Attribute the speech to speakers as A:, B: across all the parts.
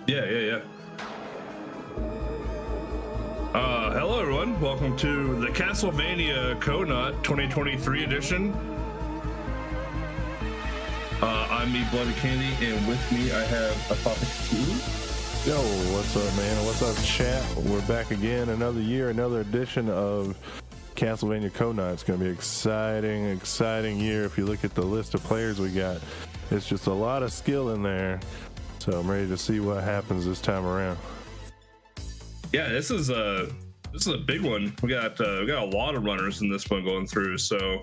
A: Yeah. Hello everyone. Welcome to the Castlevania Conut 2023 edition. I'm me, Bloody Candy, and with me I have a topic two.
B: Yo, what's up, man? What's up, chat? We're back again, another year, another edition of Castlevania Conut. It's going to be exciting year. If you look at the list of players we got, it's just a lot of skill in there. So I'm ready to see what happens this time around.
A: Yeah, this is a big one. We got a lot of runners in this one going through. So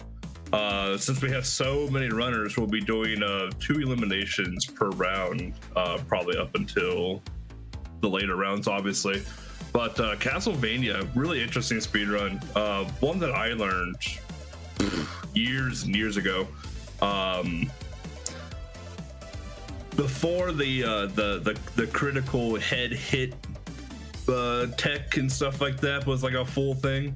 A: since we have so many runners, we'll be doing 2 eliminations per round, probably up until the later rounds, obviously. But Castlevania, really interesting speedrun. One that I learned years and years ago. Before the critical head hit tech and stuff like that was like a full thing,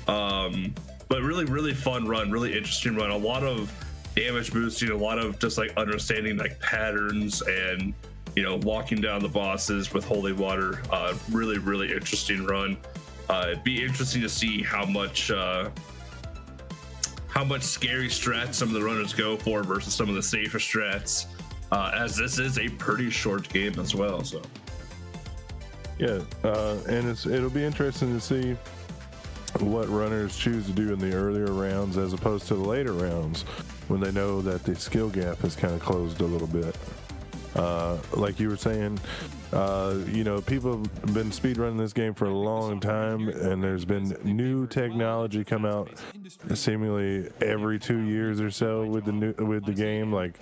A: but really fun run, really interesting run, a lot of damage boosting, a lot of just like understanding like patterns and locking down the bosses with holy water. Really interesting run. It'd be interesting to see how much scary strats some of the runners go for versus some of the safer strats, as this is a pretty short game as well. So
B: yeah, and it'll be interesting to see what runners choose to do in the earlier rounds as opposed to the later rounds when they know that the skill gap has kind of closed a little bit. Like you were saying, people have been speedrunning this game for a long time, and there's been new technology come out seemingly every 2 years or so with the game. Like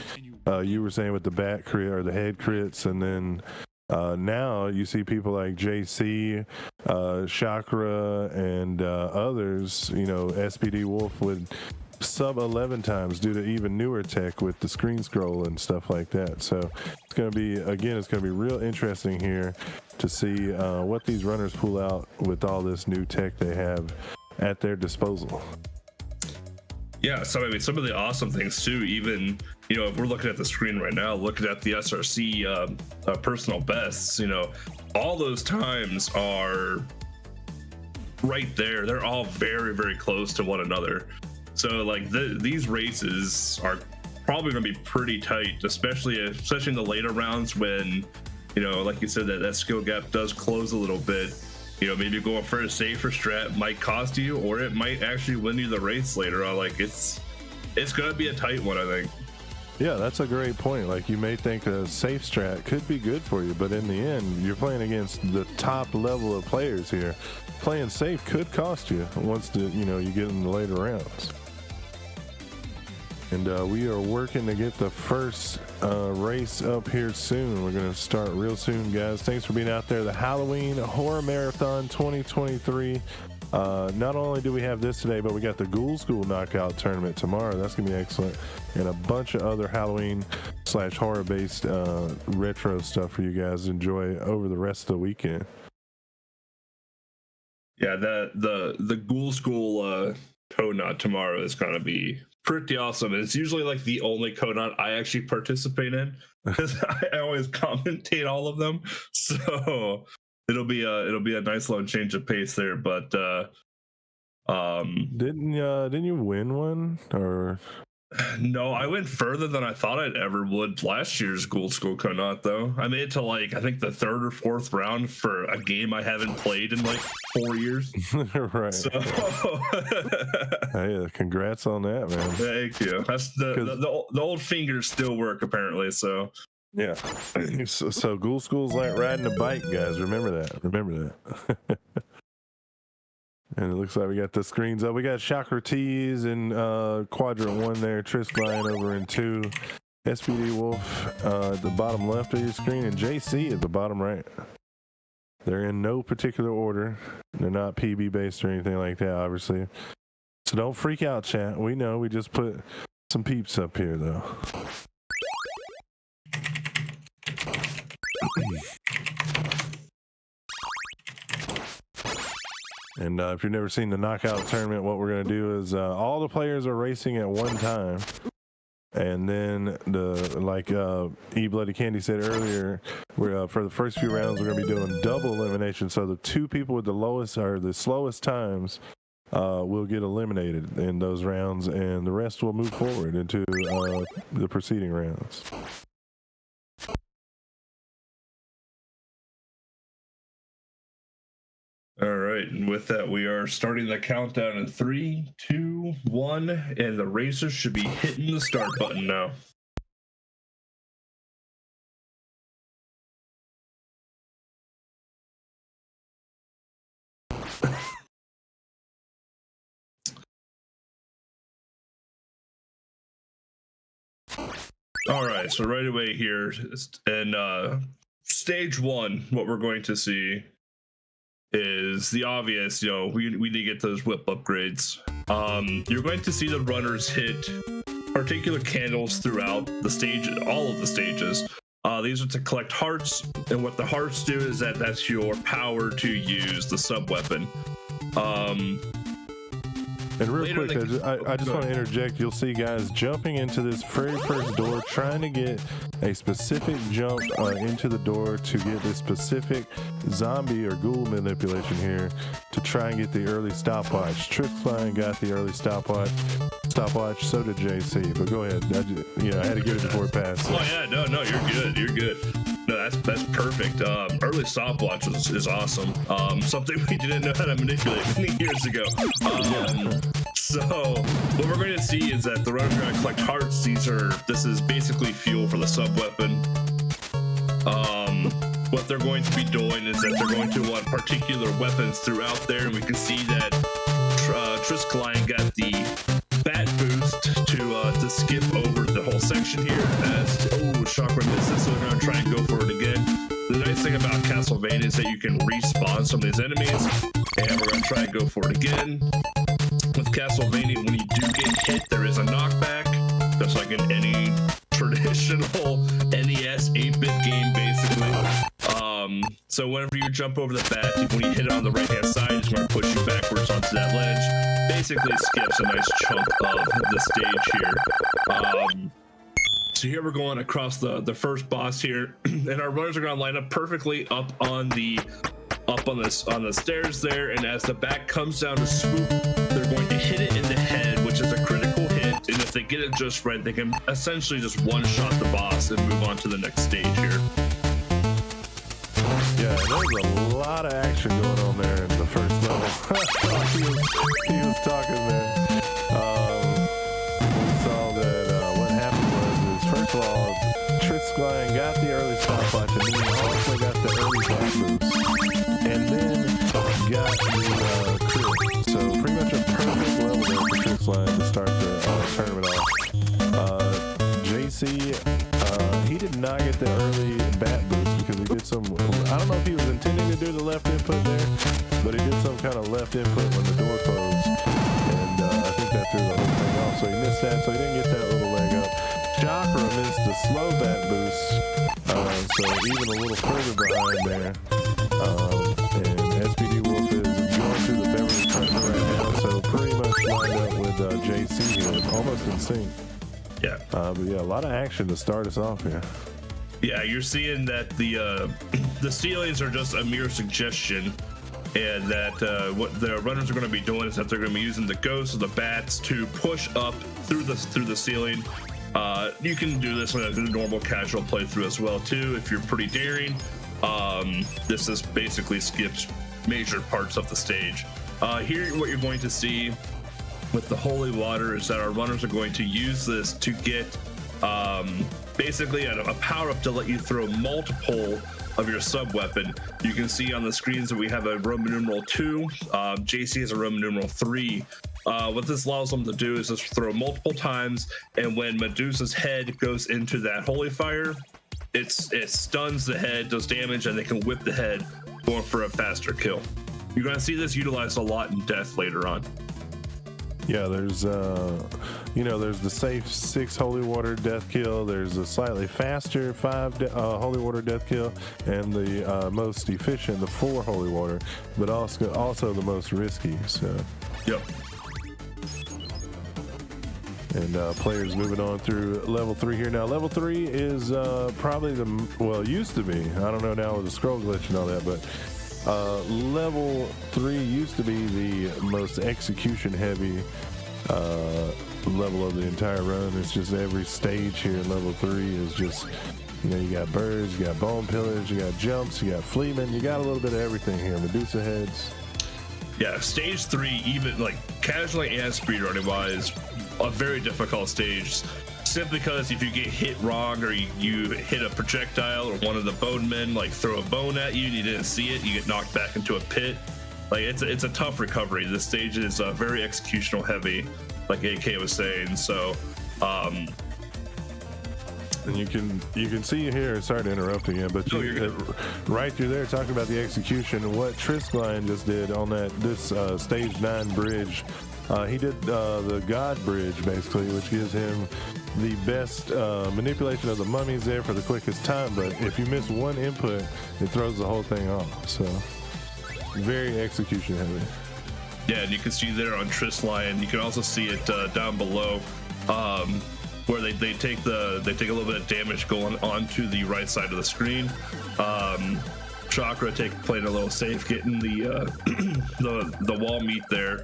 B: you were saying with the back crit or the head crits, and then now you see people like JC, Chakra, and others. SPD Wolf with sub 11 times due to even newer tech with the screen scroll and stuff like that. So it's going to be real interesting here to see what these runners pull out with all this new tech they have at their disposal.
A: yeah, so I mean, some of the awesome things too, even if we're looking at the screen right now, looking at the SRC personal bests, all those times are right there. They're all very close to one another. So like these races are probably going to be pretty tight, especially in the later rounds when, like you said, that skill gap does close a little bit. Maybe going for a safer strat might cost you, or it might actually win you the race later on. Like it's going to be a tight one, I think.
B: Yeah, that's a great point. Like you may think a safe strat could be good for you, but in the end, you're playing against the top level of players here. Playing safe could cost you once you get in the later rounds. And we are working to get the first race up here soon. We're going to start real soon, guys. Thanks for being out there. The Halloween Horror Marathon 2023. Not only do we have this today, but we got the Ghoul School Knockout Tournament tomorrow. That's going to be excellent. And a bunch of other Halloween/horror-based retro stuff for you guys to enjoy over the rest of the weekend.
A: Yeah, the Ghoul School Conut tomorrow is going to be pretty awesome. And it's usually like the only Conut I actually participate in because I always commentate all of them. So it'll be a nice little change of pace there. But
B: didn't you win one? Or
A: no, I went further than I thought I'd ever would last year's Ghoul School Conut, though. I made it to I think the 3rd or 4th round for a game I haven't played in 4 years.
B: Right.
A: So
B: hey, congrats on that, man.
A: Thank you. That's the old fingers still work apparently. So
B: yeah. So Ghoul School's like riding a bike, guys. Remember that. And it looks like we got the screens up. We got Chakra T's in quadrant 1 there. Trish flying over in 2. SPD Wolf at the bottom left of your screen, and JC at the bottom right. They're in no particular order. They're not PB based or anything like that, obviously. So don't freak out, chat. We know. We just put some peeps up here, though. And if you've never seen the knockout tournament, what we're going to do is all the players are racing at one time. And then E Bloody Candy said earlier, we're for the first few rounds we're going to be doing double elimination. So the 2 people with the lowest or the slowest times will get eliminated in those rounds, and the rest will move forward into the preceding rounds.
A: All right, and with that, we are starting the countdown in 3, 2, 1, and the racers should be hitting the start button now. All right, so right away here, and stage 1, what we're going to see is the obvious. We need to get those whip upgrades. You're going to see the runners hit particular candles throughout the stage, all of the stages. These are to collect hearts, and what the hearts do is that's your power to use the sub weapon.
B: And real quick, I just want to interject. You'll see guys jumping into this very first door, trying to get a specific jump into the door to get this specific zombie or ghoul manipulation here to try and get the early stopwatch. Trickline got the early stopwatch. So did JC. But go ahead. I had to get it before it passed. So.
A: Oh yeah, no, you're good. No, that's perfect. Early stopwatch is awesome. Something we didn't know how to manipulate many years ago. So what we're going to see is that the runners are going to collect hearts. This is basically fuel for the sub weapon. What they're going to be doing is that they're going to want particular weapons throughout there, and we can see that Triskline got the bat boost to skip over the whole section here. Chakra misses, so we're going to try and go for it again. The nice thing about Castlevania is that you can respawn some of these enemies, and we're going to try and go for it again. With Castlevania, when you do get hit, there is a knockback, just like in any traditional NES 8-bit game, basically. So whenever you jump over the bat, when you hit it on the right-hand side, it's going to push you backwards onto that ledge. Basically skips a nice chunk of the stage here. So here we're going across the first boss here, and our runners are going to line up perfectly up on the stairs there, and as the bat comes down to swoop, they're going to hit it in the head, which is a critical hit, and if they get it just right, they can essentially just one-shot the boss and move on to the next stage here.
B: Yeah, there's a lot of action going on there in the first level. he was talking there. We saw that what happened was first of all, Triskline got the early stopwatch, and then he also got the early back boost, and then got the crit. So pretty much a perfect level there for Triskline to start the tournament off. JC, he did not get the early bat boost because he did some, I don't know if he was intending to do the left input there, but he did some kind of left input when the door closed, and I think that threw the whole thing off, so he missed that, so he didn't get that little leg up. Chakra missed the slow bat boost, so even a little further behind there, and SPD Wolf is going through the Beverly tournament right now, so pretty much lined up with JC here, almost in sync.
A: Yeah.
B: But yeah, a lot of action to start us off here.
A: Yeah, you're seeing that the ceilings are just a mere suggestion, and that what the runners are going to be doing is that they're going to be using the ghosts or the bats to push up through the ceiling. You can do this in a normal casual playthrough as well too if you're pretty daring. This is basically skips major parts of the stage. Here, what you're going to see with the holy water is that our runners are going to use this to get basically a power up to let you throw multiple of your sub weapon. You can see on the screens that we have a Roman numeral 2, JC has a Roman numeral 3. What this allows them to do is just throw multiple times, and when Medusa's head goes into that holy fire, it stuns the head, does damage, and they can whip the head, going for a faster kill. You're going to see this utilized a lot in Death later on.
B: Yeah, there's there's the safe 6 holy water death kill, there's a slightly faster 5 holy water death kill, and the most efficient, the 4 holy water, but also the most risky. So
A: yep.
B: And players moving on through level 3 here. Now, level 3 is probably used to be. I don't know now with the scroll glitch and all that, but level 3 used to be the most execution heavy level of the entire run. It's just every stage here in level 3 is just, you got birds, you got bone pillars, you got jumps, you got fleamen, you got a little bit of everything here. Medusa heads.
A: Yeah, stage 3, even like casually and speedrunning wise, a very difficult stage, simply because if you get hit wrong or you hit a projectile or one of the bone men like throw a bone at you and you didn't see it, you get knocked back into a pit. Like it's a tough recovery. This stage is very executional heavy, like AK was saying. So
B: and you can see here, sorry to interrupt again, but right through there talking about the execution, what Triskline just did on this stage 9 bridge. He did the God Bridge, basically, which gives him the best manipulation of the mummies there for the quickest time. But if you miss one input, it throws the whole thing off. So, very execution heavy.
A: Yeah, and you can see there on Triskline. You can also see it down below, where they take a little bit of damage going onto the right side of the screen. Chakra playing a little safe, getting the wall meat there.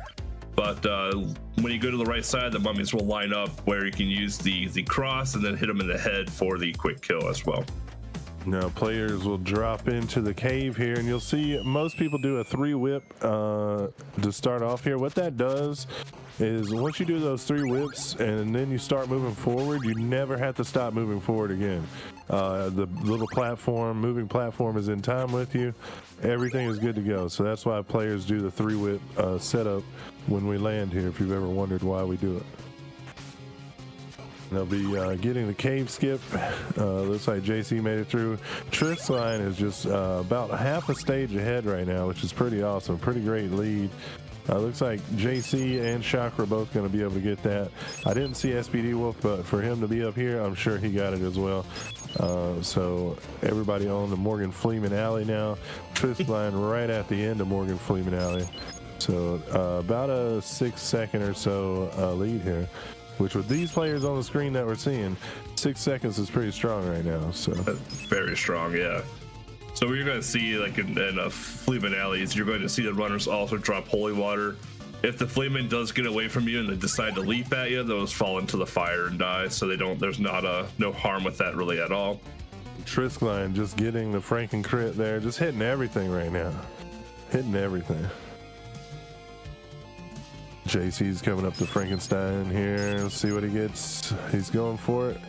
A: But when you go to the right side, the mummies will line up where you can use the cross and then hit them in the head for the quick kill as well.
B: Now players will drop into the cave here, and you'll see most people do a 3 whip to start off here. What that does is once you do those 3 whips and then you start moving forward, you never have to stop moving forward again. The little moving platform is in time with you. Everything is good to go. So that's why players do the 3 whip setup when we land here, if you've ever wondered why we do it. They'll be getting the cave skip. Looks like JC made it through. Triskline is just about half a stage ahead right now, which is pretty awesome. Pretty great lead. Looks like JC and Chakra both going to be able to get that. I didn't see SPD Wolf, but for him to be up here, I'm sure he got it as well. So everybody on the Morgan Fleeman Alley now. Triskline right at the end of Morgan Fleeman Alley. So about a 6-second or so lead here, which with these players on the screen that we're seeing, 6 seconds is pretty strong right now. So
A: very strong, yeah. So what you're going to see, like in Fleeman alleys, you're going to see the runners also drop holy water. If the Fleeman does get away from you and they decide to leap at you, those fall into the fire and die. So there's no harm with that really at all.
B: Triskline just getting the Franken crit there, just hitting everything right now. Hitting everything. JC's coming up to Frankenstein here. Let's see what he gets. He's going for it.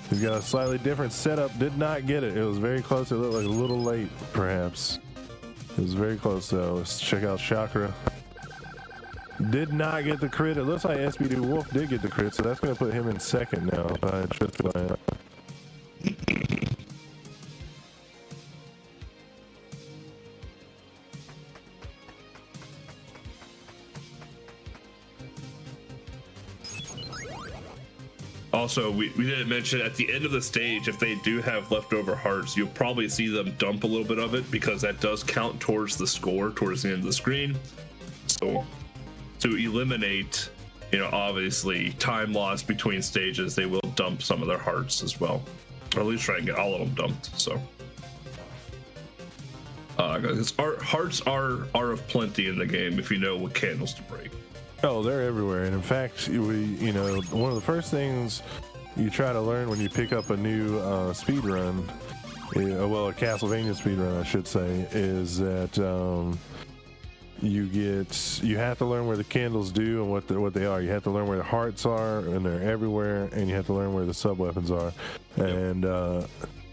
B: He's got a slightly different setup. Did not get it. It was very close. It looked like a little late, perhaps. It was very close, though. Let's check out Chakra. Did not get the crit. It looks like SPD Wolf did get the crit, so that's going to put him in second now behind Triskline.
A: Also, we didn't mention at the end of the stage, if they do have leftover hearts, you'll probably see them dump a little bit of it because that does count towards the score towards the end of the screen. So to eliminate, obviously time lost between stages, they will dump some of their hearts as well, or at least try and get all of them dumped. So hearts are of plenty in the game if you know what candles to break.
B: Oh, they're everywhere. And in fact, one of the first things you try to learn when you pick up a new speed run, a Castlevania speed run, I should say, is that you have to learn where the candles do and what they are. You have to learn where the hearts are, and they're everywhere, and you have to learn where the sub weapons are. And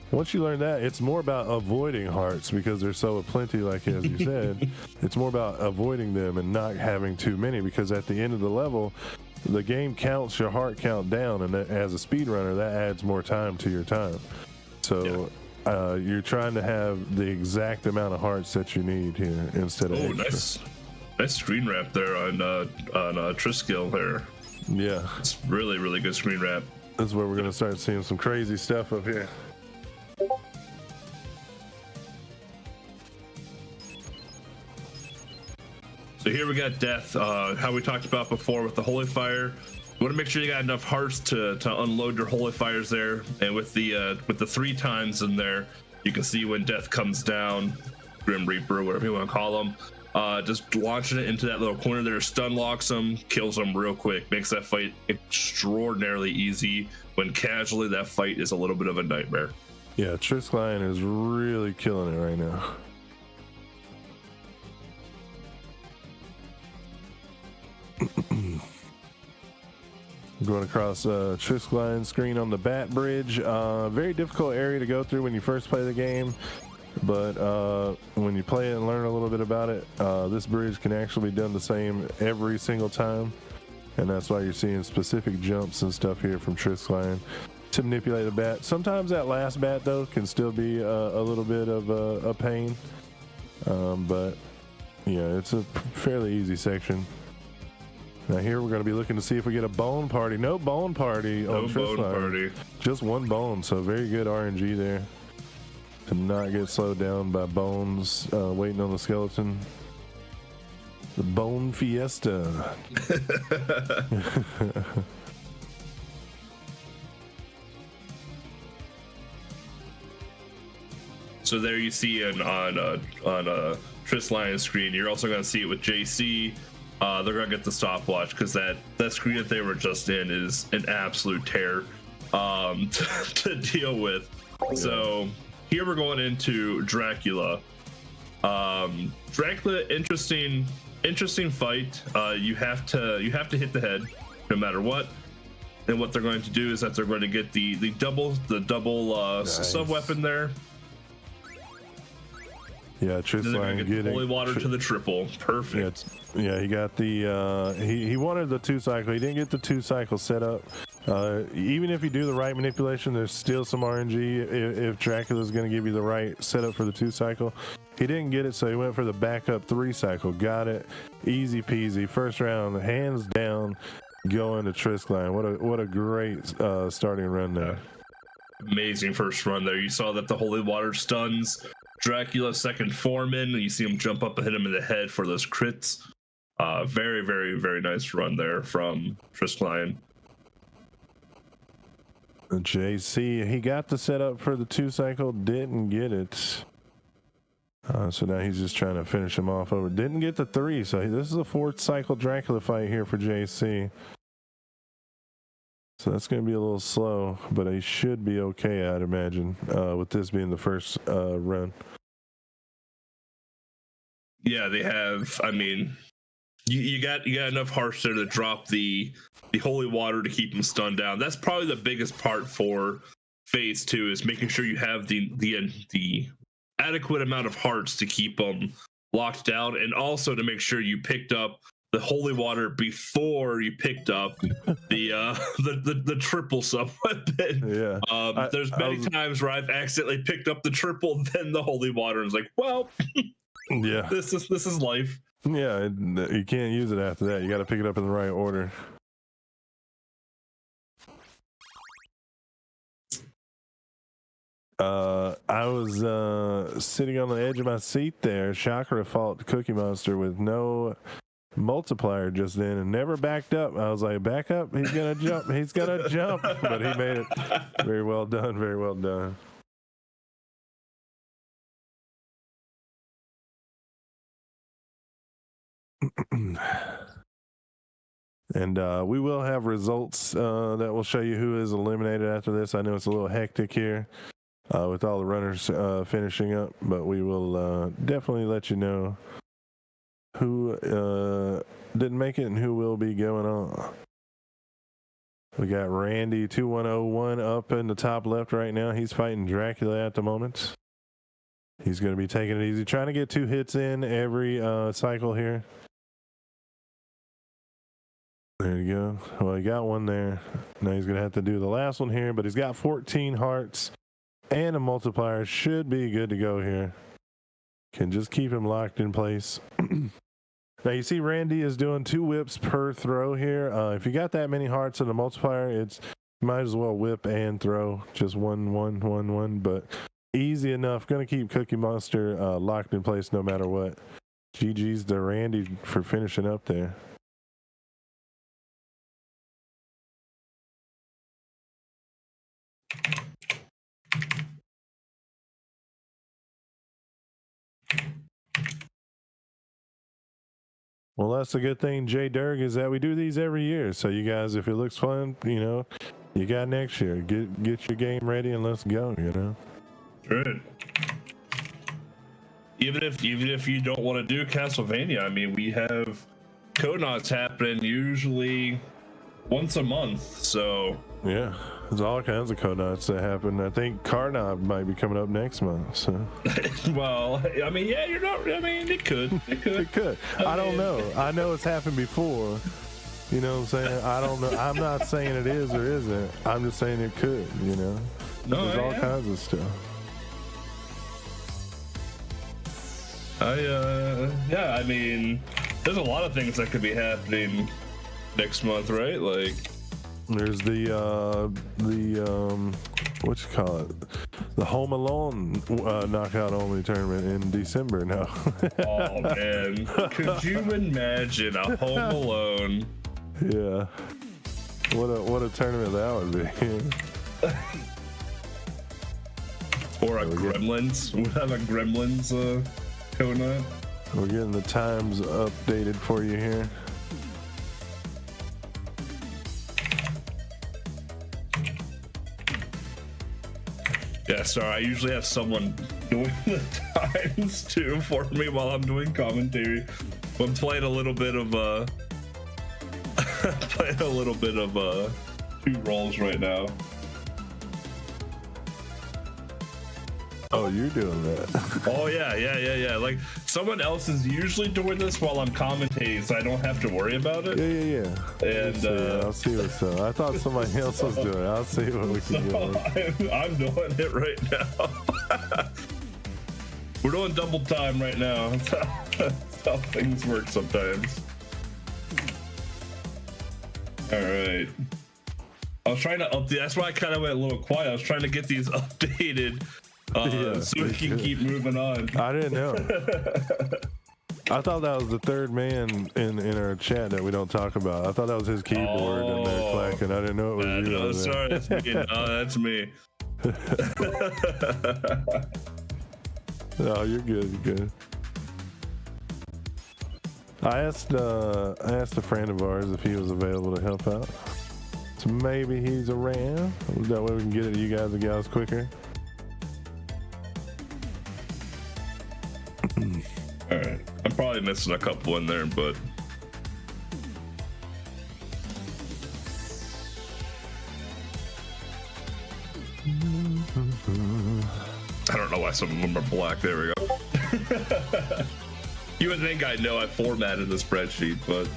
B: once you learn that, it's more about avoiding hearts because they're so plenty, like as you said. It's more about avoiding them and not having too many, because at the end of the level, the game counts your heart count down, and as a speedrunner, that adds more time to your time. So you're trying to have the exact amount of hearts that you need here instead of extra.
A: Nice screen wrap there on Triskill there.
B: Yeah,
A: it's really, really good screen wrap.
B: That's where we're gonna start seeing some crazy stuff up here.
A: So here we got death, how we talked about before with the holy fire. You want to make sure you got enough hearts to unload your holy fires there, and with the 3 times in there, you can see when death comes down, Grim Reaper, whatever you want to call them, just launching it into that little corner there, stun locks them, kills them real quick, makes that fight extraordinarily easy. When casually, that fight is a little bit of a nightmare.
B: Yeah, Trisk Lion is really killing it right now. Going across Trisk Lion screen on the Bat Bridge. Very difficult area to go through when you first play the game, but when you play it and learn a little bit about it, this bridge can actually be done the same every single time, and that's why you're seeing specific jumps and stuff here from Trisk Lion to manipulate the bat. Sometimes that last bat though can still be a little bit of a pain, but yeah, it's a fairly easy section. Now here we're going to be looking to see if we get a bone party. No bone party on Trisk Lion. Just one bone, so very good RNG there to not get slowed down by bones waiting on the skeleton. The Bone Fiesta.
A: So there you see on Trisk Lion's screen. You're also going to see it with JC. They're going to get the stopwatch because that screen that they were just in is an absolute tear to deal with. Yeah. So here we're going into Dracula. Dracula, interesting fight. You have to hit the head no matter what. And what they're going to do is that they're going to get the double nice. Sub weapon there.
B: Yeah, Trisk Lion
A: getting holy water to the triple. Perfect.
B: Yeah, he got the he wanted the 2 cycle. He didn't get the 2 cycle set up. Even if you do the right manipulation, there's still some RNG if Dracula's going to give you the right setup for the 2 cycle. He didn't get it, so he went for the backup 3 cycle. Got it. Easy peasy. First round, hands down, going to Trisk Lion. What a great starting run there.
A: Amazing first run there. You saw that the holy water stuns Dracula's second foreman, and you see him jump up and hit him in the head for those crits. Very, very, very nice run there from Trisk Lion.
B: JC, he got the setup for the 2 cycle, didn't get it. So now he's just trying to finish him off over. Didn't get the 3, so this is a 4th cycle Dracula fight here for JC. So that's going to be a little slow, but he should be okay, I'd imagine, with this being the first run.
A: Yeah, they have. I mean, you got enough hearts there to drop the holy water to keep him stunned down. That's probably the biggest part for phase 2 is making sure you have the adequate amount of hearts to keep them locked down, and also to make sure you picked up the holy water before you picked up the triple sub weapon.
B: Yeah.
A: There's many times where I've accidentally picked up the triple, then the holy water, and was like, well,
B: yeah,
A: this is life.
B: Yeah, you can't use it after that. You got to pick it up in the right order. I was sitting on the edge of my seat there. Chakra fought Cookie Monster with no multiplier just then and never backed up. I was like, back up, he's gonna jump, he's gonna jump, but he made it. Very well done, very well done. And we will have results that will show you who is eliminated after this. I know it's a little hectic here with all the runners finishing up, but we will definitely let you know who didn't make it and who will be going on. We got Randy 2101 up in the top left right now. He's fighting Dracula at the moment. He's going to be taking it easy, trying to get 2 hits in every cycle here. There you go. Well, he got one there. Now he's going to have to do the last one here, but he's got 14 hearts and a multiplier. Should be good to go here. Can just keep him locked in place. Now you see Randy is doing 2 whips per throw here. If you got that many hearts and a multiplier, it's might as well whip and throw. Just one, but easy enough. Going to keep Cookie Monster locked in place no matter what. GG's to Randy for finishing up there. Well, that's a good thing, Jay Dirk, is that we do these every year. So you guys, if it looks fun, you know, you got next year. Get your game ready and let's go. You know.
A: Right. Even if you don't want to do Castlevania, I mean, we have Conauts happening usually once a month. So
B: yeah, there's all kinds of Conauts that happen. I think Carnob might be coming up next month. So.
A: Well, I mean, yeah, you're not. I mean, it could.
B: It could. I don't know. I know it's happened before. You know what I'm saying? I don't know. I'm not saying it is or isn't. I'm just saying it could, you know?
A: No,
B: there's all kinds of stuff.
A: Yeah, I mean, there's a lot of things that could be happening next month, right? Like,
B: there's the what you call it? The Home Alone knockout only tournament in December now.
A: Oh man, could you imagine a Home Alone?
B: Yeah. What a tournament that would be.
A: Or a Gremlins. We'll have a Gremlins Conut.
B: We're getting the times updated for you here.
A: Yeah, sorry, I usually have someone doing the times too for me while I'm doing commentary. I'm playing a little bit of two roles right now.
B: Oh, you're doing that.
A: Oh yeah. Like someone else is usually doing this while I'm commentating, so I don't have to worry about it.
B: Yeah.
A: And
B: I'll see what's up. I thought somebody else was doing it. I'll see what we can get.
A: I'm doing it right now. We're doing double time right now. That's how things work sometimes. All right. I was trying to update. That's why I kind of went a little quiet. I was trying to get these updated so we can keep moving on.
B: I didn't know. I thought that was the third man in our chat that we don't talk about. I thought that was his keyboard and they're clacking. I didn't know it was you.
A: No, sorry, that's me. No, that's me.
B: No, you're good. You're good. I asked a friend of ours if he was available to help out. So maybe he's around. That way we can get it to you guys and gals quicker.
A: All right, I'm probably missing a couple in there, but I don't know why some of them are black. There we go. You would think I know I formatted the spreadsheet, but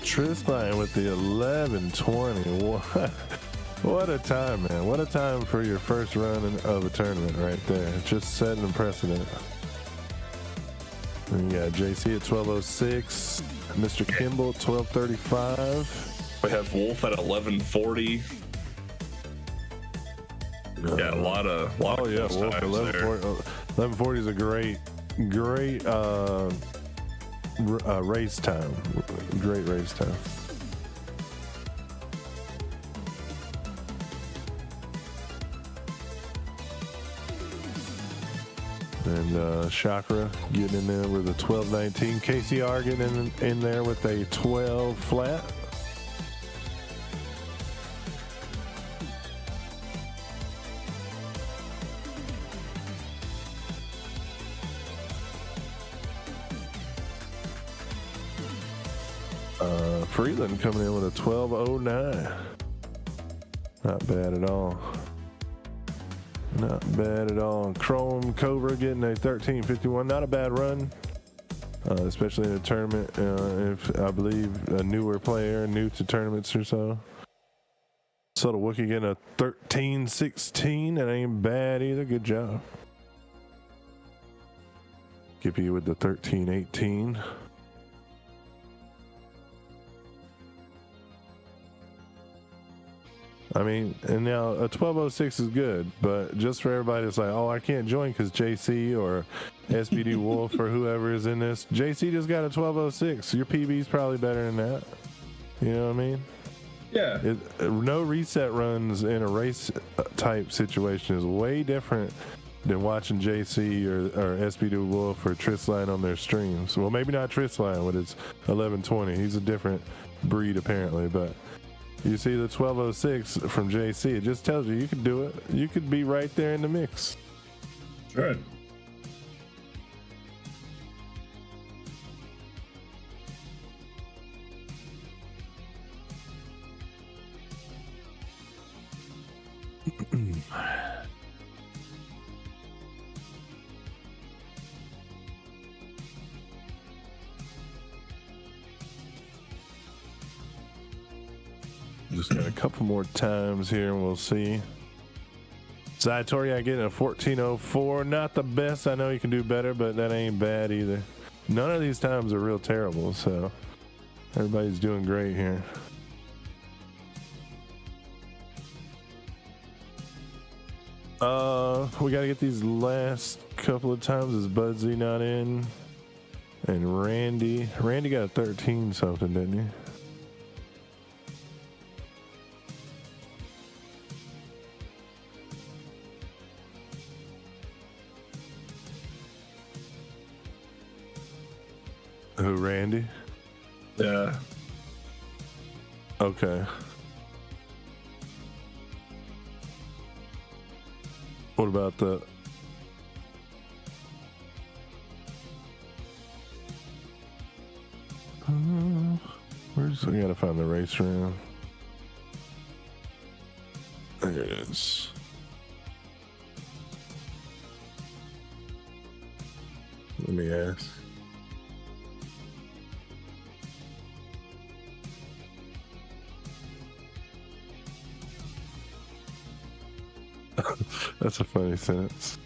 B: Trisline with the 1120. What a time, man. What a time for your first run of a tournament right there. Just setting a precedent. And you got JC at 1206, Mr. Kimball at 1235.
A: we have Wolf at 1140. Yeah, a lot of
B: oh yeah,
A: close
B: Wolf,
A: times
B: 1140 is a great race time. Great race time. And Chakra getting in there with a 1219. KCR getting in there with a 12 flat. Freeland coming in with a 1209. Not bad at all. Not bad at all. Chrome Cobra getting a 1351. Not a bad run, especially in a tournament. If I believe a newer player, new to tournaments or so. Subtle Wookie getting a 1316. That ain't bad either. Good job. Gippy with the 1318. I mean, and now a 1206 is good, but just for everybody that's like, oh, I can't join because JC or SBD Wolf or whoever is in this, JC just got a 1206. Your PB is probably better than that. You know what I mean?
A: Yeah.
B: No reset runs in a race type situation is way different than watching JC or SB Wolf or Tristline on their streams. Well, maybe not Tristline with his 1120. He's a different breed apparently, but you see the 1206 from JC, it just tells you could do it. You could be right there in the mix.
A: Right.
B: Just got a couple more times here and we'll see. Zytoriak getting a 1404. Not the best. I know you can do better, but that ain't bad either. None of these times are real terrible, so everybody's doing great here. We gotta get these last couple of times. Is Budsy not in? And Randy got a 13 something, didn't he? Who, Randy?
A: Yeah.
B: Okay. What about the... where's... I gotta find the race room. There it is. Let me ask. That's a funny sentence.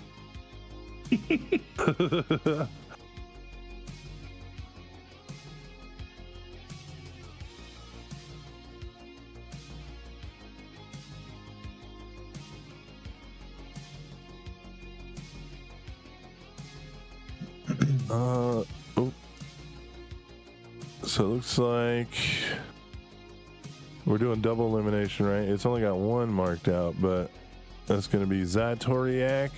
B: Oh. So it looks like we're doing double elimination, right? It's only got one marked out, but that's going to be Zytoriak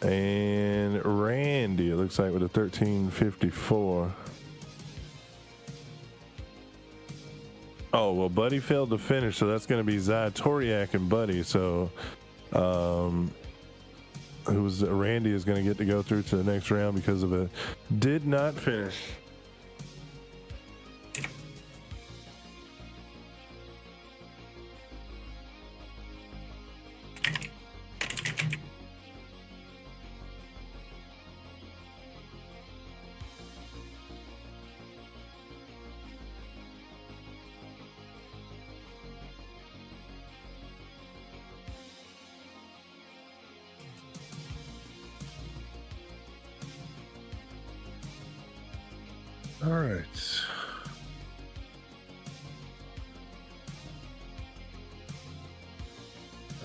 B: and Randy, it looks like, with a 1354. Oh, well, Buddy failed to finish, so that's going to be Zytoriak and Buddy. So, Randy is going to get to go through to the next round because of it. Did not finish. All right.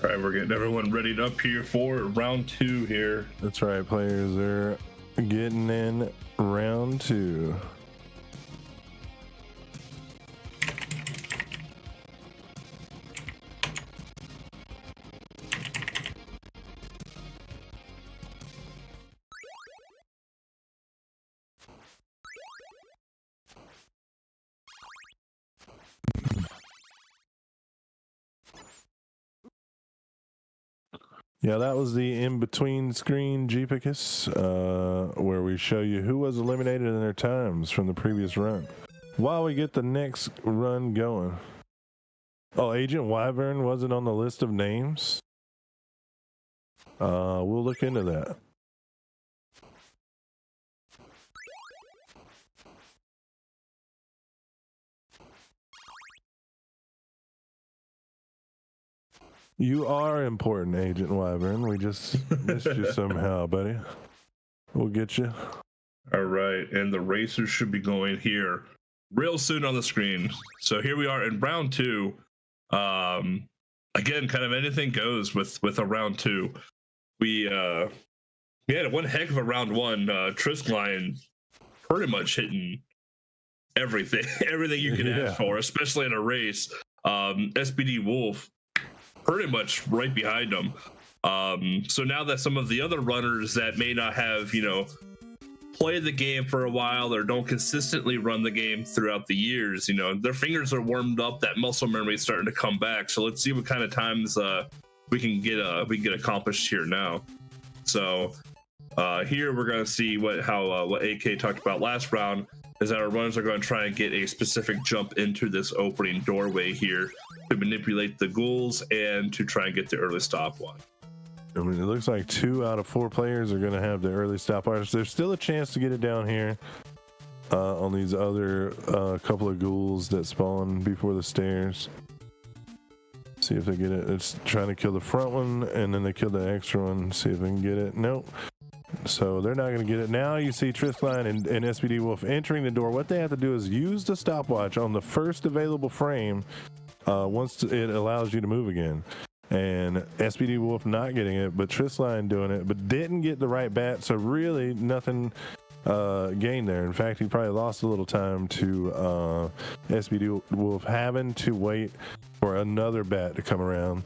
A: All right, we're getting everyone readied up here for round 2 here.
B: That's right, players are getting in round 2. Yeah, that was the in-between screen Jeepicus, where we show you who was eliminated in their times from the previous run. While we get the next run going. Oh, Agent Wyvern wasn't on the list of names? We'll look into that. You are important, Agent Wyvern. We just missed you somehow, buddy. We'll get you.
A: All right, and the racers should be going here real soon on the screen. So here we are in round 2. Again, kind of anything goes with a round 2. We had one heck of a round 1. Tristline pretty much hitting everything you can ask for, especially in a race. SPD Wolf pretty much right behind him. So now that some of the other runners that may not have, played the game for a while or don't consistently run the game throughout the years, their fingers are warmed up, that muscle memory is starting to come back. So let's see what kind of times we can get accomplished here now. So here we're going to see what AK talked about last round, is that our runners are going to try and get a specific jump into this opening doorway here to manipulate the ghouls and to try and get the early stopwatch.
B: I mean, it looks like 2 out of 4 players are going to have the early stopwatch. There's still a chance to get it down here on these other couple of ghouls that spawn before the stairs. See if they get it. It's trying to kill the front one, and then they kill the extra one. See if they can get it. Nope. So they're not going to get it. Now you see Triskline and SPD Wolf entering the door. What they have to do is use the stopwatch on the first available frame once it allows you to move again. And SPD Wolf not getting it, but Triskline doing it, but didn't get the right bat, so really nothing gained there. In fact, he probably lost a little time to SPD Wolf having to wait for another bat to come around.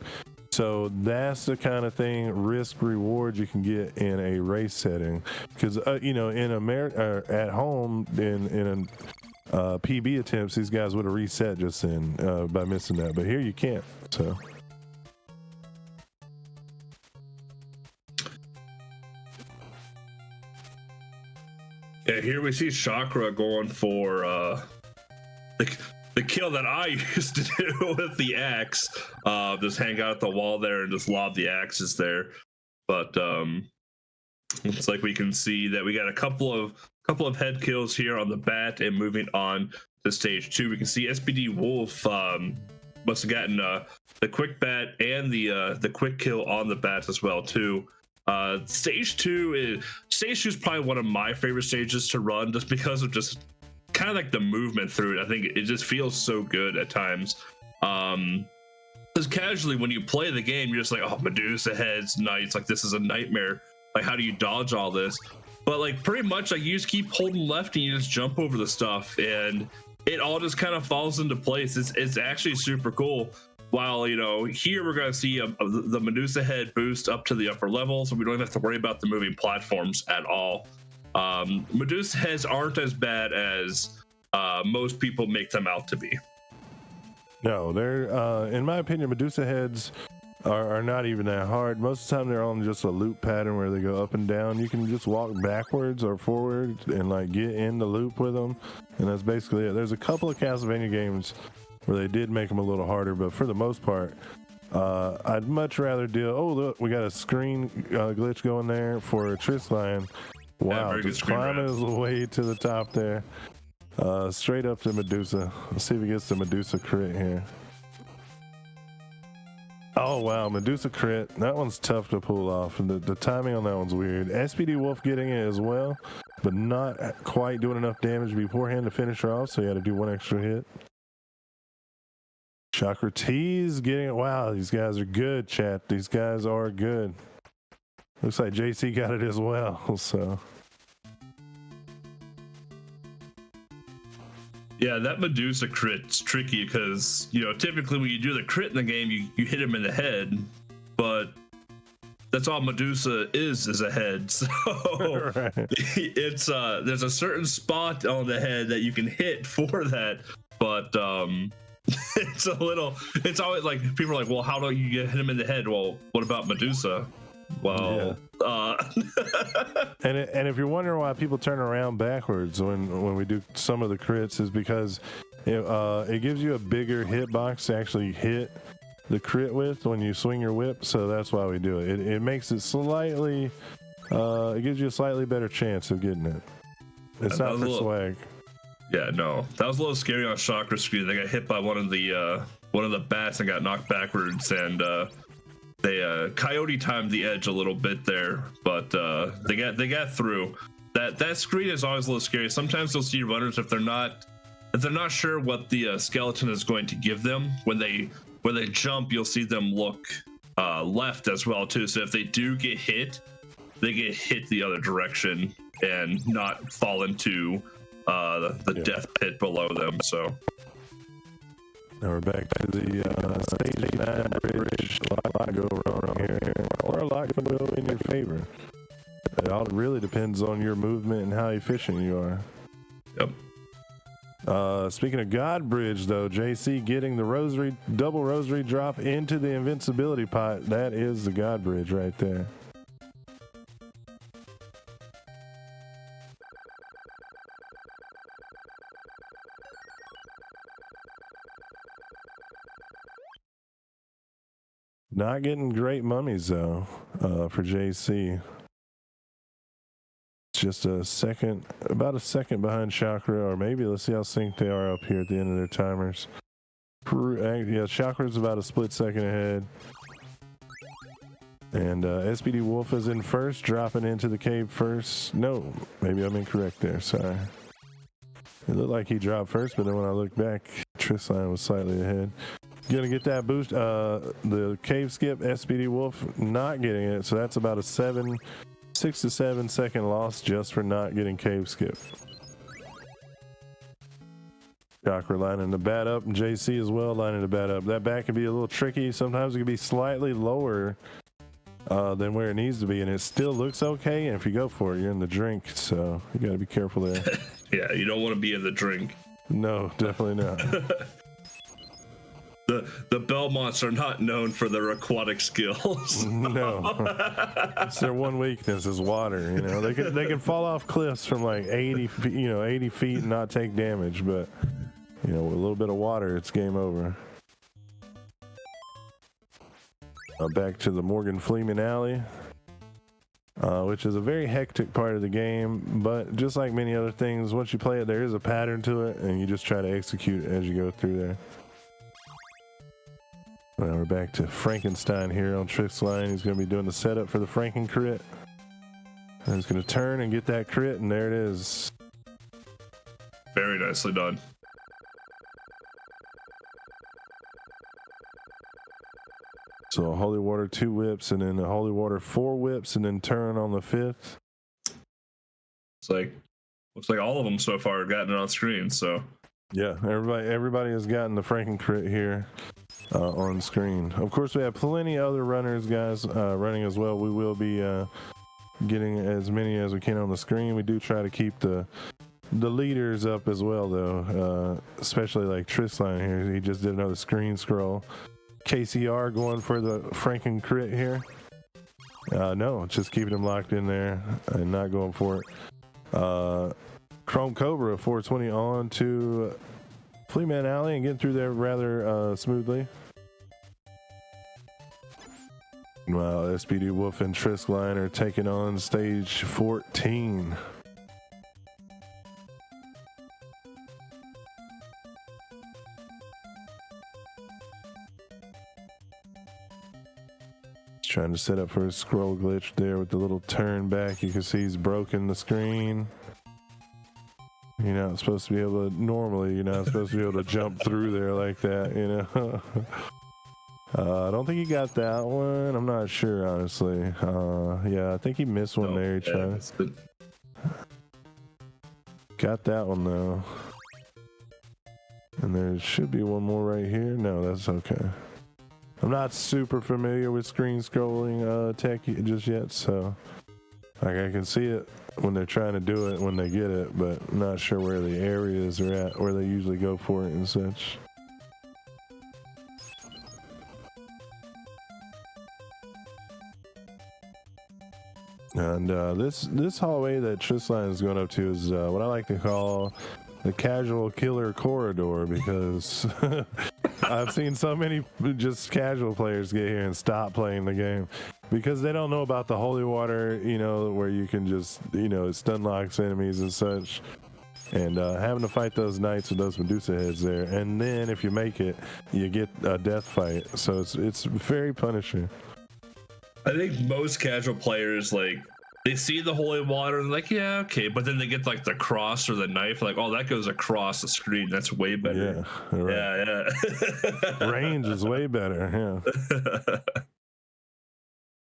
B: So that's the kind of thing, risk reward, you can get in a race setting, because in America at home in PB attempts, these guys would have reset just then by missing that, but here you can't. So.
A: Yeah, here we see Chakra going for the kill that I used to do with the axe. Just hang out at the wall there and just lob the axes there. But looks like we can see that we got a couple of head kills here on the bat, and moving on to stage 2, we can see SPD Wolf must have gotten the quick bat and the quick kill on the bats as well too. Stage 2 is probably one of my favorite stages to run, just because of just kind of like the movement through it. I think it just feels so good at times. Because casually when you play the game, you're just like, oh, Medusa heads, nice, like this is a nightmare. Like, how do you dodge all this? But like pretty much like you just keep holding left and you just jump over the stuff, and it all just kind of falls into place. It's actually super cool. While, here we're going to see the Medusa head boost up to the upper level, so we don't have to worry about the moving platforms at all. Medusa heads aren't as bad as most people make them out to be.
B: No, they're, in my opinion, Medusa heads are not even that hard. Most of the time they're on just a loop pattern where they go up and down. You can just walk backwards or forward and like get in the loop with them, and that's basically it. There's a couple of Castlevania games where they did make them a little harder, but for the most part, I'd much rather deal. Oh, look, we got a screen glitch going there for Triskline. Wow,
A: yeah,
B: just climbing his way to the top there. Straight up to Medusa. Let's see if he gets the Medusa crit here. Oh, wow, Medusa crit. That one's tough to pull off, and the timing on that one's weird. SPD Wolf getting it as well, but not quite doing enough damage beforehand to finish her off, so you had to do one extra hit. Chakra T's getting it. Wow, these guys are good, chat. These guys are good. Looks like JC got it as well, so.
A: Yeah, that Medusa crit's tricky because, typically when you do the crit in the game, you hit him in the head, but that's all Medusa is a head. So right. It's there's a certain spot on the head that you can hit for that, but it's always like, people are like, well, how do you hit him in the head? Well, what about Medusa? Well, yeah.
B: And if you're wondering why people turn around backwards when we do some of the crits, is because it gives you a bigger hitbox to actually hit the crit with when you swing your whip, so that's why we do it. It makes it slightly, it gives you a slightly better chance of getting it. It's not for swag.
A: Yeah, no, that was a little scary on Chakra screen. They got hit by one of the bats and got knocked backwards, and they coyote timed the edge a little bit there, but they got through. That screen is always a little scary. Sometimes you'll see runners, if they're not sure what the skeleton is going to give them, when they jump, you'll see them look left as well too. So if they do get hit, they get hit the other direction and not fall into the death pit below them. So
B: Now we're back to the stage 9 bridge. A lot can go wrong here, or a lot can go in your favor. It all really depends on your movement and how efficient you are.
A: Yep.
B: Speaking of God Bridge, though, JC getting the double rosary drop into the invincibility pot. That is the God Bridge right there. Not getting great mummies, though, for JC. Just a second, about a second behind Chakra, or maybe let's see how synced they are up here at the end of their timers. Yeah, Chakra's about a split second ahead. And SPD Wolf is in first, dropping into the cave first. No, maybe I'm incorrect there, sorry. It looked like he dropped first, but then when I looked back, Tristline was slightly ahead. Gonna get that boost. The cave skip, SPD Wolf not getting it, so that's about a 6 to 7 second loss just for not getting cave skip. Chakra lining the bat up, and JC as well lining the bat up. That bat can be a little tricky. Sometimes it can be slightly lower than where it needs to be, and it still looks okay. And if you go for it, you're in the drink, so you got to be careful there.
A: Yeah, you don't want to be in the drink.
B: No, definitely not.
A: The Belmonts are not known for their aquatic skills.
B: No, it's their one weakness is water. You know, they can fall off cliffs from like 80 feet and not take damage, but you know, with a little bit of water, it's game over. Back to the Morgan Fleeman Alley, which is a very hectic part of the game, but just like many other things, once you play it, there is a pattern to it, and you just try to execute as you go through there. Well, we're back to Frankenstein here on Trick's line. He's going to be doing the setup for the Franken crit. And he's going to turn and get that crit, and there it is.
A: Very nicely done.
B: So a Holy Water 2 whips, and then a Holy Water 4 whips, and then turn on the 5th.
A: Looks like all of them so far have gotten it on screen, so.
B: Yeah, everybody has gotten the Franken crit here. On screen. Of course, we have plenty of other runners, guys, running as well. We will be getting as many as we can on the screen. We do try to keep the leaders up as well, though, especially like Tristline here. He just did another screen scroll. KCR going for the Franken crit here. No, just keeping him locked in there and not going for it. Chrome Cobra 420 on to Fleeman Alley and getting through there rather smoothly. While SPD Wolf and Tristline are taking on stage 14. Trying to set up for a scroll glitch there with the little turn back. You can see he's broken the screen. You're not supposed to be able to, normally, you're not supposed to be able to jump through there like that, you know. I don't think he got that one. I'm not sure, honestly. Yeah, I think he missed one there. He tried. Got that one, though. And there should be one more right here. No, that's okay. I'm not super familiar with screen scrolling tech just yet, so like I can see it when they're trying to do it when they get it, but I'm not sure where the areas are at, where they usually go for it and such. And this hallway that Tristline is going up to is what I like to call the casual killer corridor, because I've seen so many just casual players get here and stop playing the game because they don't know about the holy water, you know, where you can just, you know, it stun locks enemies and such, and having to fight those knights with those Medusa heads there, and then if you make it, you get a death fight, so it's very punishing.
A: I think most casual players, like, they see the holy water and they're like, yeah, okay, but then they get like the cross or the knife, like, oh, that goes across the screen, that's way better.
B: Yeah, right.
A: Yeah.
B: Range is way better. Yeah.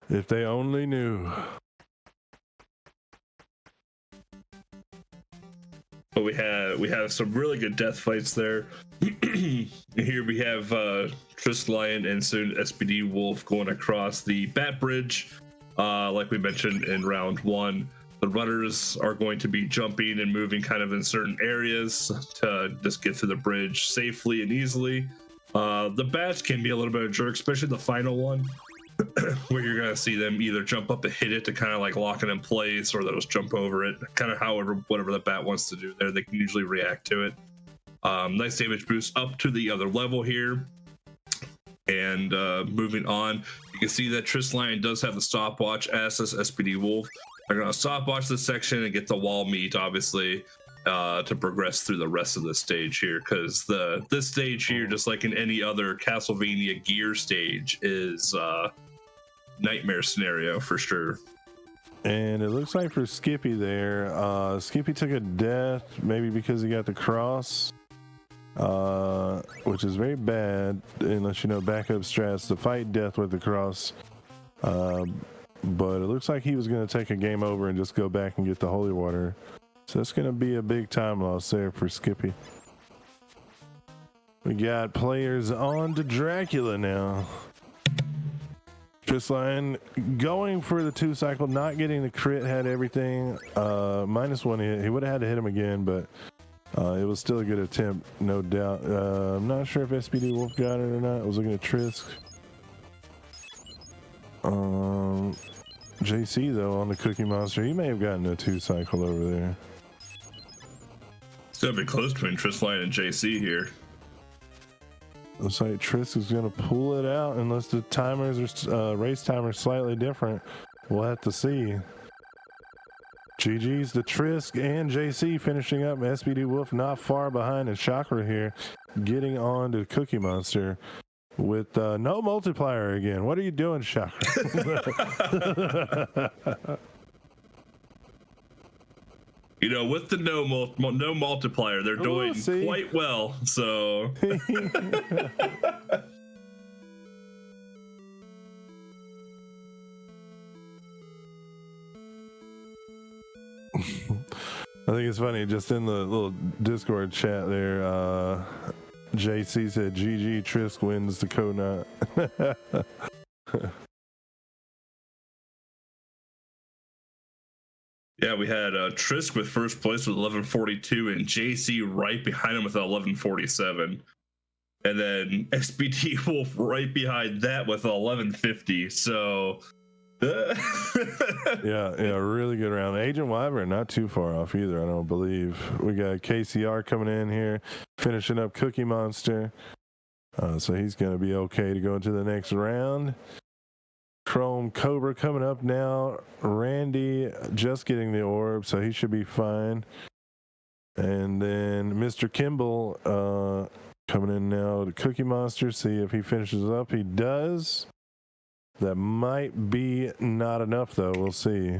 B: If they only knew.
A: Oh, but we have some really good death fights there. Here we have Trisk Lion and soon SPD Wolf going across the Bat Bridge. Like we mentioned in round 1, the runners are going to be jumping and moving kind of in certain areas to just get to the bridge safely and easily. The bats can be a little bit of a jerk, especially the final one, where you're going to see them either jump up and hit it to kind of like lock it in place, or they'll just jump over it, kind of whatever the bat wants to do there. They can usually react to it. Nice damage boost up to the other level here. And moving on, you can see that Trisk Lion does have the stopwatch, as does SPD Wolf. They're going to stopwatch this section and get the wall meat, obviously, to progress through the rest of the stage here, because this stage here, just like in any other Castlevania gear stage, is nightmare scenario for sure.
B: And it looks like for Skippy there, Skippy took a death, maybe because he got the cross, which is very bad unless you know backup strats to fight death with the cross. But it looks like he was going to take a game over and just go back and get the holy water. So that's going to be a big time loss there for Skippy. We got players on to Dracula now. Trisk Lion going for the 2-cycle, not getting the crit, had everything. -1 hit. He would have had to hit him again, but it was still a good attempt, no doubt. I'm not sure if SPD Wolf got it or not. I was looking at Trisk. JC, though, on the Cookie Monster, he may have gotten a 2-cycle over there.
A: Still a bit close between Trisk Lion and JC here.
B: Looks like Trisk is going to pull it out unless the timers are race timers slightly different. We'll have to see. GG's to Trisk and JC finishing up. SPD Wolf not far behind, and Chakra here getting on to Cookie Monster with no multiplier again. What are you doing, Chakra?
A: You know, with the no multiplier, they're doing quite well. So
B: I think it's funny, just in the little Discord chat there, JC said GG, Trisk wins the Conut.
A: yeah, we had Trisk with first place with 1142 and JC right behind him with 1147. And then SPD Wolf right behind that with 1150. So
B: yeah, really good round. Agent Wyvern not too far off either, I don't believe. We got KCR coming in here, finishing up Cookie Monster. So he's going to be okay to go into the next round. Chrome Cobra coming up now. Randy just getting the orb, so he should be fine. And then Mr. Kimball coming in now to Cookie Monster, see if he finishes up. He does. That might be not enough, though. We'll see.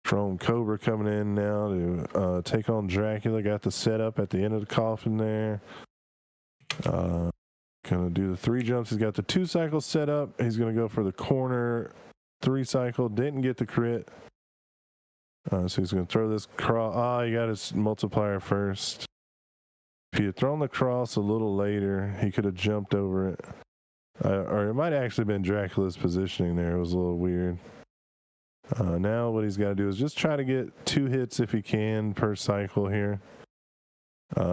B: Chrome Cobra coming in now to take on Dracula. Got the setup at the end of the coffin there. Gonna do the 3 jumps. He's got the 2-cycle set up. He's gonna go for the corner 3-cycle. Didn't get the crit. So he's gonna throw this cross. He got his multiplier first. If he had thrown the cross a little later, he could have jumped over it. Or it might have actually been Dracula's positioning there. It was a little weird. Now what he's got to do is just try to get 2 hits if he can per cycle here.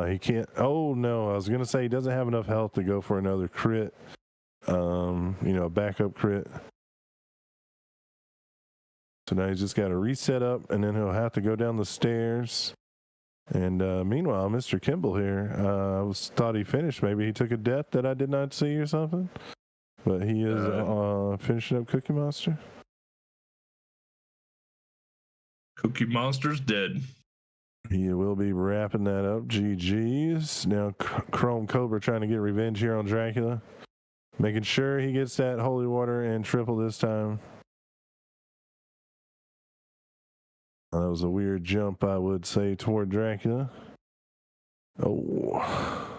B: He can't. Oh, no. I was going to say he doesn't have enough health to go for another crit. Backup crit. So now he's just got to reset up, and then he'll have to go down the stairs. And meanwhile, Mr. Kimball here, I thought he finished. Maybe he took a death that I did not see or something. But he is finishing up Cookie Monster.
A: Cookie Monster's dead.
B: He will be wrapping that up. GG's. Now Chrome Cobra trying to get revenge here on Dracula. Making sure he gets that holy water and triple this time. That was a weird jump, I would say, toward Dracula. Oh.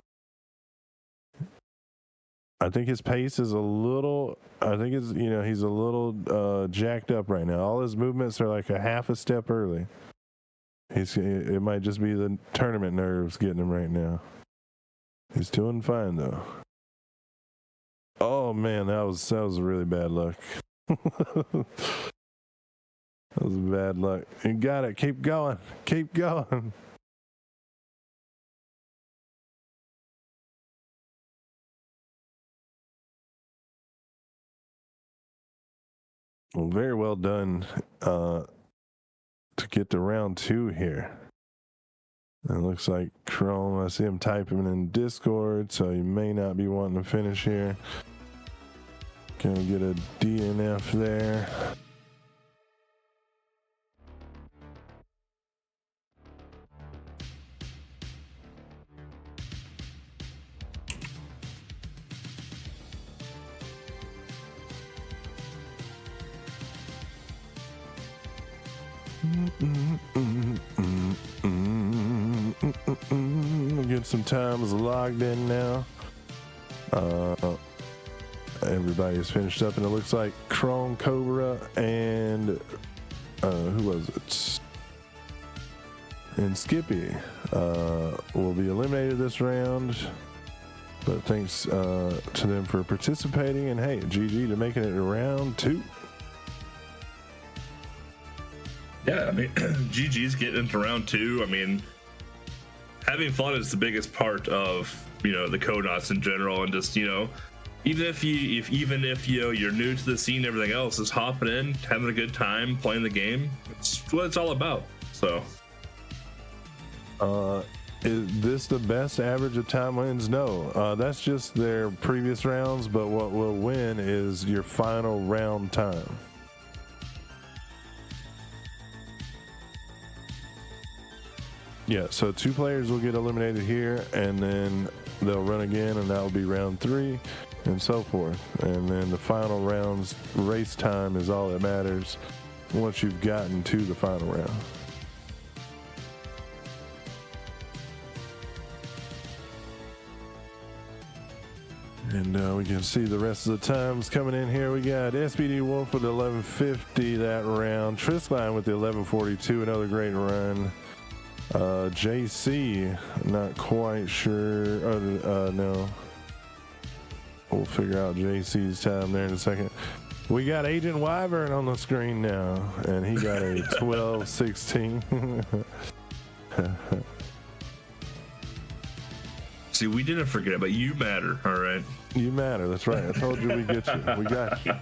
B: I think his pace is a little, he's a little jacked up right now. All his movements are like a half a step early. It might just be the tournament nerves getting him right now. He's doing fine though. Oh man, that was really bad luck. That was bad luck. You got it. Keep going. Keep going. Well, very well done to get to round 2 here. It looks like Chrome, I see him typing in Discord, so he may not be wanting to finish here. Gonna get a DNF there. Get some times logged in now. Everybody's finished up, and it looks like Chrome, Cobra, and who was it? And Skippy will be eliminated this round. But thanks to them for participating, and hey, GG to making it to round 2.
A: Yeah, I mean, GG's getting into round 2. I mean, having fun is the biggest part of, you know, the Codots in general, and just, you know, even if you know you're new to the scene, everything else, is hopping in, having a good time, playing the game. It's what it's all about. So,
B: is this the best average of time wins? No, that's just their previous rounds. But what will win is your final round time. Yeah, so 2 players will get eliminated here, and then they'll run again, and that will be round 3, and so forth. And then the final round's race time is all that matters once you've gotten to the final round. And we can see the rest of the times coming in here. We got SPD Wolf with 11:50 that round. Triskline with the 11:42, another great run. JC, not quite sure. No. We'll figure out JC's time there in a second. We got Agent Wyvern on the screen now, and he got a 12:16.
A: See, we didn't forget, but you matter, all right?
B: You matter, that's right. I told you we get you. We got you.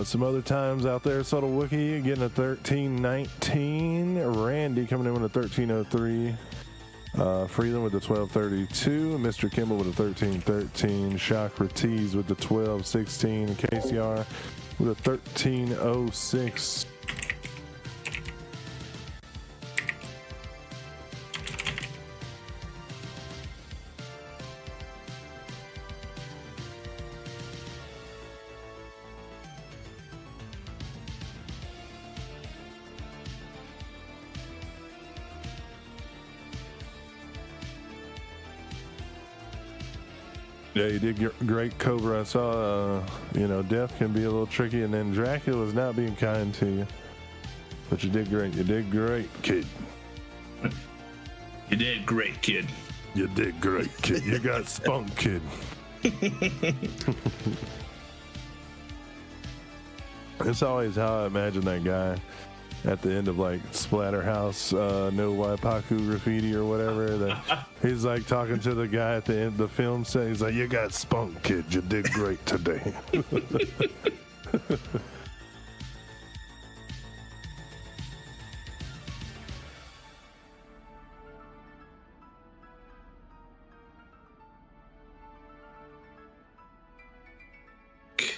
B: Some other times out there, Subtle Wookie getting a 13:19. Randy coming in with a 13:03. Freeland with the 12:32. Mr. Kimball with a 13:13. Chakra Tees with the 12:16. KCR with a 13:06. Yeah, you did great, Cobra. I saw, death can be a little tricky, and then Dracula was not being kind to you. But you did great. You did great, kid.
A: You did great, kid.
B: You did great, kid. You got spunk, kid. It's always how I imagine that guy at the end of like Splatterhouse, No Waipaku Graffiti or whatever. That he's like talking to the guy at the end of the film set. He's like, "You got spunk, kid. You did great today."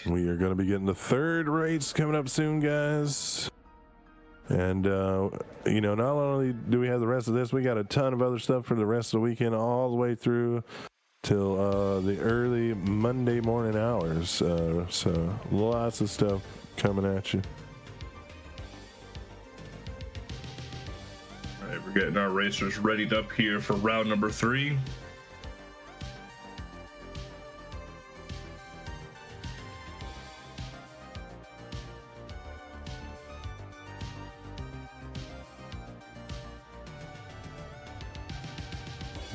B: We are going to be getting the third race coming up soon, guys. And, not only do we have the rest of this, we got a ton of other stuff for the rest of the weekend, all the way through till the early Monday morning hours. So lots of stuff coming at you.
A: All right, we're getting our racers readied up here for round number 3.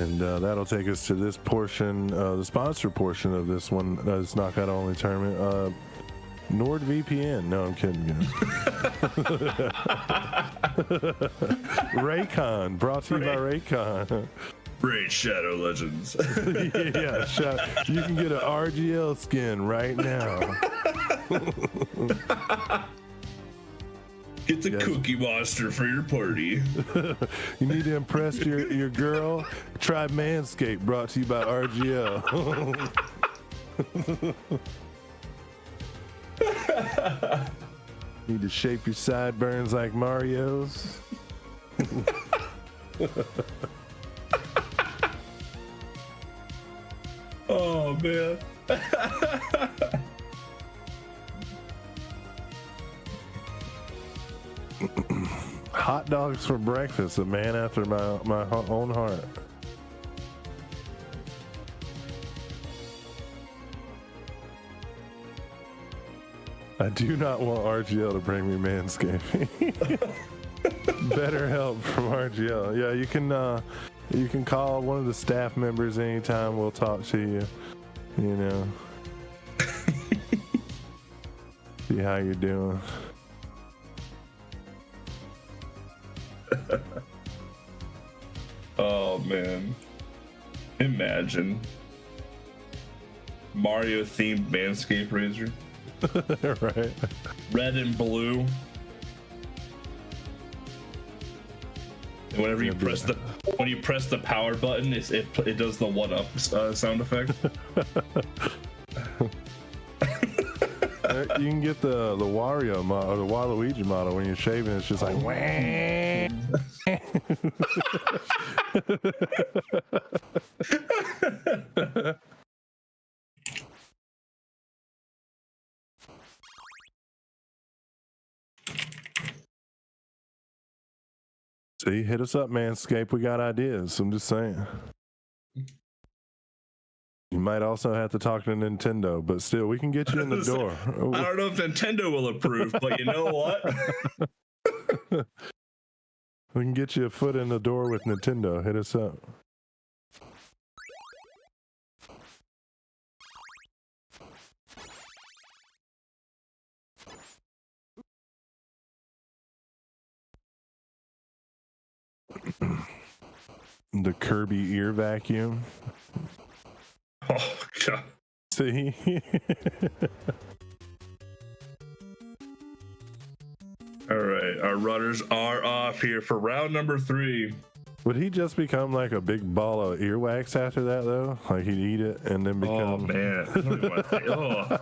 B: And that'll take us to this portion, the sponsor portion of this one, this Knockout Only tournament. NordVPN. No, I'm kidding, guys. Raycon, brought to you by Raycon.
A: Raid Shadow Legends.
B: Yeah, you can get an RGL skin right now.
A: Get the Cookie Monster for your party.
B: You need to impress your girl? Try Manscaped, brought to you by RGL. Need to shape your sideburns like Mario's?
A: Oh, man.
B: Hot dogs for breakfast, a man after my own heart. I do not want RGL to bring me manscaping. Better help from RGL. Yeah, you can call one of the staff members anytime. We'll talk to you. You know, see how you're doing.
A: Oh man, imagine Mario themed Manscaped razor.
B: Right,
A: red and blue, and whenever you press the power button, it does the 1-up sound effect.
B: You can get the Wario model or the Waluigi model. When you're shaving, it's just like wah. See, hit us up, Manscaped. We got ideas. I'm just saying. You might also have to talk to Nintendo, but still, we can get you in the door.
A: I don't know if Nintendo will approve, but you know what?
B: We can get you a foot in the door with Nintendo. Hit us up. The Kirby ear vacuum.
A: Oh god.
B: See?
A: All right, our runners are off here for round number 3.
B: Would he just become like a big ball of earwax after that, though? Like he'd eat it and then become...
A: Oh, man. I don't even want to think. Oh.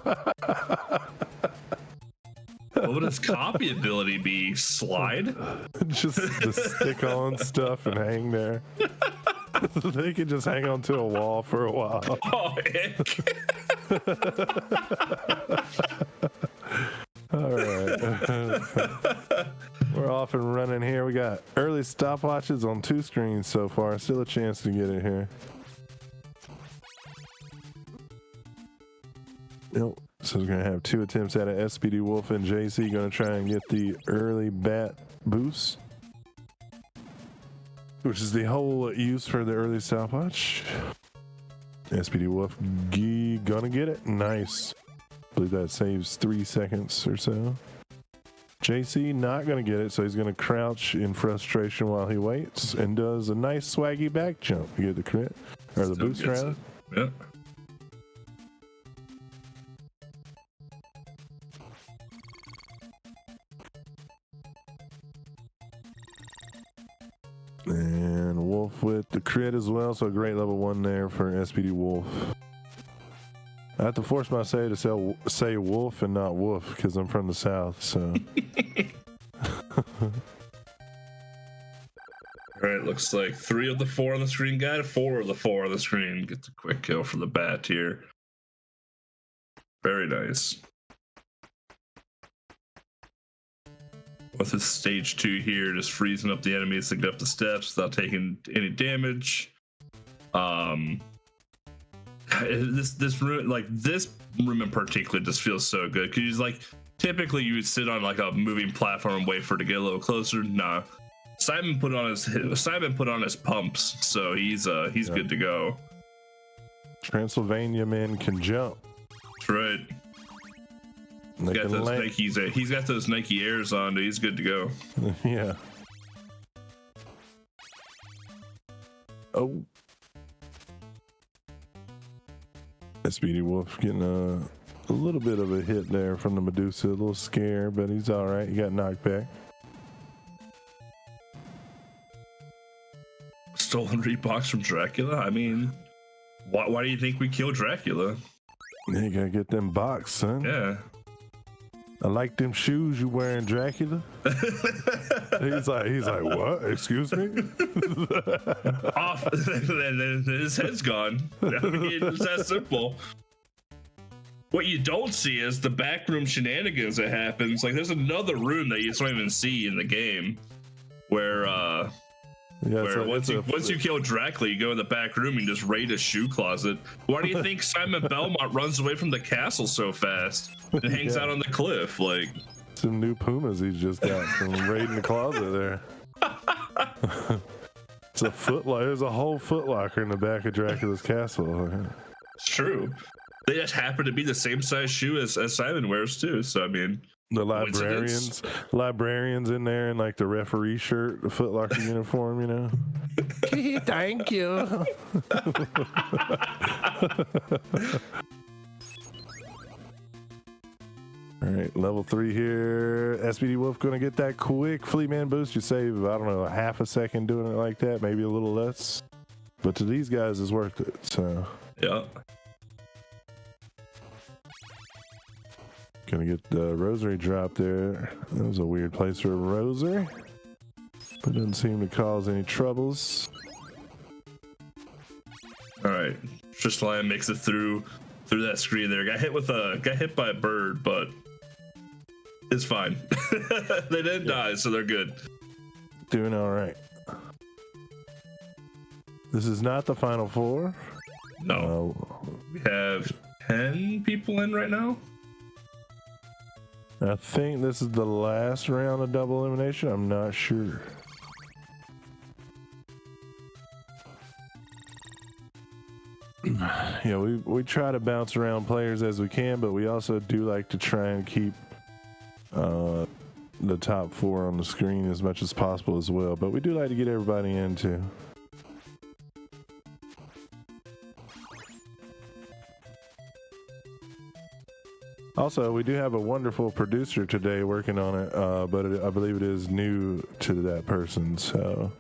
A: What would his copy ability be? Slide?
B: Just the stick-on stuff and hang there. They could just hang onto a wall for a while.
A: Oh, heck.
B: All right. We're off and running here. We got early stopwatches on 2 screens so far. Still a chance to get it here. Nope. So we're going to have 2 attempts at it. SPD Wolf and JC going to try and get the early bat boost, which is the whole use for the early stopwatch. SPD Wolf gonna get it. Nice. I believe that saves 3 seconds or so. JC not gonna get it, so he's gonna crouch in frustration while he waits and does a nice swaggy back jump to get the crit or the boost round.
A: Yep.
B: And Wolf with the crit as well, so a great level 1 there for SPD Wolf. I have to force myself to say Wolf and not Wolf because I'm from the South, so.
A: Alright, looks like 3 of the 4 on the screen got it, 4 of the 4 on the screen. Get the quick kill for the bat here. Very nice. With his stage 2 here, just freezing up the enemies to get up the steps without taking any damage. This room, like this room in particular, just feels so good because like typically you would sit on like a moving platform and wait for it to get a little closer. Nah, Simon put on his pumps, so he's good to go.
B: Transylvania men can jump.
A: That's right. He's got those Nike Airs on. He's good to go.
B: Yeah. Oh. Speedy Wolf getting a little bit of a hit there from the Medusa. A little scare, but he's all right. He got knocked back.
A: Stolen Reeboks from Dracula? I mean, why do you think we killed Dracula?
B: You gotta get them box, son.
A: Yeah.
B: I like them shoes you wearing, Dracula. he's like, what? Excuse me?
A: Off, then his head's gone. I mean, it's that simple. What you don't see is the backroom shenanigans that happens. Like, there's another room that you don't even see in the game, where once you kill Dracula, you go in the back room and just raid a shoe closet. Why do you think Simon Belmont runs away from the castle so fast and hangs out on the cliff? Like,
B: some new Pumas he's just got from raiding the closet there. It's a footlocker. There's a whole footlocker in the back of Dracula's castle.
A: It's true. They just happen to be the same size shoe as Simon wears too. So I mean,
B: the librarians in there in like the referee shirt, the footlocker uniform, you know. Thank you. All right, level 3 here. SPD Wolf gonna get that quick Fleetman boost. You save, I don't know, half a second doing it like that, maybe a little less. But to these guys, it's worth it. So
A: yeah.
B: Gonna get the rosary drop there. That was a weird place for a rosary, but didn't seem to cause any troubles.
A: All right, Tristlion makes it through that screen there. Got hit by a bird, but it's fine. They didn't die, so they're good.
B: Doing all right. This is not the final 4.
A: No, we have 10 people in right now.
B: I think this is the last round of double elimination. I'm not sure. Yeah, we try to bounce around players as we can, but we also do like to try and keep the top 4 on the screen as much as possible as well. But we do like to get everybody in too. Also, we do have a wonderful producer today working on it, but I believe it is new to that person, so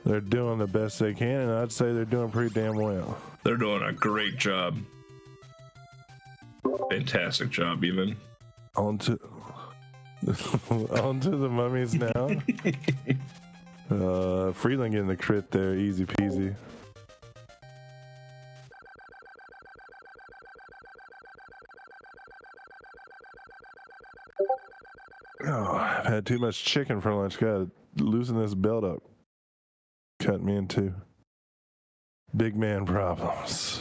B: they're doing the best they can, and I'd say they're doing pretty damn well.
A: They're doing a great job. Fantastic job, even.
B: On to the mummies now. Freeland getting the crit there, easy peasy. Oh, I've had too much chicken for lunch. Gotta loosen this belt up. Cut me in two. Big man problems.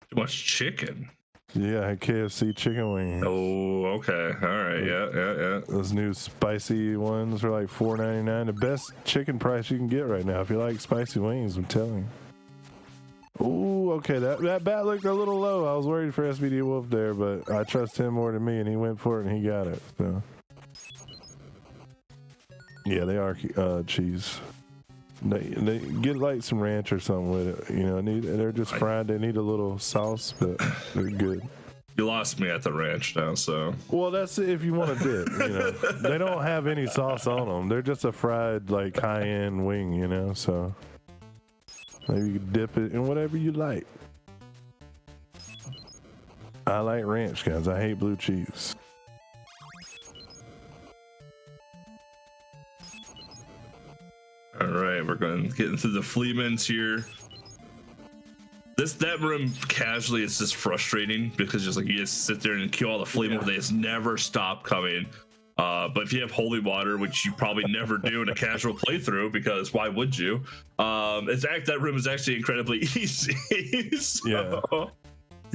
A: Too much chicken.
B: Yeah, I had KFC chicken wings.
A: Oh, okay. All right. Yeah.
B: Those new spicy ones are like $4.99. The best chicken price you can get right now if you like spicy wings, I'm telling you. Ooh, okay. That bat looked a little low. I was worried for SBD Wolf there, but I trust him more than me, and he went for it and he got it. So. Yeah, they are cheese. They get like some ranch or something with it. You know, they're just fried. They need a little sauce, but they're good.
A: You lost me at the ranch now, so.
B: Well, that's if you want to dip. You know, they don't have any sauce on them. They're just a fried, like high-end wing. You know, so maybe you can dip it in whatever you like. I like ranch, guys. I hate blue cheese.
A: All right, we're going to get into the Fleemans here. That room casually is just frustrating because just like you just sit there and kill all the Fleemen, they just never stop coming. But if you have holy water, which you probably never do in a casual playthrough, because why would you? That room is actually incredibly easy. So.
B: Yeah,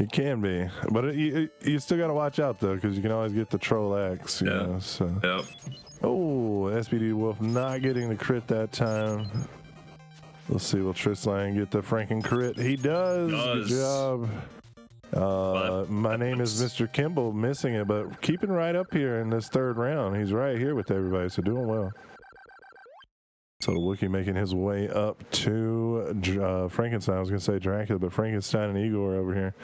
B: it can be, but you still got to watch out though, because you can always get the troll axe. You know, so.
A: Yep.
B: Oh, SPD Wolf not getting the crit that time. Let's see, will Tristline get the Franken crit? He does. Good job. My name is Mr. Kimball, missing it, but keeping right up here in this third round. He's right here with everybody, so doing well. So Wookiee making his way up to Frankenstein. I was going to say Dracula, but Frankenstein and Igor over here.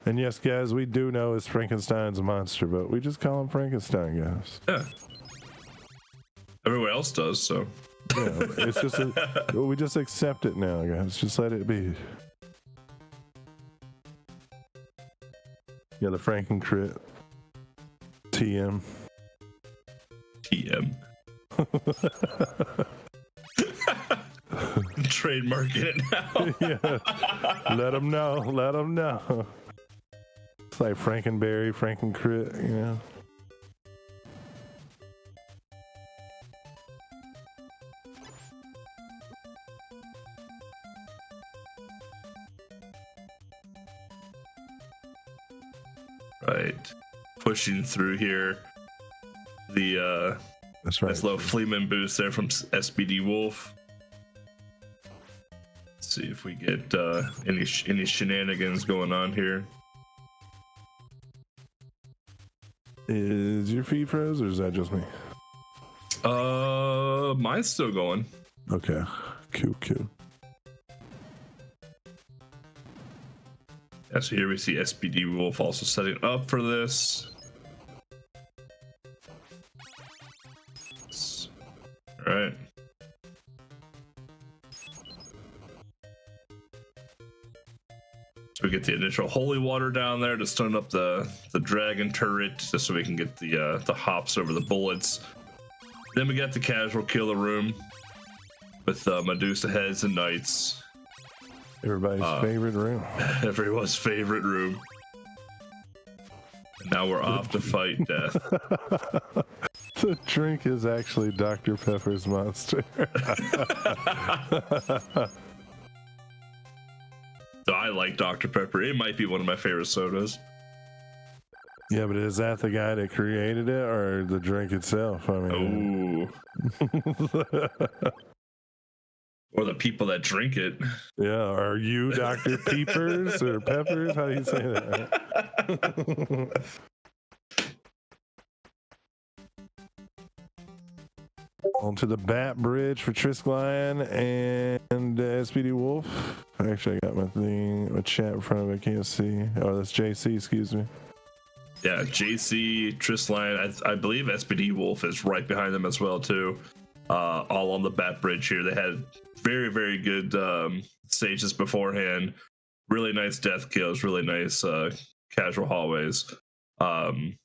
B: And yes, guys, we do know it's Frankenstein's monster, but we just call him Frankenstein, guys.
A: Yeah. Everyone else does, so.
B: Yeah, it's just we just accept it now, guys. Just let it be. Yeah, the Franken crit. TM.
A: TM. Trademarking it now.
B: Yeah. Let them know. Let them know. It's like Frankenberry, Franken crit, you know.
A: Right. Pushing through here. The
B: That's right.
A: nice little Fleeman boost there from SPD Wolf. Let's see if we get any shenanigans going on here.
B: Is your feed froze or is that just me?
A: Mine's still going.
B: Okay. Cool.
A: Yeah, so here we see SPD Wolf also setting up for this. All right. So we get the initial holy water down there to stun up the dragon turret, just so we can get the hops over the bullets. Then we got the casual killer room with Medusa heads and knights.
B: Everybody's favorite room.
A: Everyone's favorite room. And now we're off to fight death.
B: The drink is actually Dr. Pepper's monster.
A: So I like Dr. Pepper. It might be one of my favorite sodas.
B: Yeah, but is that the guy that created it or the drink itself? I mean,
A: or the people that drink it.
B: Yeah, are you Dr. Peepers or Peppers? How do you say that? Onto the Bat Bridge for Trisk Lion and SPD Wolf. Actually, I got my chat in front of me. I can't see. Oh, that's JC, excuse me.
A: Yeah, JC, Trisk Lion. I believe SPD Wolf is right behind them as well, too. All on the Bat Bridge here. They had very, very good stages beforehand. Really nice death kills, really nice casual hallways. On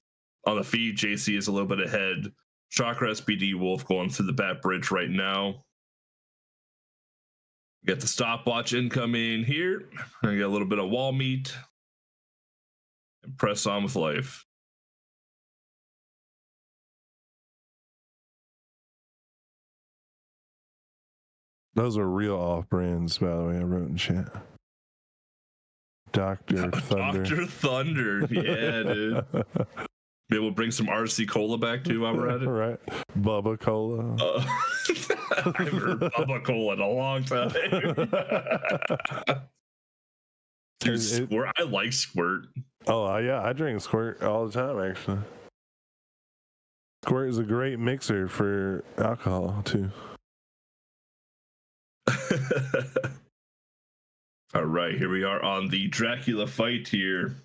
A: the feed, JC is a little bit ahead. Chakra SPD Wolf going through the Bat Bridge right now. We got the stopwatch incoming here. I got a little bit of wall meat. And press on with life.
B: Those are real off-brands, by the way. I wrote in chat. Dr. Thunder.
A: Dr. Thunder. Yeah, dude. Maybe we'll bring some RC Cola back too while we're at it.
B: Right. Bubba Cola.
A: I haven't heard Bubba Cola in a long time. Dude, Squirt. I like Squirt.
B: Oh, yeah. I drink Squirt all the time, actually. Squirt is a great mixer for alcohol, too.
A: All right, here we are on the Dracula fight here.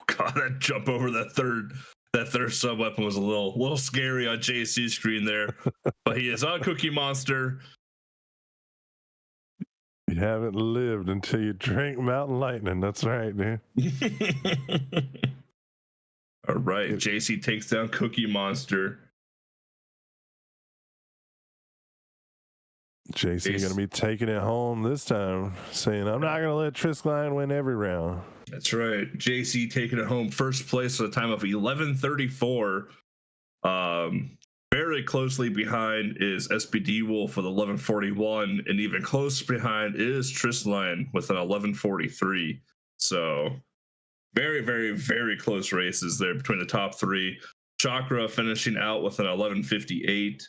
A: God, that jump over that third sub weapon was a little scary on JC's screen there. But he is on Cookie Monster.
B: You haven't lived until you drink Mountain Lightning. That's right, dude.
A: All right, JC takes down Cookie Monster.
B: JC going to be taking it home this time, saying, I'm not going to let Trisk Lion win every round.
A: That's right. JC taking it home first place at a time of 11:34. Very closely behind is SPD Wolf with 11:41, and even closer behind is Trisk Lion with an 11:43. So very, very, very close races there between the top three. Chakra finishing out with an 11:58.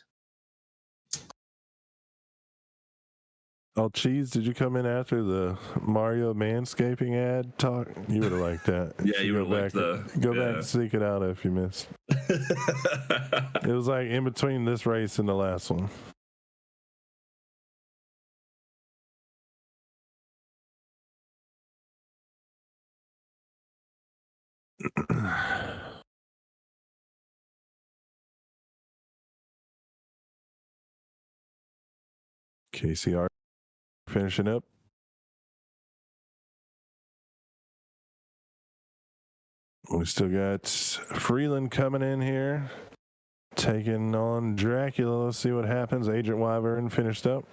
B: Oh, Cheese, did you come in after the Mario manscaping ad talk? You would have liked that.
A: Yeah, you would have liked
B: Go back and seek it out if you missed. It was like in between this race and the last one. KCR finishing up. We still got Freeland coming in here, taking on Dracula. Let's see what happens. Agent Wyvern finished up.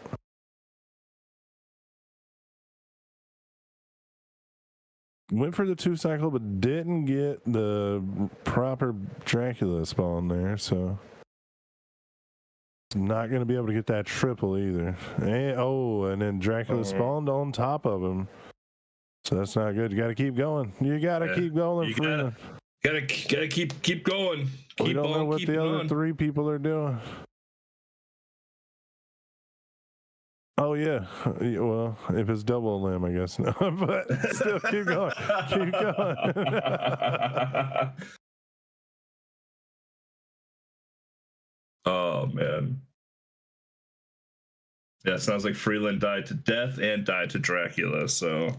B: Went for the 2-cycle, but didn't get the proper Dracula spawn there, so not going to be able to get that triple either. And then Dracula spawned on top of him. So that's not good. You got to keep going. You got to keep going.
A: Gotta keep going.
B: We don't know what the other three people are doing. Oh yeah. Well, if it's double limb, I guess no. But still, keep going. Keep going.
A: Oh man. Yeah, it sounds like Freeland died to death and died to Dracula. So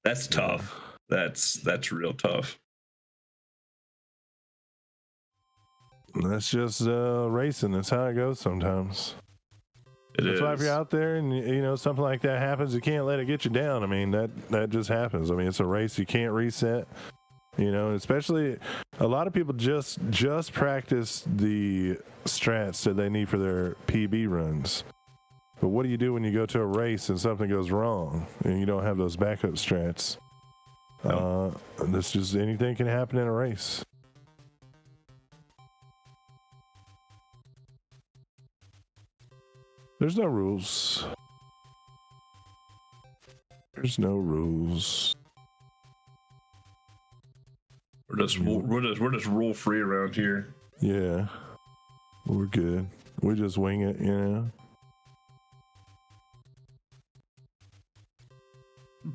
A: that's tough. That's real tough.
B: That's just racing. That's how it goes sometimes. That's why if you're out there and you know something like that happens, you can't let it get you down. I mean that just happens. I mean it's a race. You can't reset. You know, especially a lot of people just practice the strats that they need for their PB runs. But what do you do when you go to a race and something goes wrong and you don't have those backup strats? This just anything can happen in a race. There's no rules. There's no rules.
A: We're just rule free around here.
B: Yeah, we're good. We just wing it, you know.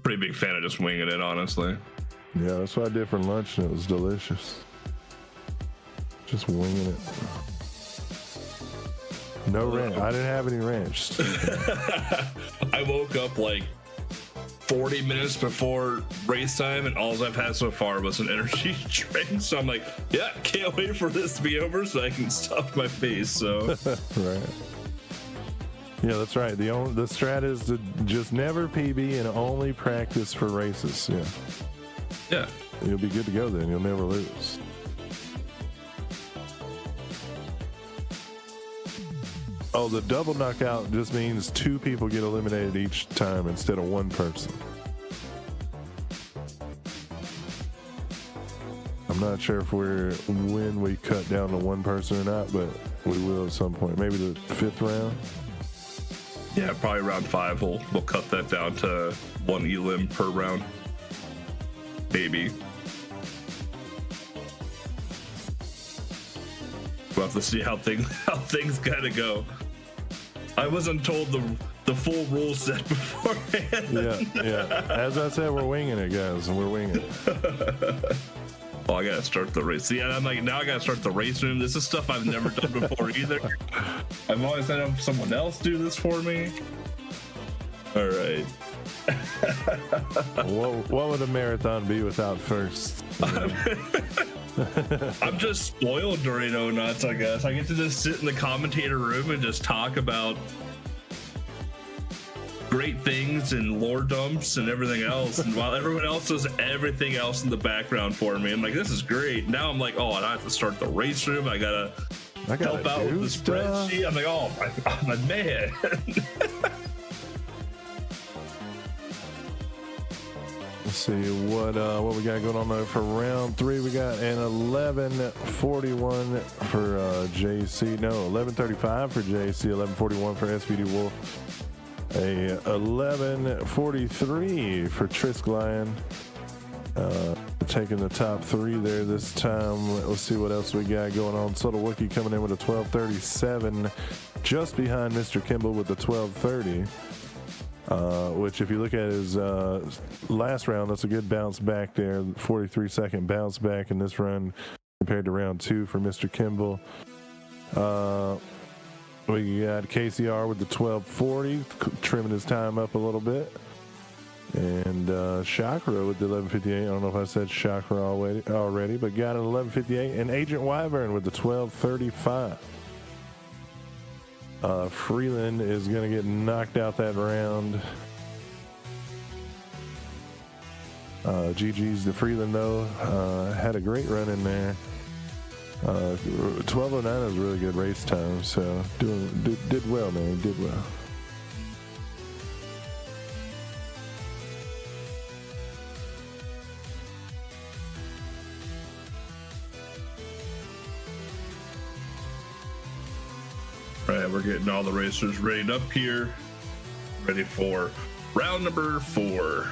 A: Pretty big fan of just winging it, honestly.
B: Yeah, that's what I did for lunch, and it was delicious. Just winging it. No ranch. I didn't have any ranch.
A: I woke up like 40 minutes before race time, and all I've had so far was an energy drink. So I'm like, yeah, can't wait for this to be over so I can stuff my face. So
B: right. Yeah, that's right. The strat is to just never PB and only practice for races. Yeah.
A: Yeah.
B: You'll be good to go then. You'll never lose. Oh, the double knockout just means 2 people get eliminated each time instead of 1 person. I'm not sure if when we cut down to 1 person or not, but we will at some point. Maybe the 5th round.
A: Yeah, probably round 5. We'll cut that down to 1 elim per round. Maybe. We'll have to see how things gotta go. I wasn't told the full rule set beforehand.
B: Yeah. As I said, we're winging it, guys, and we're winging it.
A: Oh, I gotta start the race. See, I'm like, now I gotta start the race room. This is stuff I've never done before either. I've always had someone else do this for me. All right.
B: What would a marathon be without first?
A: I'm just spoiled Dorito nuts, I guess. I get to just sit in the commentator room and just talk about great things and lore dumps and everything else, and while everyone else does everything else in the background for me, I'm like, this is great. Now I'm like, oh, and I have to start the race room. I gotta help out with the spreadsheet. I'm like, oh my man.
B: Let's see what we got going on there for round 3. We got an 11:41 for JC. No, 11:35 for JC. 11:41 for SPD Wolf. A 11:43 for Trisk Lion. taking the top 3 there this time. Let's see what else we got going on. Subtle Wookie coming in with a 12:37, just behind Mr. Kimball with the 12:30. Which, if you look at his last round, that's a good bounce back there. 43-second bounce back in this run compared to round 2 for Mr. Kimball. We got KCR with the 12:40, trimming his time up a little bit. And Chakra with the 11:58. I don't know if I said Chakra already, but got an 11:58. And Agent Wyvern with the 12:35. Freeland is going to get knocked out that round. GG's to Freeland, though. Had a great run in there. 12:09 is a really good race time, so did well, man. Did well.
A: All right, we're getting all the racers rated up here, ready for round number 4.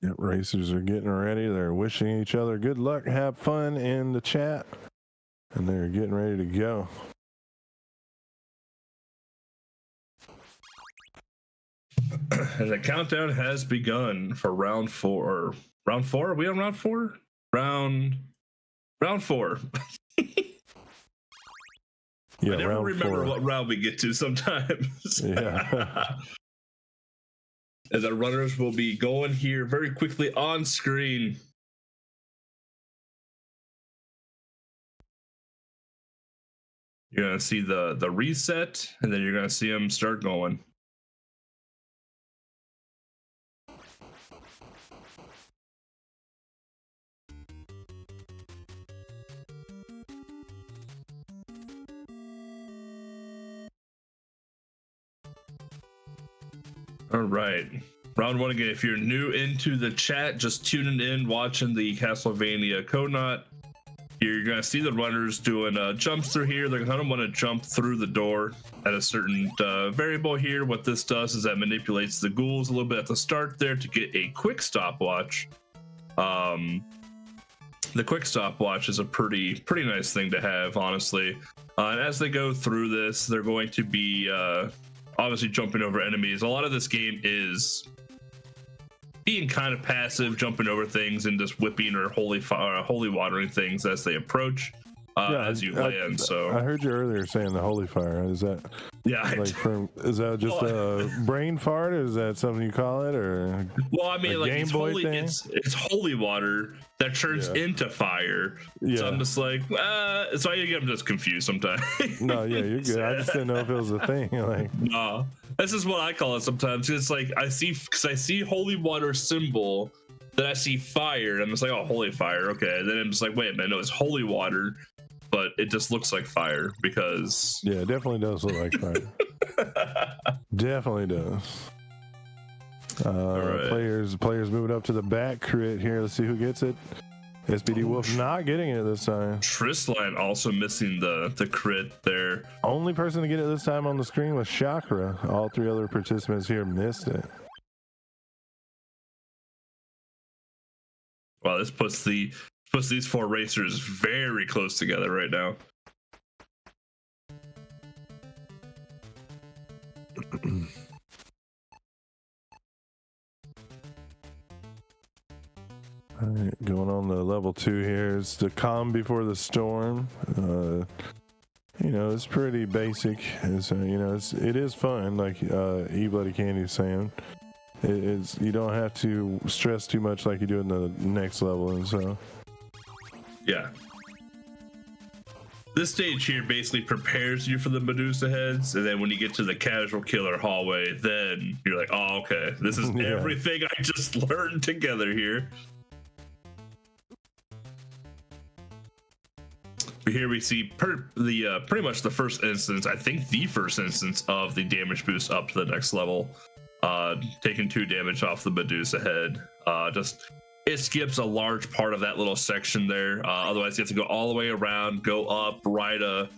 B: Yep, racers are getting ready. They're wishing each other good luck, have fun in the chat, and they're getting ready to go.
A: And the countdown has begun for round 4. Round 4? Are we on round 4? Round 4.
B: Yeah,
A: I never
B: round
A: remember
B: 4.
A: what round we get to sometimes.
B: Yeah.
A: And the runners will be going here very quickly on screen. You're going to see the reset, and then you're going to see them start going. All right. Round 1 again. If you're new into the chat, just tuning in, watching the Castlevania Codenaut, you're going to see the runners doing jumps through here. They're going to want to jump through the door at a certain variable here. What this does is that manipulates the ghouls a little bit at the start there to get a quick stopwatch. The quick stopwatch is a pretty nice thing to have, honestly. And as they go through this, they're going to be obviously jumping over enemies. A lot of this game is being kind of passive, jumping over things and just whipping or holy watering things as they approach as you land. So
B: I heard you earlier saying the holy fire. Is that is that just a brain fart, or is that something you call it, or
A: well, I mean, like it's holy water that turns into fire. Yeah. So I'm just like, so I'm just confused sometimes.
B: No, yeah, you're good. I just didn't know if it was a thing. Like,
A: no, this is what I call it sometimes. It's like I see holy water symbol, then I see fire, and I'm just like, oh, holy fire, okay. And then I'm just like, wait a minute, no, it's holy water, but it just looks like fire because
B: yeah, it definitely does look like fire. Definitely does. Right. Players moving up to the back crit here. Let's see who gets it. SPD Wolf not getting it this time.
A: Tristline also missing the crit there.
B: Only person to get it this time on the screen was Chakra. All 3 other participants here missed it.
A: Wow, this puts these 4 racers very close together right now.
B: All right, going on to level 2 here is the calm before the storm. It's pretty basic. It is fun, like E-Bloody Candy's saying. You don't have to stress too much like you do in the next level, and so.
A: Yeah. This stage here basically prepares you for the Medusa heads, and then when you get to the casual killer hallway, then you're like, oh, okay, this is everything I just learned together here. Here we see pretty much the first instance, I think the first instance of the damage boost up to the next level. Taking 2 damage off the Medusa head. Just it skips a large part of that little section there. Otherwise, you have to go all the way around, go up, ride a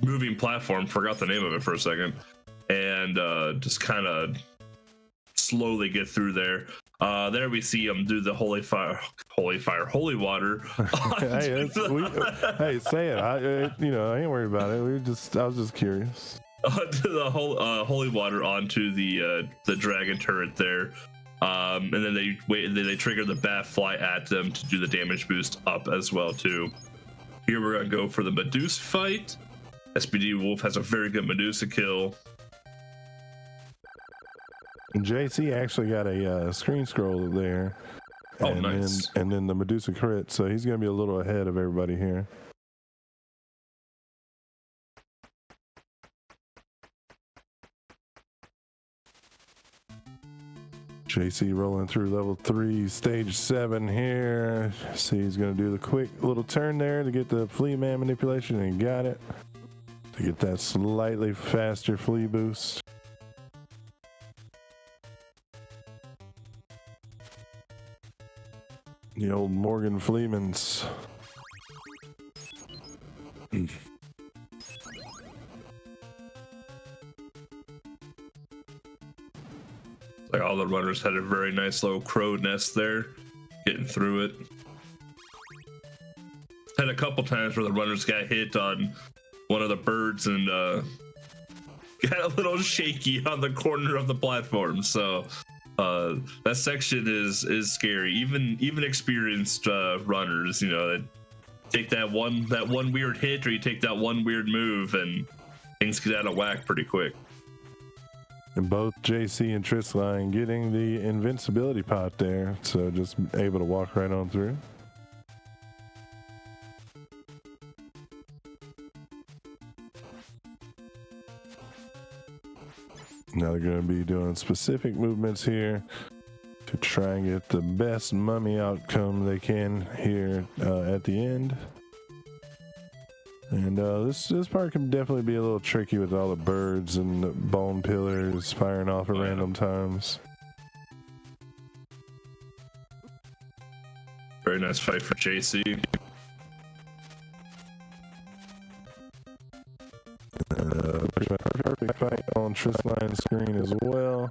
A: moving platform. Forgot the name of it for a second, and just kind of slowly get through there. There we see him do the holy water.
B: Hey, say it. I ain't worried about it. I was just curious.
A: Onto the holy water onto the dragon turret there, and then they trigger the bat fly at them to do the damage boost up as well too. Here we're gonna go for the Medusa fight. SPD Wolf has a very good Medusa kill.
B: JC actually got a screen scroll there.
A: Oh, nice.
B: And then the Medusa crit, so he's going to be a little ahead of everybody here. JC rolling through level 3, stage 7 here. See, he's going to do the quick little turn there to get the flea man manipulation, and he got it. To get that slightly faster flea boost. The old Morgan Fleemans.
A: Like all the runners had a very nice little crow nest there, getting through it. Had a couple times where the runners got hit on one of the birds and got a little shaky on the corner of the platform. So that section is scary. Even experienced runners, that take that one weird hit, or you take that one weird move, and things get out of whack pretty quick.
B: And both JC and Tristline getting the invincibility pot there, so just able to walk right on through. Now they're going to be doing specific movements here to try and get the best mummy outcome they can here at the end. And this part can definitely be a little tricky with all the birds and the bone pillars firing off at random times.
A: Very nice fight for JC.
B: Perfect fight on Tristline's screen as well.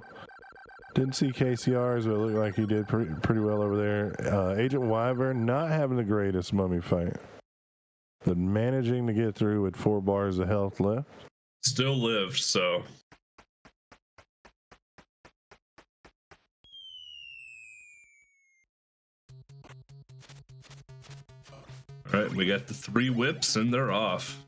B: Didn't see KCR's, but it looked like he did pretty well over there. Agent Wyvern not having the greatest mummy fight, but managing to get through with 4 bars of health left.
A: Still lived, so. All right, we got the 3 whips and they're off.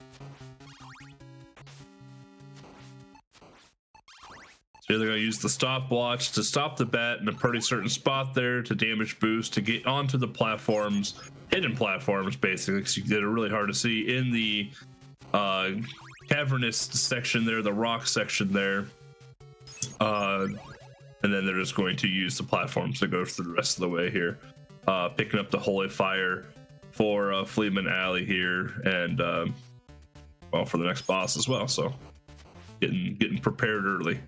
A: So they're going to use the stopwatch to stop the bat in a pretty certain spot there to damage boost to get onto the platforms, hidden platforms basically, because you get it really hard to see in the cavernous section there, the rock section there. And then they're just going to use the platforms to go through the rest of the way here. Picking up the Holy Fire for Fleeman Alley here, and well, for the next boss as well. So getting prepared early.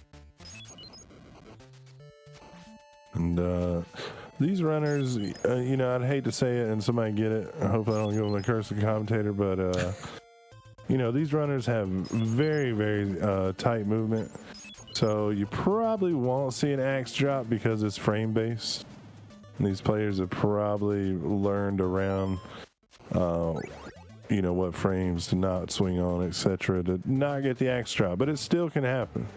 B: And these runners, I'd hate to say it and somebody get it. Hopefully I don't give them a curse of commentator, but these runners have very, very tight movement. So you probably won't see an axe drop because it's frame based. These players have probably learned around, what frames to not swing on, etc., to not get the axe drop. But it still can happen.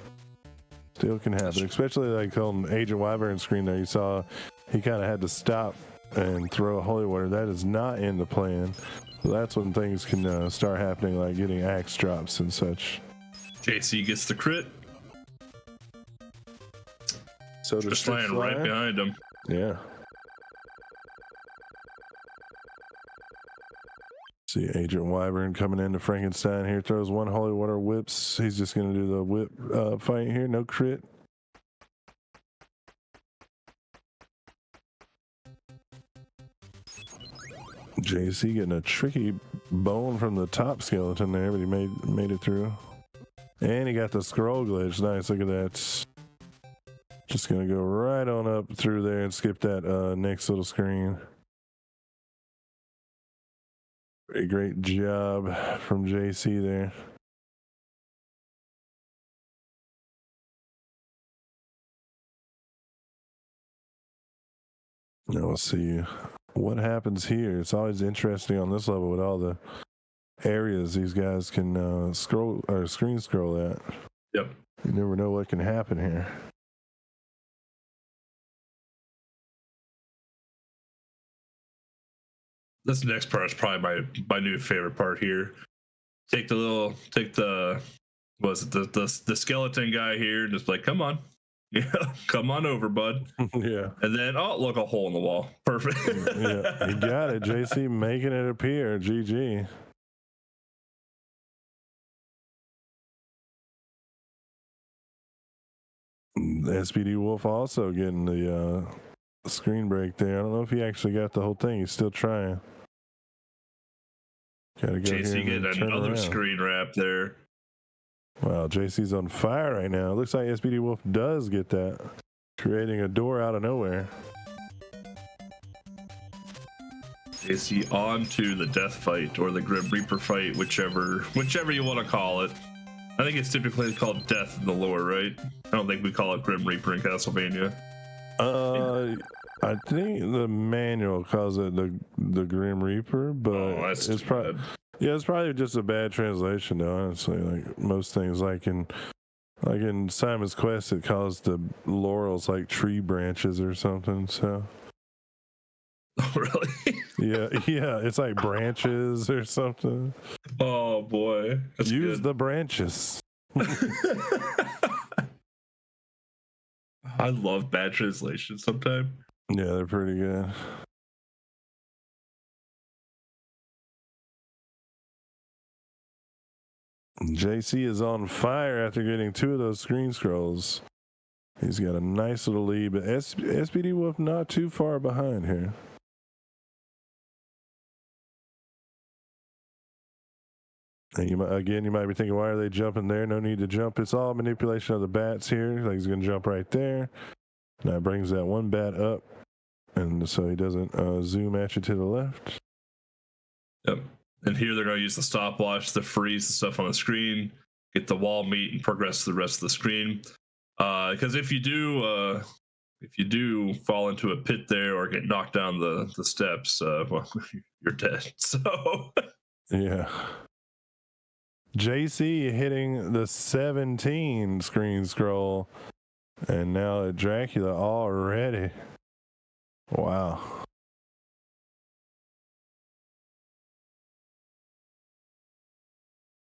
B: Still can happen, especially like on Agent Wyvern's screen there. You saw he kind of had to stop and throw a holy water. That is not in the plan. So that's when things can start happening, like getting axe drops and such.
A: JC gets the crit.
B: So
A: just lying right behind him.
B: Yeah. See Agent Wyvern coming into Frankenstein here, throws 1 holy water, whips. He's just going to do the whip fight here, no crit. JC getting a tricky bone from the top skeleton there, but he made it through. And he got the scroll glitch. Nice, look at that. Just gonna go right on up through there and skip that next little screen. A great job from JC there. Now we'll see what happens here. It's always interesting on this level with all the areas these guys can scroll or screen scroll at.
A: Yep.
B: You never know what can happen here.
A: This next part is probably my new favorite part here. Take the the skeleton guy here and just like, come on. Yeah, come on over, bud.
B: Yeah.
A: And then, oh, look, a hole in the wall. Perfect.
B: Yeah, he got it. JC making it appear. GG. SPD Wolf also getting the screen break there. I don't know if he actually got the whole thing. He's still trying. Gotta go
A: JC
B: here
A: getting another
B: around.
A: screen wrap there.
B: Wow, JC's on fire right now. Looks like SPD Wolf does get that, creating a door out of nowhere.
A: JC on to the death fight or the Grim Reaper fight, whichever you want to call it. I think it's typically called death in the lore, right? I don't think we call it Grim Reaper in Castlevania.
B: I think the manual calls it the Grim Reaper, but it's probably it's probably just a bad translation though, honestly. Like most things, like in Simon's Quest, it calls the laurels like tree branches or something. So
A: Oh, really?
B: yeah, it's like branches or something.
A: Oh boy, that's
B: use
A: good.
B: the branches.
A: I love bad translations sometimes.
B: Yeah, they're pretty good. JC is on fire after getting 2 of those screen scrolls. He's got a nice little lead, but SPD Wolf not too far behind here. And you might be thinking, why are they jumping there? No need to jump. It's all manipulation of the bats here. Like he's going to jump right there. Now brings that one bat up, and so he doesn't zoom at you to the left.
A: Yep. And here they're going to use the stopwatch to freeze the stuff on the screen, get the wall meat, and progress to the rest of the screen. Because if you do fall into a pit there or get knocked down the steps, well, you're dead. So
B: yeah. JC hitting the 17 screen scroll, and now at Dracula already. Wow.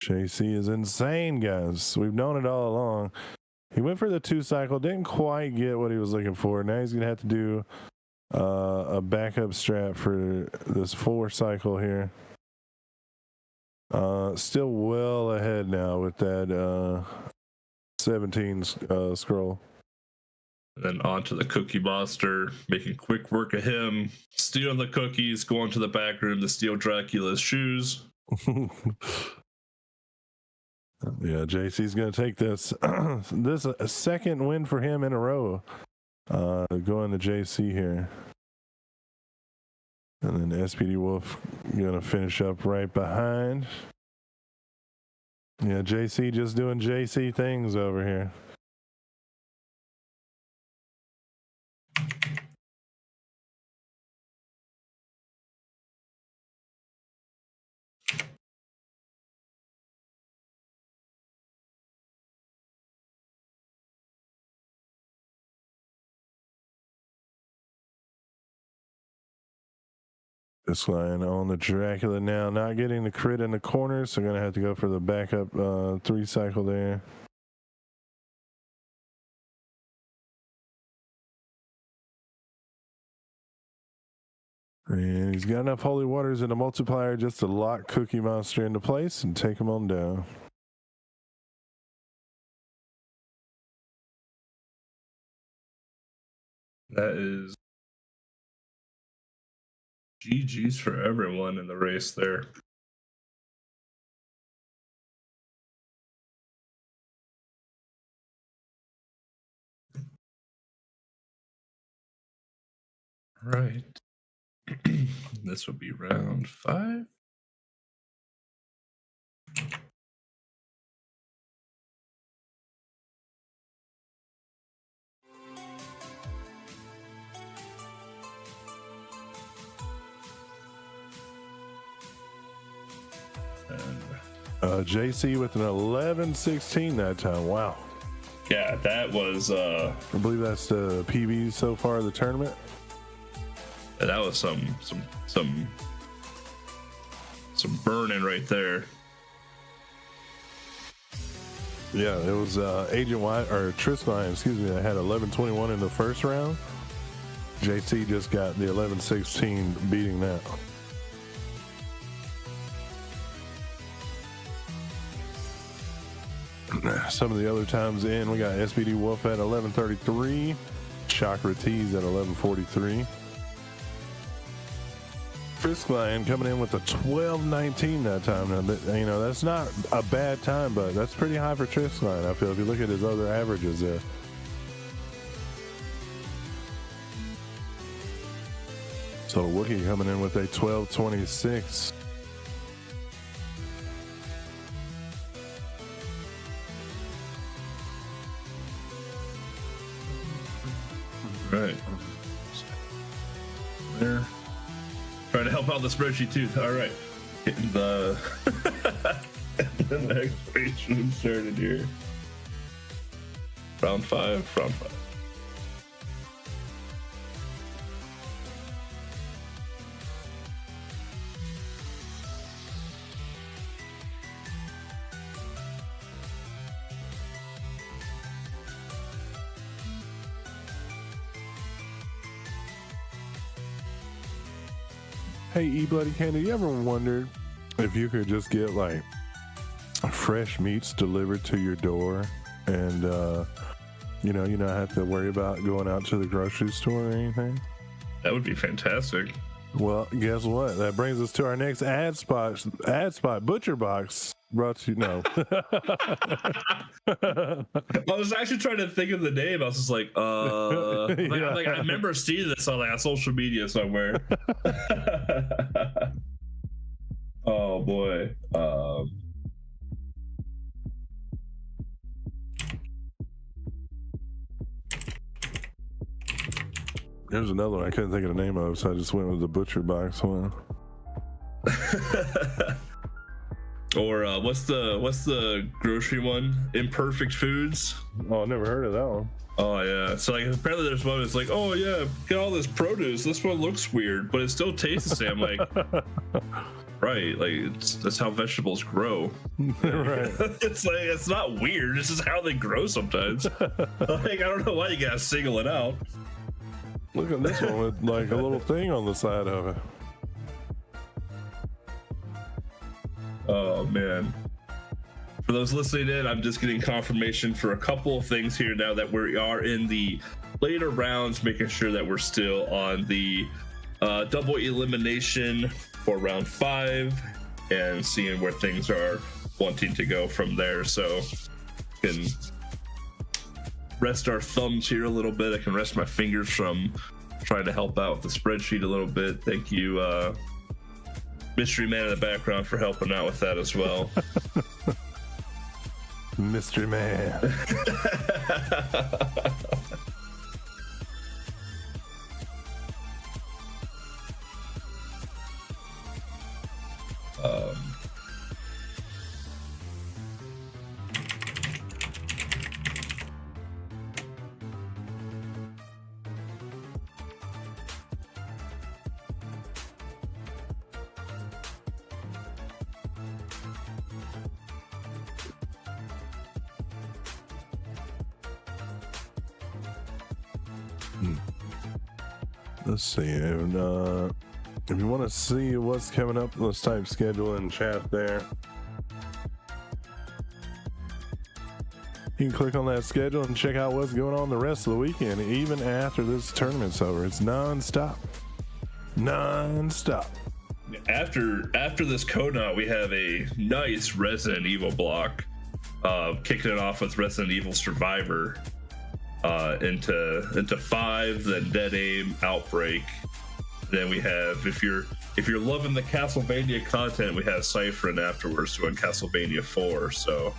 B: JC is insane, guys. We've known it all along. He went for the 2 cycle, didn't quite get what he was looking for. Now he's gonna have to do a backup strat for this 4 cycle here. Still well ahead now with that 17 scroll.
A: And then on to the Cookie Monster, making quick work of him, stealing the cookies, going to the back room to steal Dracula's shoes.
B: Yeah, JC's going to take this. This is a second win for him in a row. Going to JC here. And then SPD Wolf going to finish up right behind. Yeah, JC just doing JC things over here. This line on the Dracula now, not getting the crit in the corner, so going to have to go for the backup 3 cycle there. And he's got enough holy waters and a multiplier just to lock Cookie Monster into place and take him on down.
A: That is GG's for everyone in the race there. Right. This would be round 5.
B: JC with an 11-16 that time. Wow.
A: Yeah, that was
B: I believe that's the PB so far of the tournament.
A: that was some burning right there.
B: Yeah, it was Agent White or Tristan, excuse me, that had 11-21 in the first round. JC just got the 11-16 beating that. Some of the other times in, we got SBD Wolf at 11:33, Chakra T's at 11:43. Frisk Lion coming in with a 12-19 that time. Now, you know, that's not a bad time, but that's pretty high for Frisk Lion, I feel, if you look at his other averages there. So Wookie coming in with a 12-26.
A: Right. There. Trying to help out the spreadsheet too. All right. Getting the next page started here. Round 5. Round 5.
B: Hey, Bloody Candy, you ever wondered if you could just get like fresh meats delivered to your door and you not have to worry about going out to the grocery store or anything?
A: That would be fantastic.
B: Well, guess what? That brings us to our next ad spot, Butcher Box, brought to you. No.
A: I was actually trying to think of the name. I was just like, I remember seeing this on like social media somewhere. Oh boy.
B: There's another one I couldn't think of the name of, so I just went with the Butcher Box one.
A: Or what's the grocery one? Imperfect Foods.
B: Oh, I never heard of that one.
A: Oh yeah. So like apparently there's one that's like, oh yeah, get all this produce. This one looks weird, but it still tastes the same. I'm like, right, like that's how vegetables grow.
B: Right.
A: It's like it's not weird. It's just how they grow sometimes. Like I don't know why you gotta single it out.
B: Look at this one with like a little thing on the side of it.
A: Oh man. For those listening in, I'm just getting confirmation for a couple of things here now that we are in the later rounds, making sure that we're still on the double elimination for round 5 and seeing where things are wanting to go from there. So can rest our thumbs here a little bit. I can rest my fingers from trying to help out with the spreadsheet a little bit. Thank you, Mystery Man in the background, for helping out with that as well.
B: Mystery Man. Let's see. And if you want to see what's coming up, let's type schedule in chat there. You can click on that schedule and check out what's going on the rest of the weekend, even after this tournament's over. It's non-stop. non-stop.
A: After this Conut, we have a nice Resident Evil block, kicking it off with Resident Evil Survivor, into 5, then Dead Aim, Outbreak. Then we have, if you're loving the Castlevania content, we have Cypherin afterwards doing Castlevania 4. So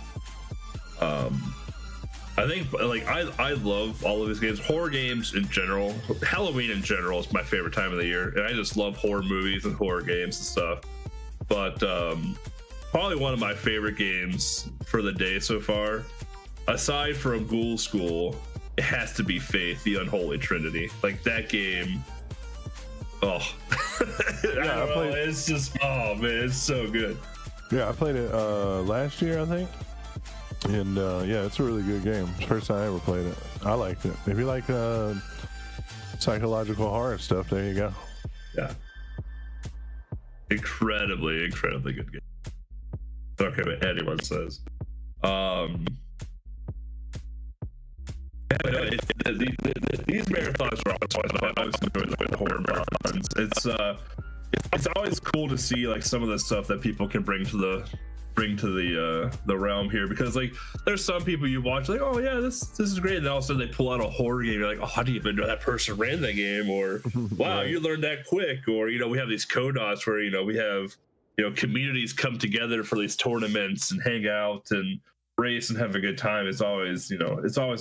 A: I think, like, I love all of these games. Horror games in general, Halloween in general is my favorite time of the year, and I just love horror movies and horror games and stuff. But probably one of my favorite games for the day so far, aside from Ghoul School, it has to be Faith, the Unholy Trinity. Like, that game, oh,
B: Yeah, I played.
A: it's just, oh man, it's so good.
B: Yeah, I played it last year, I think. And yeah, it's a really good game. It's the first time I ever played it. I liked it. If you like psychological horror stuff, there you go.
A: Yeah. Incredibly good game. Okay, what anyone says. Yeah, these marathons are always doing the horror marathons. It's always cool to see like some of the stuff that people can bring to the realm here, because like there's some people you watch like, oh yeah, this is great, and then all of a sudden they pull out a horror game, you're like, oh, I didn't even know that person ran that game, or wow, you learned that quick, or we have these codots where we have communities come together for these tournaments and hang out and race and have a good time. It's always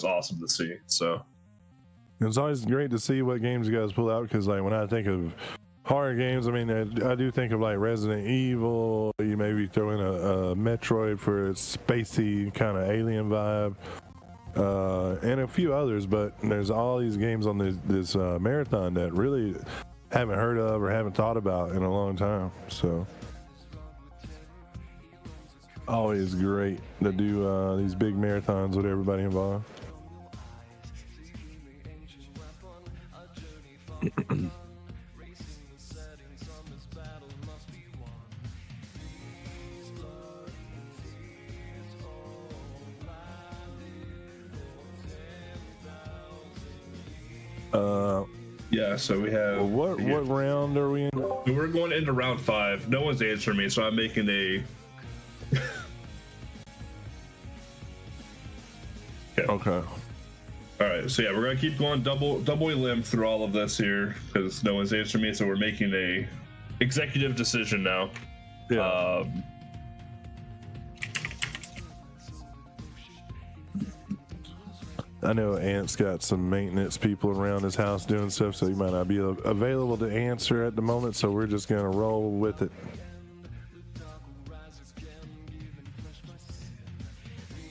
A: awesome to see. So
B: it's always great to see what games you guys pull out, because like when I think of horror games, I mean, I do think of like Resident Evil. You maybe throw in a Metroid for its spacey kind of alien vibe, and a few others. But there's all these games on this marathon that really haven't heard of or haven't thought about in a long time. So always great to do these big marathons with everybody involved.
A: yeah, so we have
B: what round are we in?
A: We're going into round 5. No one's answering me, so I'm making a
B: Okay.
A: All right, so yeah, we're gonna keep going double limb through all of this here because no one's answering me, so we're making a executive decision now.
B: Yeah. I know Ant's got some maintenance people around his house doing stuff, so he might not be available to answer at the moment, so we're just gonna roll with it.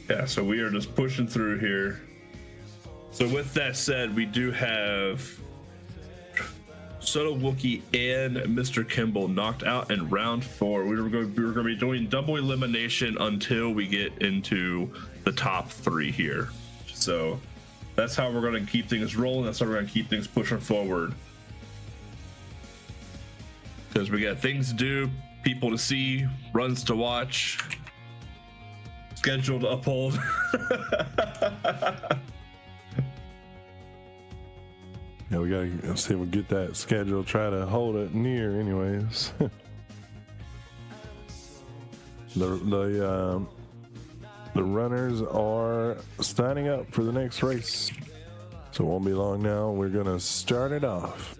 A: Yeah, so we are just pushing through here. So with that said, we do have Soda Wookie and Mr. Kimball knocked out in round 4. We were going to be doing double elimination until we get into the top 3 here. So that's how we're going to keep things rolling. That's how we're going to keep things pushing forward. Because we got things to do, people to see, runs to watch, schedule to uphold.
B: Yeah, we gotta see if we get that schedule. Try to hold it near, anyways. The runners are signing up for the next race, so it won't be long now. We're gonna start it off.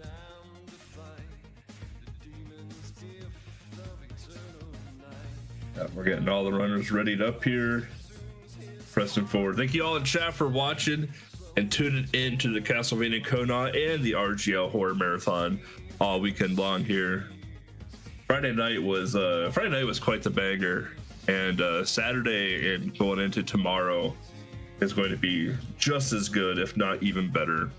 A: Yeah, we're getting all the runners readied up here, pressing forward. Thank you all in chat for watching and tuning in to the Castlevania Kona and the RGL Horror Marathon all weekend long here. Friday night was quite the banger, and Saturday and going into tomorrow is going to be just as good, if not even better,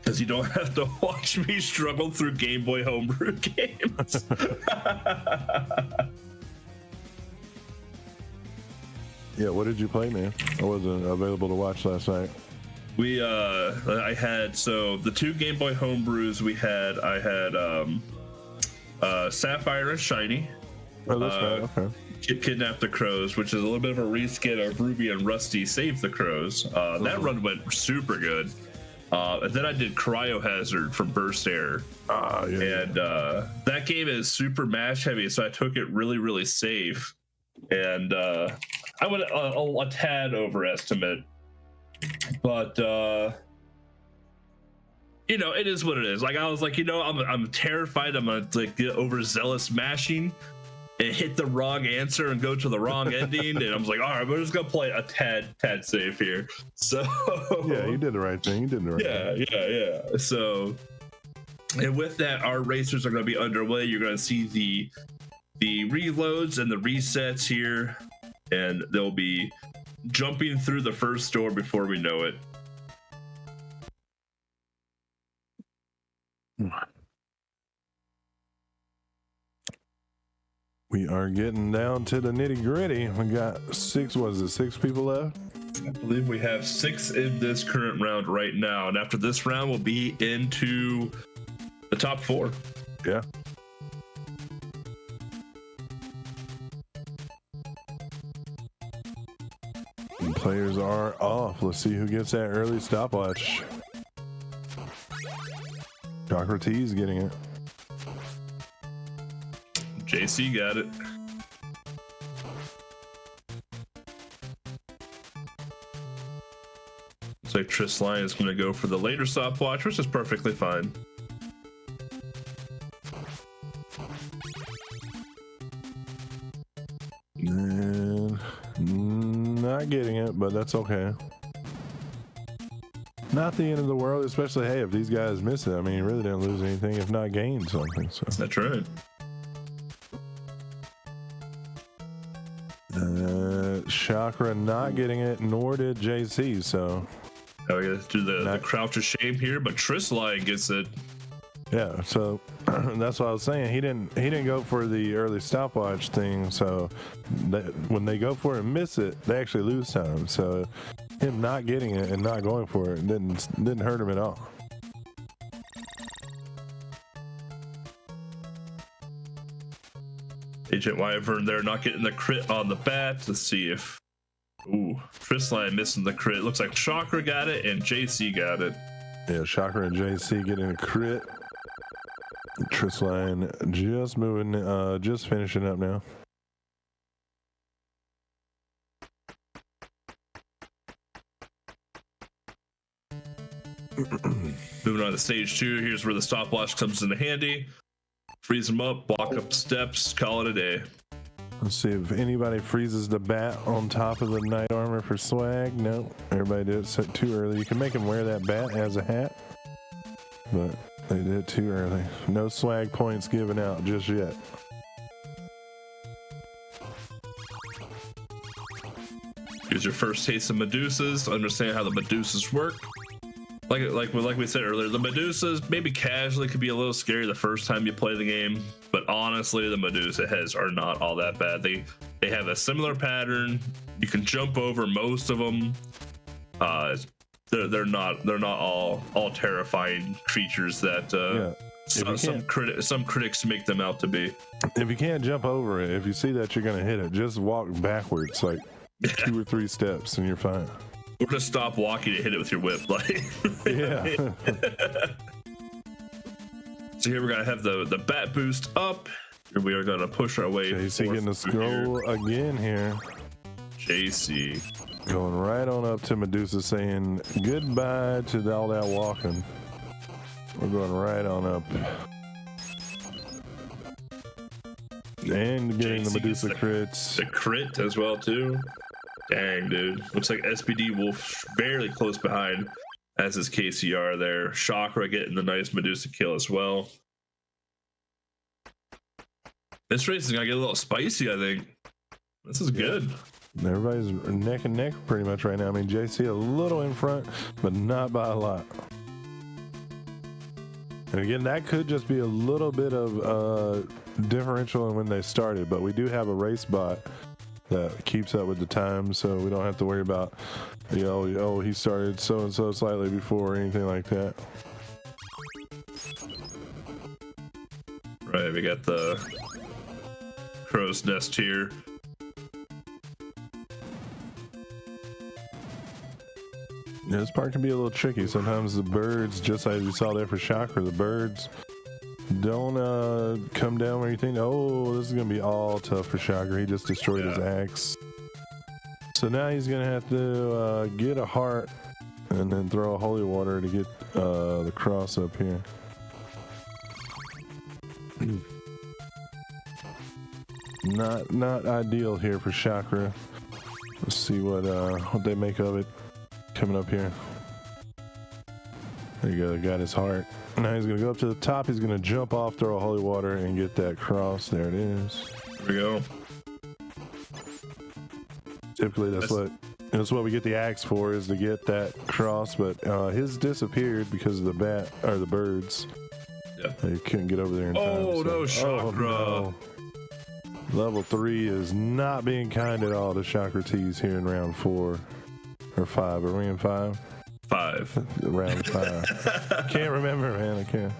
A: because you don't have to watch me struggle through Game Boy homebrew games.
B: Yeah, what did you play, man? I wasn't available to watch last night.
A: I had, so the 2 Game Boy homebrews I had Sapphire and Shiny.
B: Oh, that's right. Okay.
A: Kidnap the Crows, which is a little bit of a reskin of Ruby and Rusty Save the Crows. That run went super good. And then I did Cryohazard from Burst Air. And that game is super match heavy, so I took it really safe. And I went a tad overestimate, but you know, it is what it is. Like I was like, you know, I'm terrified I'm gonna like get overzealous mashing and hit the wrong answer and go to the wrong ending. And I was like, all right, we're just gonna play a tad safe here. So
B: yeah, you did the right thing. You did the right thing.
A: Yeah. So, and with that, our racers are gonna be underway. You're gonna see the reloads and the resets here, and they'll be jumping through the first door before we know it.
B: We are getting down to the nitty gritty. We got six people left?
A: I believe we have 6 in this current round right now. And after this round, we'll be into the top 4.
B: Yeah. And players are off. Let's see who gets that early stopwatch. Chakra T is getting it.
A: JC got it. Looks like Triss Lion is going to go for the later stopwatch, which is perfectly fine.
B: And not getting it, but that's okay. Not the end of the world, especially, hey, if these guys miss it, I mean, you really didn't lose anything, if not gain something. So
A: that's right.
B: Chakra not getting it, nor did JC, so
A: we gotta do the crouch of shame here, but Triss Lion gets it.
B: Yeah, so that's what I was saying. He didn't go for the early stopwatch thing, so when they go for it and miss it, they actually lose time. So him not getting it and not going for it didn't hurt him at all.
A: Agent Wyvern there not getting the crit on the bat. Let's see if Triss Lion missing the crit. Looks like Chakra got it and JC got it.
B: Yeah, Chakra and JC getting a crit. Triss Lion just moving, just finishing up now.
A: Moving on to stage 2. Here's where the stopwatch comes into handy. Freeze them up, block up steps, call it a day.
B: Let's see if anybody freezes the bat on top of the knight armor for swag. No, everybody did it too early. You can make them wear that bat as a hat, but they did it too early. No swag points given out just yet.
A: Here's your first taste of Medusas to understand how the Medusas work. Like we said earlier, the Medusas maybe casually could be a little scary the first time you play the game, but honestly, the Medusa heads are not all that bad. They have a similar pattern. You can jump over most of them. They're not all terrifying creatures that some critics make them out to be.
B: If you can't jump over it, if you see that you're gonna hit it, just walk backwards like 2 or 3 steps and you're fine.
A: Or just stop walking and hit it with your whip. Like,
B: yeah.
A: So here we're gonna have the bat boost up. Here we are gonna push our way.
B: JC getting a scroll again here.
A: JC
B: going right on up to Medusa, saying goodbye to all that walking. We're going right on up. And getting the Medusa crits.
A: The crit as well too. Dang, dude. Looks like SPD Wolf fairly close behind, as is KCR there. Chakra getting the nice Medusa kill as well. This race is gonna get a little spicy, I think. This is good.
B: Everybody's neck and neck pretty much right now. I mean, JC a little in front, but not by a lot. And again, that could just be a little bit of differential in when they started, but we do have a race bot that keeps up with the time, so we don't have to worry about, you know, oh, he started so and so slightly before or anything like that.
A: Right, we got the crow's nest here.
B: Yeah, this part can be a little tricky. Sometimes the birds, just like we saw there for Chakra, the birds don't come down where you think, oh, this is going to be all tough for Chakra. He just destroyed his axe. So now he's going to have to get a heart and then throw a holy water to get the cross up here. Not ideal here for Chakra. Let's see what they make of it coming up here. There you go, got his heart. Now he's gonna go up to the top, he's gonna jump off, throw a holy water, and get that cross. There it is.
A: There we go.
B: Typically that's what we get the axe for, is to get that cross, but his disappeared because of the bat or the birds.
A: Yeah.
B: They couldn't get over there in time.
A: Oh no, Chakra.
B: Oh, no. Level 3 is not being kind at all to Chocrates here in round 4 or 5. Are we in 5?
A: 5.
B: Round 5. Can't remember, man. I can't.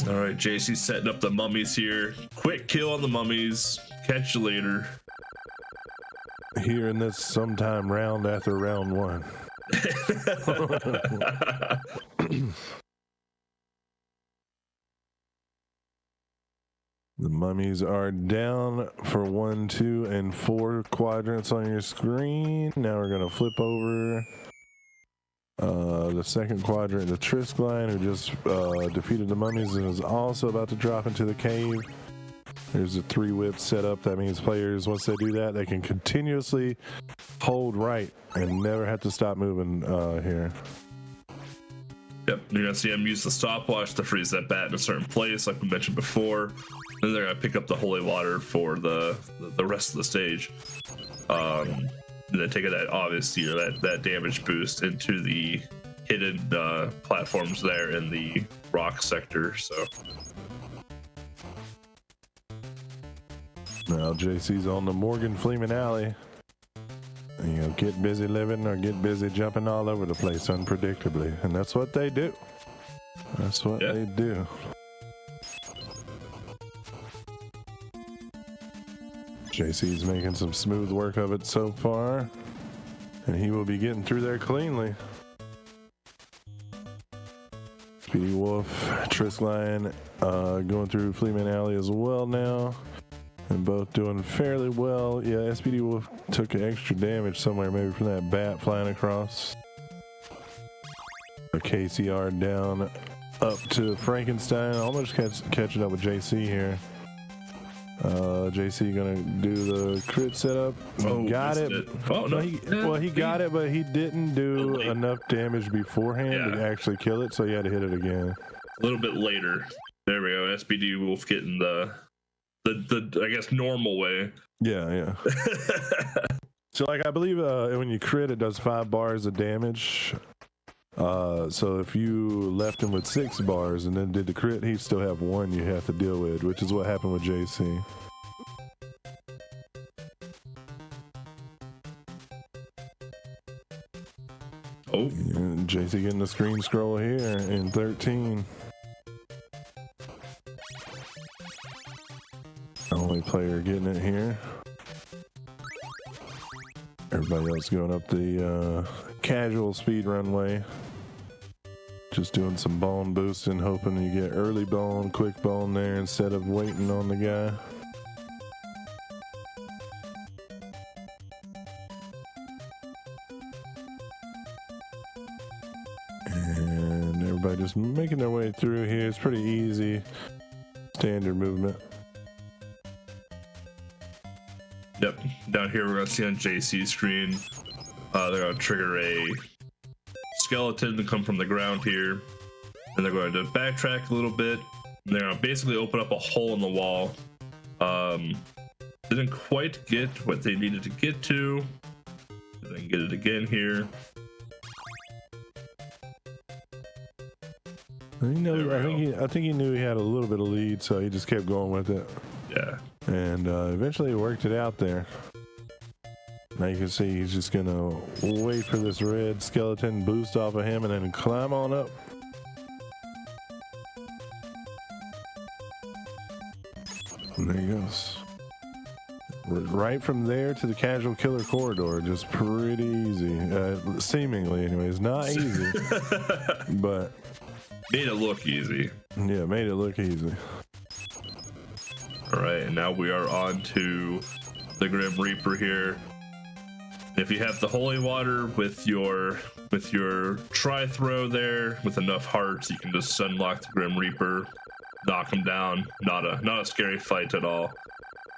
A: All right, JC's setting up the mummies here. Quick kill on the mummies. Catch you later.
B: Hearing this sometime round after round 1. The mummies are down for 1, 2, and 4 quadrants on your screen. Now we're going to flip over the second quadrant to Triskline, who just defeated the mummies and is also about to drop into the cave. There's a 3 whip set up. That means players, once they do that, they can continuously hold right and never have to stop moving here.
A: Yep, you're gonna see them use the stopwatch to freeze that bat in a certain place, like we mentioned before. Then they're gonna pick up the holy water for the rest of the stage. And then take that obviously that damage boost into the hidden platforms there in the rock sector. So
B: now JC's on the Morgan Fleeman Alley. You know, get busy living or get busy jumping all over the place unpredictably. And that's what they do. That's what they do. JC's making some smooth work of it so far. And he will be getting through there cleanly. Speedy Wolf, Triskline going through Fleeman Alley as well now. And both doing fairly well. Yeah, SPD Wolf took extra damage somewhere, maybe from that bat flying across. A KCR down up to Frankenstein, almost catching up with JC here. JC gonna do the crit setup.
A: Oh,
B: got it.
A: Oh no!
B: He got it, but he didn't do enough damage beforehand to actually kill it, so he had to hit it again.
A: A little bit later. There we go. SPD Wolf getting the I guess normal way.
B: Yeah. So like I believe when you crit it does 5 bars of damage. So if you left him with 6 bars and then did the crit, he'd still have 1 you have to deal with, which is what happened with JC.
A: Oh,
B: and JC getting the screen scroll here in 13. Only player getting it here. Everybody else going up the casual speed runway. Just doing some bone boosting, hoping you get early bone, quick bone there instead of waiting on the guy. And everybody just making their way through here. It's pretty easy, standard movement.
A: yep. Down here we're gonna see on JC's screen, they're gonna trigger a skeleton to come from the ground here, and they're going to backtrack a little bit. And they're gonna basically open up a hole in the wall. Didn't quite get what they needed to get to. They can get it again here.
B: I think he knew he had a little bit of lead, so he just kept going with it.
A: Yeah.
B: And eventually he worked it out there. Now you can see he's just gonna wait for this red skeleton boost off of him and then climb on up. And there he goes. right from there to the casual killer corridor, just pretty easy. Seemingly, anyways, not easy, but
A: made it look easy.
B: Yeah, made it look easy.
A: All right, and now we are on to the Grim Reaper here. If you have the holy water with your tri-throw there with enough hearts, you can just unlock the Grim Reaper, knock him down. Not a scary fight at all.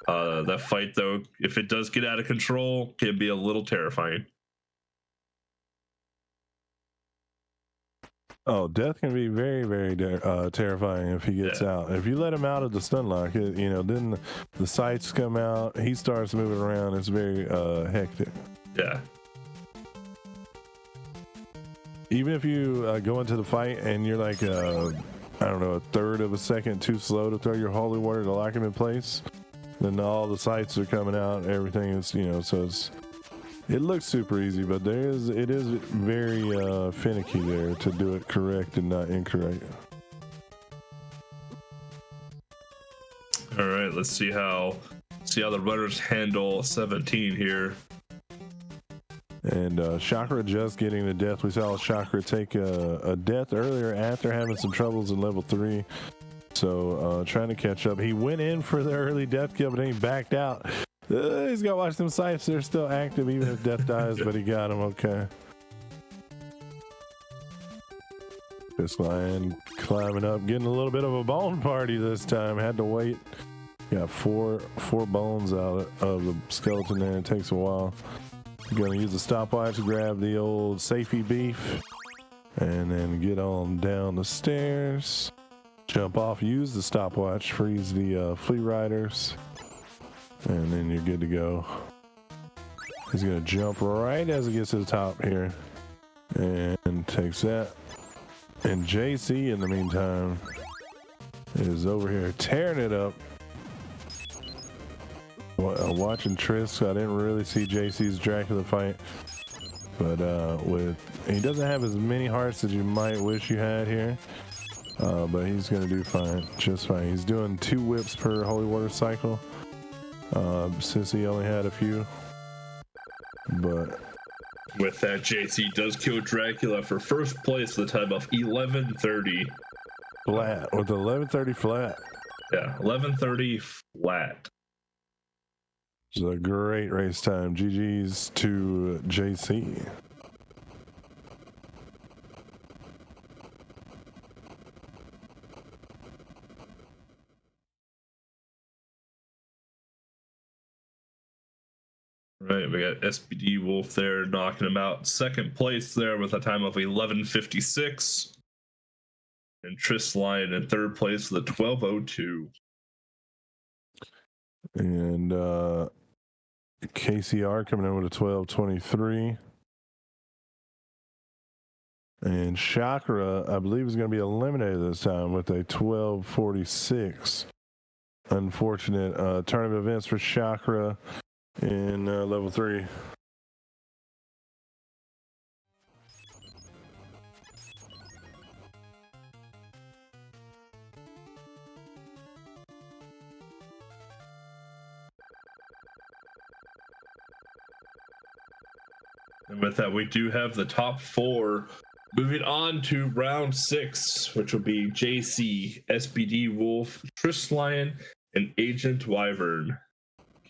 A: That fight though, if it does get out of control, can be a little terrifying.
B: Oh, death can be very, very terrifying if he gets out. If you let him out of the stun lock, then the sights come out. He starts moving around. It's very hectic.
A: Yeah.
B: Even if you go into the fight and you're like, I don't know, a third of a second too slow to throw your holy water to lock him in place, then all the sights are coming out. Everything is, so it looks super easy, but it is very finicky there to do it correct and not incorrect.
A: All right, let's see how the runners handle 17 here.
B: And Chakra just getting the death. We saw Chakra take a death earlier after having some troubles in level 3. So trying to catch up. He went in for the early death kill, but then he backed out. He's got to watch them sights. They're still active even if death dies, but he got him okay. This lion climbing up, getting a little bit of a bone party this time. Had to wait. Got four bones out of the skeleton there. It takes a while. Gonna use the stopwatch to grab the old safety beef and then get on down the stairs. Jump off, use the stopwatch, freeze the flea riders, and then you're good to go. He's gonna jump right as he gets to the top here and takes that. And JC in the meantime is over here tearing it up. Watching Trisk, I didn't really see JC's Dracula fight, but he doesn't have as many hearts as you might wish you had here, but he's gonna do fine, just fine. He's doing 2 whips per holy water cycle, since he only had a few, but
A: with that, JC does kill Dracula for first place with a time of 11:30
B: flat. With 11:30 flat.
A: Yeah, 11:30 flat.
B: It's a great race time. GG's to JC.
A: Right, we got SPD Wolf there knocking him out. Second place there with a time of 11:56. And Tris Lion in third place with a 12:02.
B: And KCR coming in with a 12:23. And Chakra, I believe, is going to be eliminated this time with a 12:46. Unfortunate turn of events for Chakra in level 3.
A: And with that, we do have the top 4. Moving on to round 6, which will be JC, SPD Wolf, Tris Lion, and Agent Wyvern.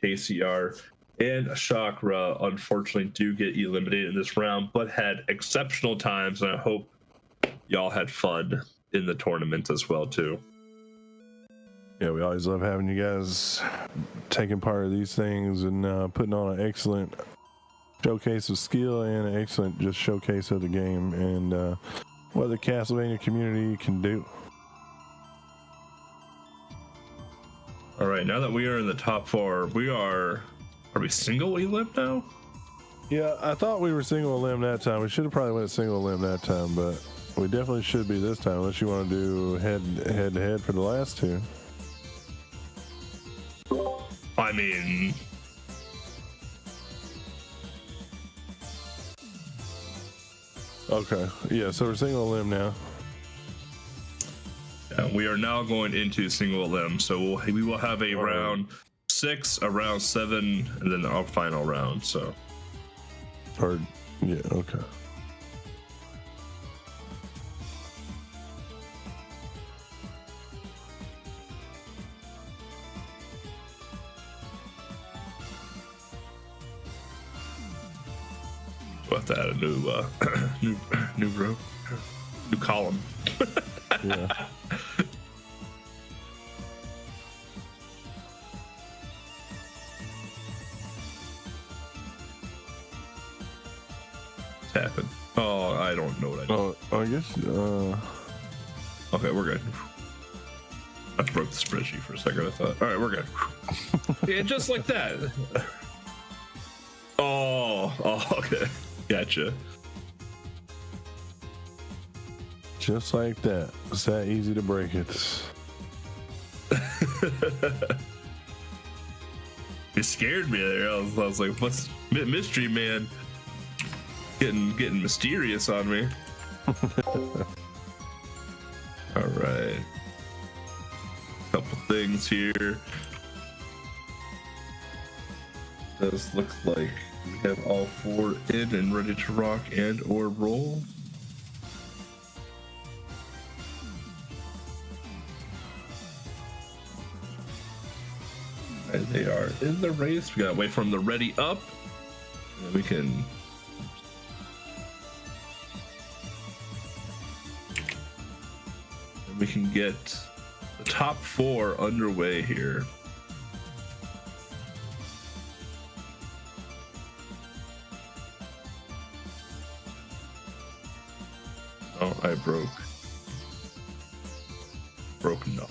A: KCR and Chakra unfortunately do get eliminated in this round, but had exceptional times, and I hope y'all had fun in the tournament as well too.
B: Yeah, we always love having you guys taking part of these things and putting on an excellent showcase of skill and an excellent just showcase of the game and what the Castlevania community can do.
A: All right, now that we are in the top 4, are we single elim now?
B: Yeah, I thought we were single elim that time. We should have probably went single elim that time, but we definitely should be this time unless you want to do head to head for the last 2.
A: I mean,
B: okay, yeah, so we're single elim now.
A: Yeah, we are now going into single elim, so we will have a round 6, a round 7, and then our final round. So,
B: Or yeah, okay.
A: we'll have to add a new row, new column.
B: Yeah.
A: Happened. Oh, I don't know what I did.
B: Oh, I guess.
A: Okay, we're good. I broke the spreadsheet for a second. I thought, all right, we're good. Yeah, just like that. Oh, okay, gotcha.
B: Just like that. It's that easy to break it.
A: You scared me there. I was like, what's mystery man? Getting mysterious on me. All right. Couple things here. Does look like we have all 4 in and ready to rock and or roll. And they are in the race. We gotta wait for them to ready up. And then we can. We can get the top 4 underway here. Oh, I broke no.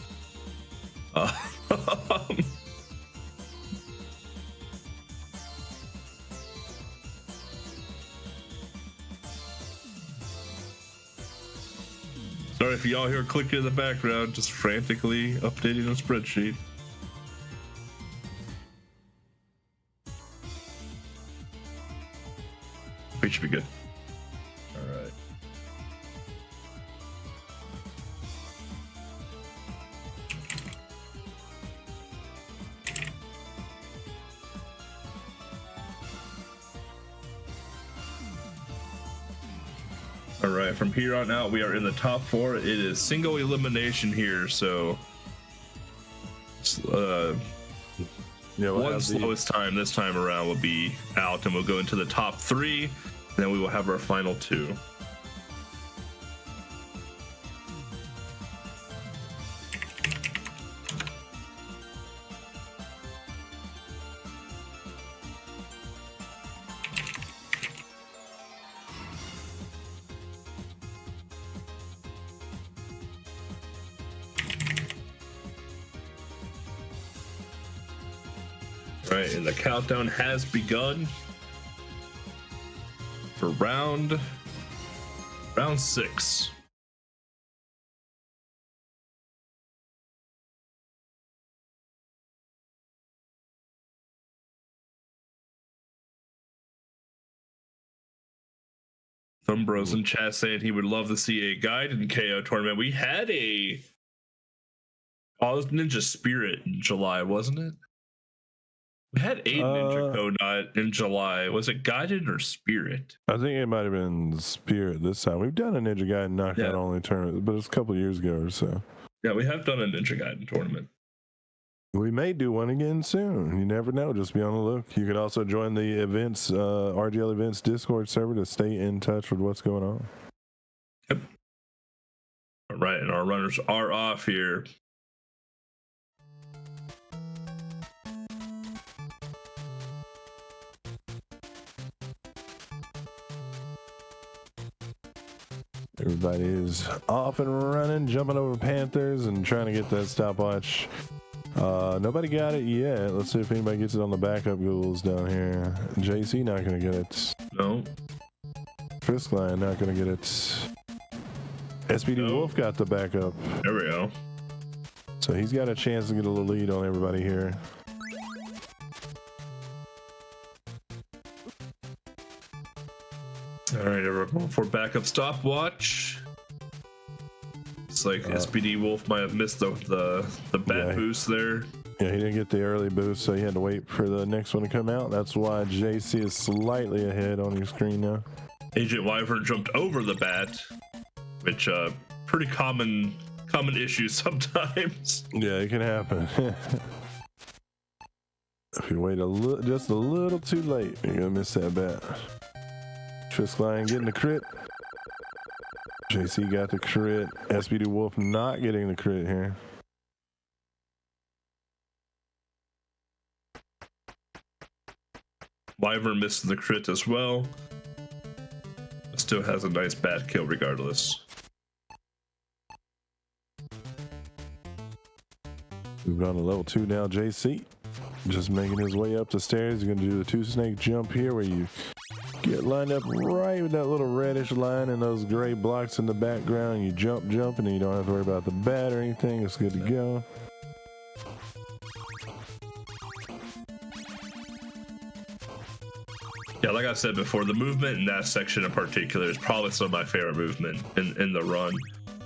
A: Sorry if y'all hear clicking in the background, just frantically updating a spreadsheet. We should be good. All right. All right, from here on out, we are in the top 4. It is single elimination here, so one slowest time this time around will be out, and we'll go into the top 3, and then we will have our final 2. Right, and the countdown has begun for round 6. Thumbros in chat saying he would love to see a guided KO tournament. We had it was Ninja Spirit in July, wasn't it? We had a Ninja Konai in July. Was it guided or Spirit?
B: I think it might have been Spirit this time. We've done a Ninja Gaiden knockout only tournament, but it's a couple years ago or so.
A: Yeah, we have done a Ninja Gaiden tournament.
B: We may do one again soon. You never know. Just be on the look. You can also join the events, RGL events Discord server to stay in touch with what's going on.
A: Yep. All right, and our runners are off here.
B: Everybody is off and running, jumping over Panthers and trying to get that stopwatch. Nobody got it yet. Let's see if anybody gets it on the backup ghouls down here. JC not gonna get it.
A: No.
B: Friskline not gonna get it. SPD Wolf got the backup.
A: There we go.
B: So he's got a chance to get a little lead on everybody here.
A: All right, everyone, for backup stopwatch. It's like SPD Wolf might have missed the bat boost there.
B: Yeah, he didn't get the early boost, so he had to wait for the next one to come out. That's why JC is slightly ahead on your screen now.
A: Agent Wyvern jumped over the bat, which pretty common issue sometimes.
B: Yeah, it can happen. If you wait just a little too late, you're gonna miss that bat. Triskline getting the crit. JC got the crit. SPD Wolf not getting the crit here.
A: Wyvern missed the crit as well. Still has a nice bat kill regardless.
B: Moved on to level 2 now, JC. Just making his way up the stairs. He's going to do the 2-snake jump here where you get lined up right with that little reddish line and those gray blocks in the background. You jump, and then you don't have to worry about the bat or anything. It's good to go.
A: Yeah, like I said before, the movement in that section in particular is probably some of my favorite movement in the run.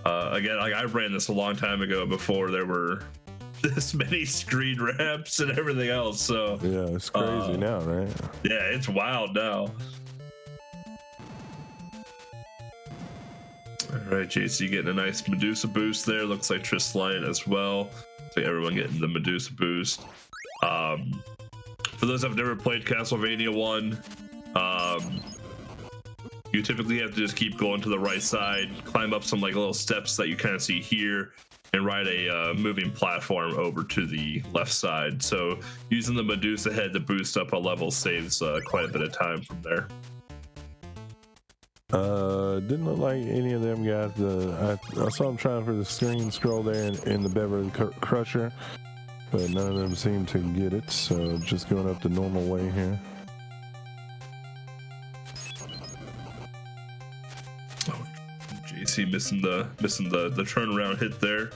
A: Again, like I ran this a long time ago before there were this many screen ramps and everything else. So
B: yeah, it's crazy now, right?
A: Yeah, it's wild now. All right, JC getting a nice Medusa boost there. Looks like Triskline as well. So everyone getting the Medusa boost. For those that have never played Castlevania 1, you typically have to just keep going to the right side, climb up some like little steps that you kind of see here, and ride a moving platform over to the left side. So using the Medusa head to boost up a level saves quite a bit of time from there.
B: Didn't look like any of them got the. I saw them trying for the screen scroll there in the Beverly Crusher, but none of them seem to get it. So just going up the normal way here.
A: JC missing the turnaround hit there.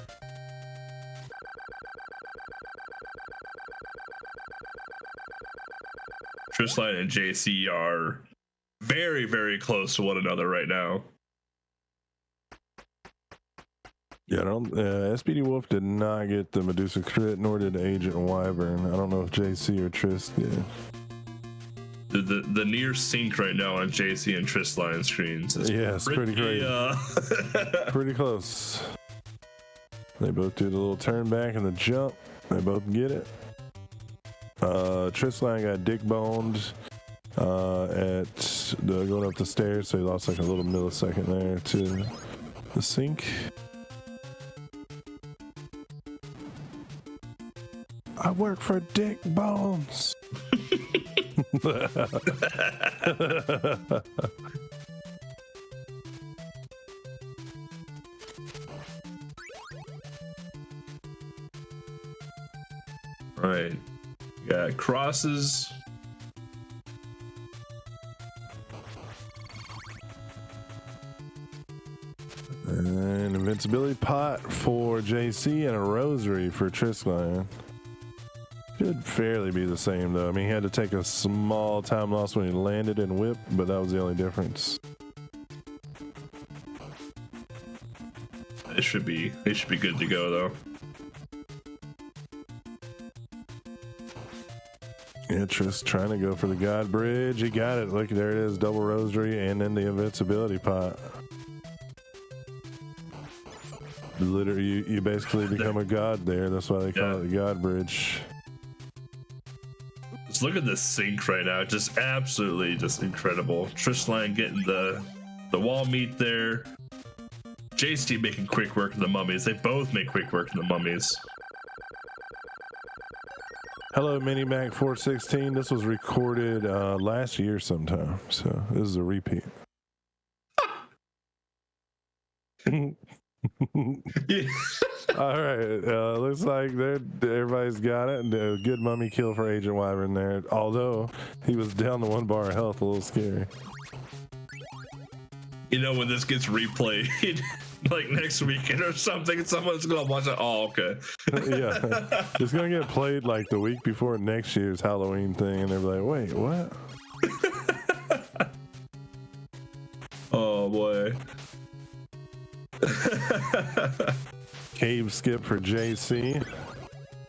A: Triskline and JC are very, very close to one another right now.
B: Yeah, SPD Wolf did not get the Medusa crit, nor did Agent Wyvern. I don't know if JC or Trisk did.
A: The near sync right now on JC and Triskline screens is
B: it's pretty crazy. Pretty close. They both do the little turn back and the jump. They both get it. Triskline got dick boned going up the stairs, so he lost like a little millisecond there to the sync. I work for Dick Bones.
A: Right. Got crosses.
B: An invincibility pot for JC and a rosary for Triskline. Should fairly be the same though. I mean, he had to take a small time loss when he landed and whipped, but that was the only difference.
A: They should be good to go though.
B: Yeah, Trisk trying to go for the God Bridge. He got it. Look, there it is, double rosary and then the invincibility pot. Literally, you basically become a god there. That's why they call it the God Bridge.
A: Just look at this sync right now. Just absolutely just incredible. Triskline getting the wall meet there. JC making quick work of the mummies. They both make quick work of the mummies.
B: Hello, Mini Mac 416. This was recorded last year sometime, so this is a repeat.
A: Yeah.
B: All right, looks like everybody's got it. And a good mummy kill for Agent Wyvern there, although he was down to 1 bar of health, a little scary.
A: You know, when this gets replayed like next weekend or something, someone's gonna watch it. Oh, okay.
B: Yeah, it's gonna get played like the week before next year's Halloween thing, and they're like, wait, what?
A: Oh boy.
B: Cave skip for JC.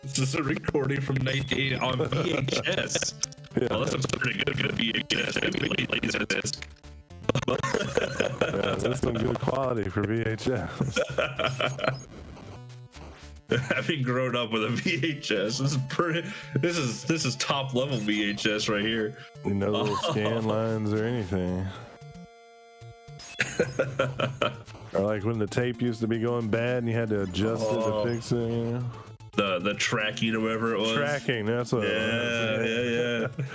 A: This is a recording from 1980 on VHS.
B: Yeah.
A: Well, that's a pretty good VHS. Maybe laser disc.
B: Yeah, that's some good quality for VHS.
A: Having grown up with a VHS, this is top level VHS right here.
B: No little scan lines or anything. Or like when the tape used to be going bad and you had to adjust it to fix it, you know?
A: The tracking or whatever it was.
B: Tracking, that's what it was.
A: Yeah.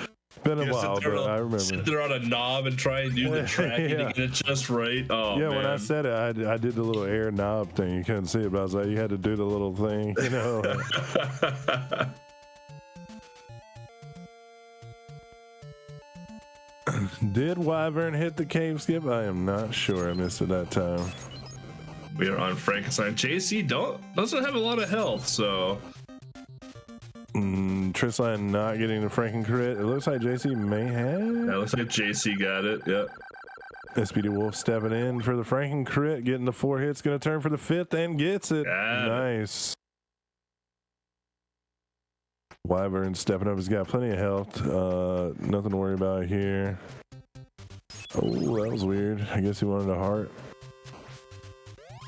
B: Been a while, but I remember.
A: Sit there on a knob and try and do the tracking to get it just right. Oh,
B: yeah,
A: man.
B: when I said it, I did the little air knob thing. You couldn't see it, but I was like, you had to do the little thing, you know? Did Wyvern hit the cave skip? I am not sure. I missed it that time.
A: We are on Frankenstein. JC doesn't have a lot of health, so.
B: Tristline not getting the Franken crit. It looks like JC may have.
A: Yeah, it looks like JC got it. Yep.
B: SPD Wolf stepping in for the Franken crit, getting the 4 hits, going to turn for the 5th and gets it. Nice. Wyvern stepping up. He's got plenty of health. Nothing to worry about here. Oh, that was weird. I guess he wanted a heart.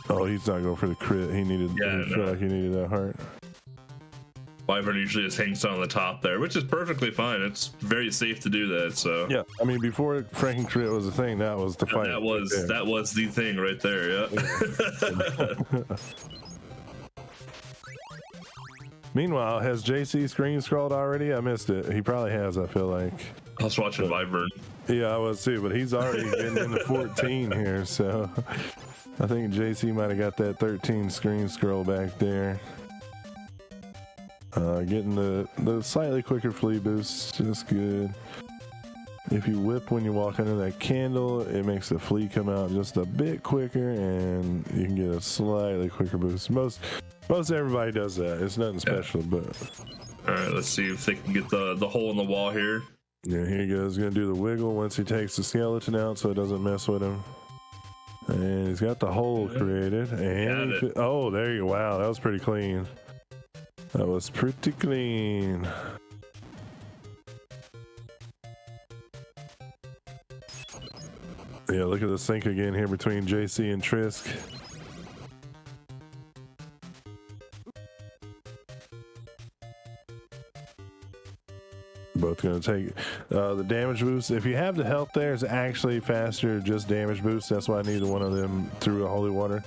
B: Oh, he's not going for the crit. He needed. He felt like he needed that heart.
A: Wyvern usually just hangs on the top there, which is perfectly fine. It's very safe to do that. So
B: yeah, I mean, before Franken crit was a thing, that was the fight.
A: That was the thing right there. Yeah.
B: Meanwhile, has JC screen scrolled already? I missed it. He probably has, I feel like.
A: I was watching Wyvern.
B: Yeah, I was too, but he's already getting into 14 here, so I think JC might have got that 13 screen scroll back there. Getting the slightly quicker flea boost, just good. If you whip when you walk under that candle, it makes the flea come out just a bit quicker, and you can get a slightly quicker boost. Most everybody does that. It's nothing special, but.
A: All right, let's see if they can get the hole in the wall here.
B: Yeah, here he goes. He's gonna do the wiggle once he takes the skeleton out, so it doesn't mess with him. And he's got the hole created. And oh, there you go. Wow, that was pretty clean. That was pretty clean. Yeah, look at the sync again here between JC and Trisk. Both going to take the damage boost. If you have the health there, it's actually faster, just damage boost. That's why I needed one of them through a holy water.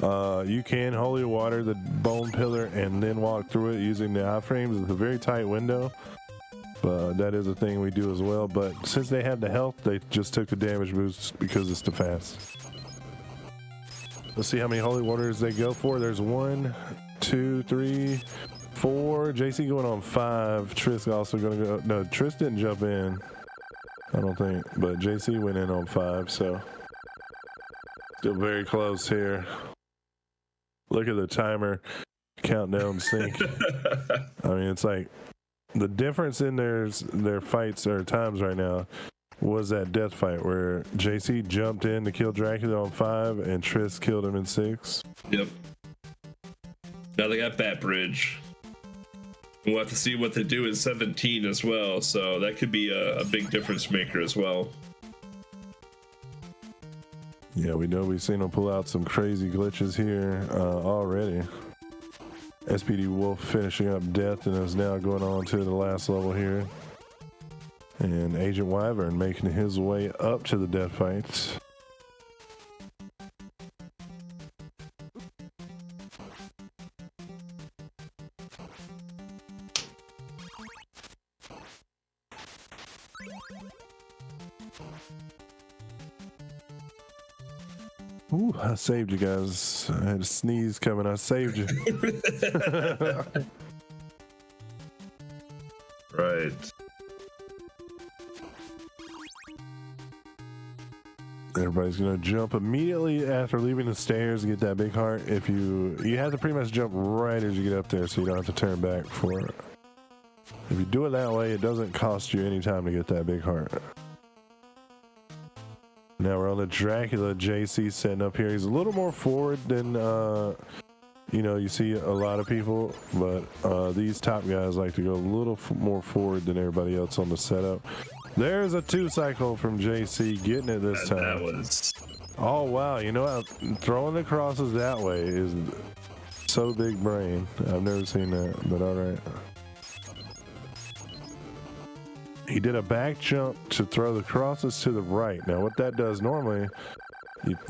B: You can holy water the bone pillar and then walk through it using the iframes. It's a very tight window, but that is a thing we do as well. But since they have the health, they just took the damage boost because it's too fast. Let's see how many holy waters they go for. There's 1, 2, 3, 4. JC going on 5. Trisk also going to go. No, Trisk didn't jump in, I don't think, but JC went in on 5. So still very close here. Look at the timer countdown sync. I mean, it's like the difference in their fights or times right now was that death fight where JC jumped in to kill Dracula on 5 and Trisk killed him in 6.
A: Yep. Now they got Bat Bridge. We'll have to see what they do in 17 as well, so that could be a big difference maker as well.
B: Yeah, we know we've seen him pull out some crazy glitches here already. SPD Wolf finishing up death and is now going on to the last level here. And Agent Wyvern making his way up to the death fights. Ooh, I saved you guys. I had a sneeze coming. I saved you.
A: Right.
B: Everybody's gonna jump immediately after leaving the stairs to get that big heart. If you have to pretty much jump right as you get up there, so you don't have to turn back for it. If you do it that way, it doesn't cost you any time to get that big heart. Now we're on the Dracula. JC setting up here. He's a little more forward than you know, you see a lot of people, but these top guys like to go a little more forward than everybody else on the setup. There's a 2-cycle from JC getting it this time.
A: That was...
B: Oh, wow. You know what? Throwing the crosses that way is so big brain. I've never seen that, but all right. He did a back jump to throw the crosses to the right. Now, what that does normally,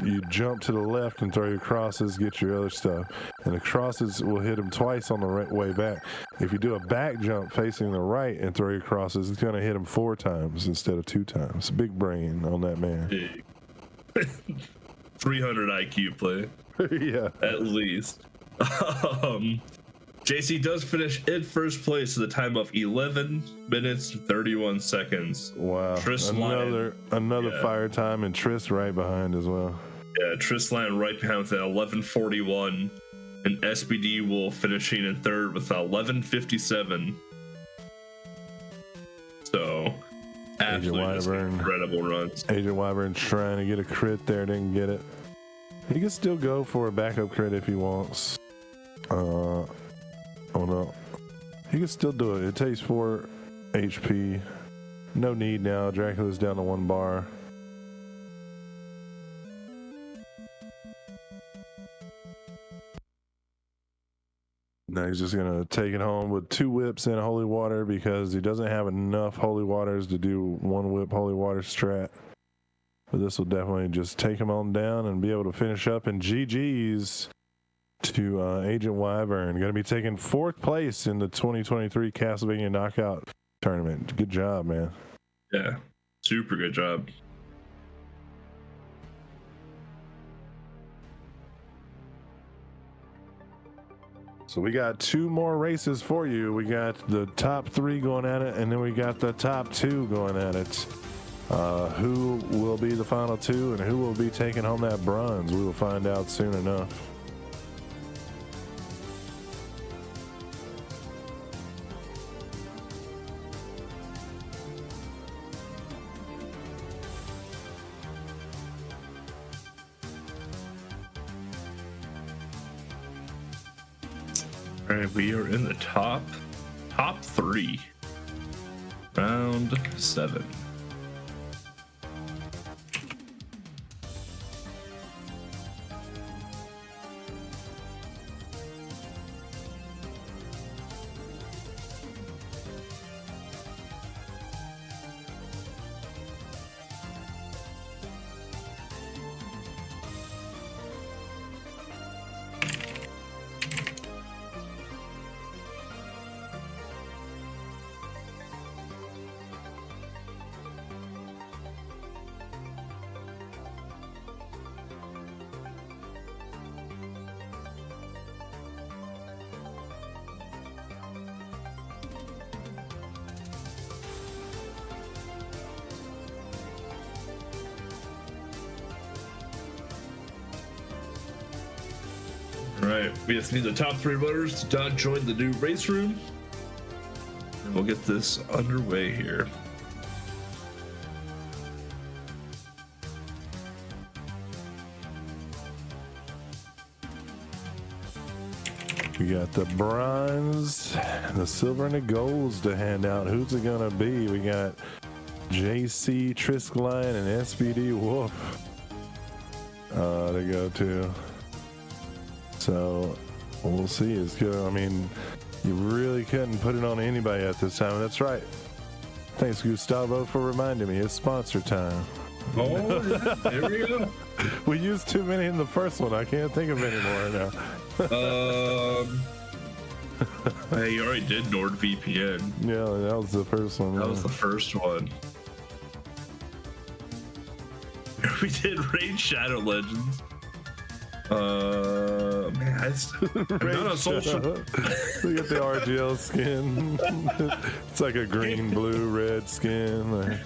B: you jump to the left and throw your crosses, get your other stuff. And the crosses will hit him twice on the way back. If you do a back jump facing the right and throw your crosses, it's going to hit him 4 times instead of 2 times. Big brain on that man.
A: Big. 300 IQ play.
B: Yeah.
A: At least. JC does finish in first place at the time of 11 minutes 31 seconds.
B: Wow. Another fire time, and Triss right behind as well.
A: Yeah, Triss Lion right behind with an 11:41, and SBD will finishing in third with 11:57. So absolutely incredible runs.
B: Agent Wyvern trying to get a crit there, didn't get it. He can still go for a backup crit if he wants. Oh no. He can still do it. It takes 4 HP. No need now. Dracula's down to 1 bar. Now he's just going to take it home with 2 whips and holy water because he doesn't have enough holy waters to do 1 whip holy water strat. But this will definitely just take him on down and be able to finish up. And GG's to Agent Wyvern. Going to be taking 4th place in the 2023 Castlevania Knockout Tournament. Good job, man.
A: Yeah, super good job.
B: So we got 2 more races for you. We got the top 3 going at it, and then we got the top 2 going at it. Who will be the final 2 and who will be taking home that bronze? We will find out soon enough.
A: All right, we are in the top 3. Round 7. Right, we just need the top 3 runners to not join the new race room, and we'll get this underway here.
B: We got the bronze, the silver, and the golds to hand out. Who's it gonna be? We got JC, Trisk Lion, and SBD Wolf to go to. So we'll see. It's good. I mean, you really couldn't put it on anybody at this time. That's right. Thanks, Gustavo, for reminding me. It's sponsor time.
A: Oh, there we go.
B: We used too many in the first one. I can't think of any more now.
A: Hey, you already did NordVPN.
B: Yeah, that was the first one.
A: That was the first one. We did Raid Shadow Legends. Man, I'm not on social.
B: We got the RGL skin. It's like a green, blue, red skin.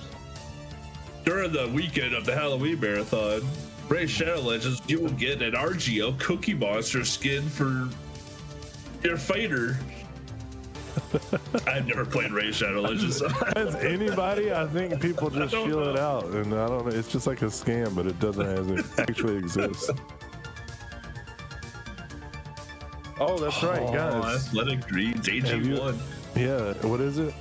A: During the weekend of the Halloween marathon, Raid Shadow Legends, you will get an RGL Cookie Monster skin for your fighter. I've never played Raid Shadow Legends.
B: As anybody, I think people just feel it out, and I don't know. It's just like a scam, but it doesn't actually exist. Oh, that's right, guys.
A: Athletic Greens AG1.
B: Yeah, what is it?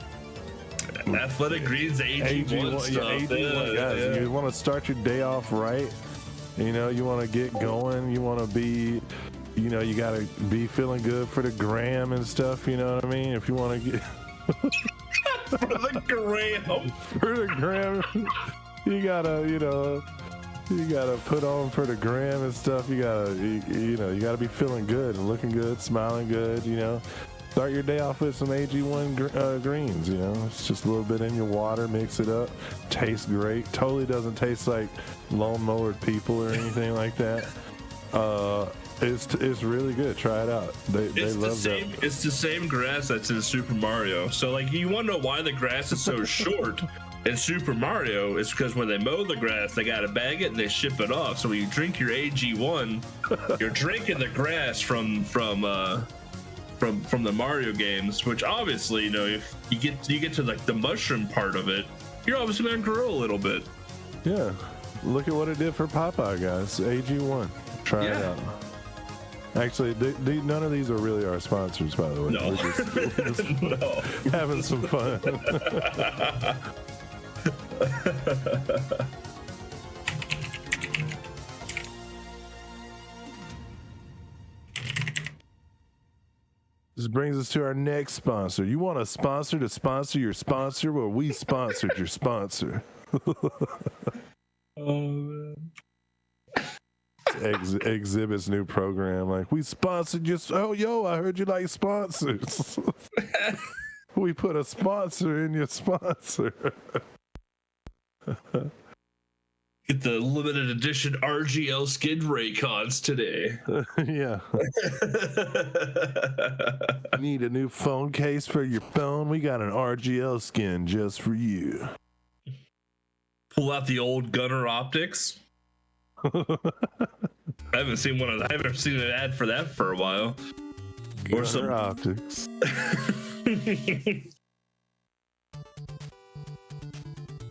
A: Athletic Greens AG1 stuff.
B: Yeah, AG1, guys.
A: Yeah.
B: You want to start your day off right. You know, you want to get going. You want to be, you know, you got to be feeling good for the gram and stuff. You know what I mean? If you want to get
A: For the gram.
B: for the gram, you gotta, you know, you gotta put on for the gram and stuff. You gotta, you know, you gotta be feeling good and looking good, smiling good. You know, start your day off with some AG1 greens. You know, it's just a little bit in your water, mix it up, tastes great. Totally doesn't taste like lawnmower people or anything like that. It's really good. Try it out. They love that.
A: It's the same grass that's in Super Mario. So like, you want to know why the grass is so short in Super Mario? It's because when they mow the grass, they gotta bag it and they ship it off. So when you drink your AG1, you're drinking the grass from the Mario games. Which obviously, you know, if you get to like the mushroom part of it, you're obviously gonna grow a little bit.
B: Yeah. Look at what it did for Popeye, guys. AG1. Try it out. Actually, none of these are really our sponsors, by the way.
A: No.
B: We're just
A: No.
B: having some fun. This brings us to our next sponsor. You want a sponsor to sponsor your sponsor? Well, we sponsored your sponsor.
A: Oh man.
B: Exhibit's new program, like, we sponsored you. Oh, yo, I heard you like sponsors. We put a sponsor in your sponsor.
A: Get the limited edition RGL skin Raycons today.
B: Yeah. Need a new phone case for your phone? We got an RGL skin just for you.
A: Pull out the old Gunner optics. I haven't seen an ad for that for a while.
B: Gunner or some optics.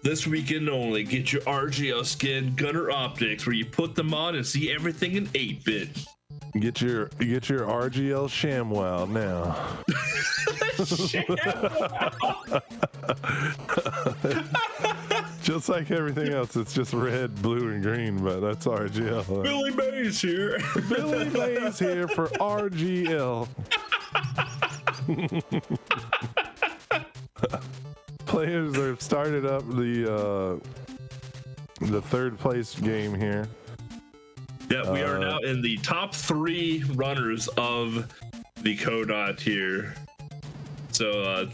A: This weekend only, get your RGL skin Gunner optics, where you put them on and see everything in 8-bit.
B: Get your RGL ShamWow now. Just like everything else, it's just red, blue, and green, but that's RGL.
A: Billy Mays here.
B: Billy Mays here for RGL. Players have started up the third place game here.
A: Yeah, we are now in the top 3 runners of the Kodot here. So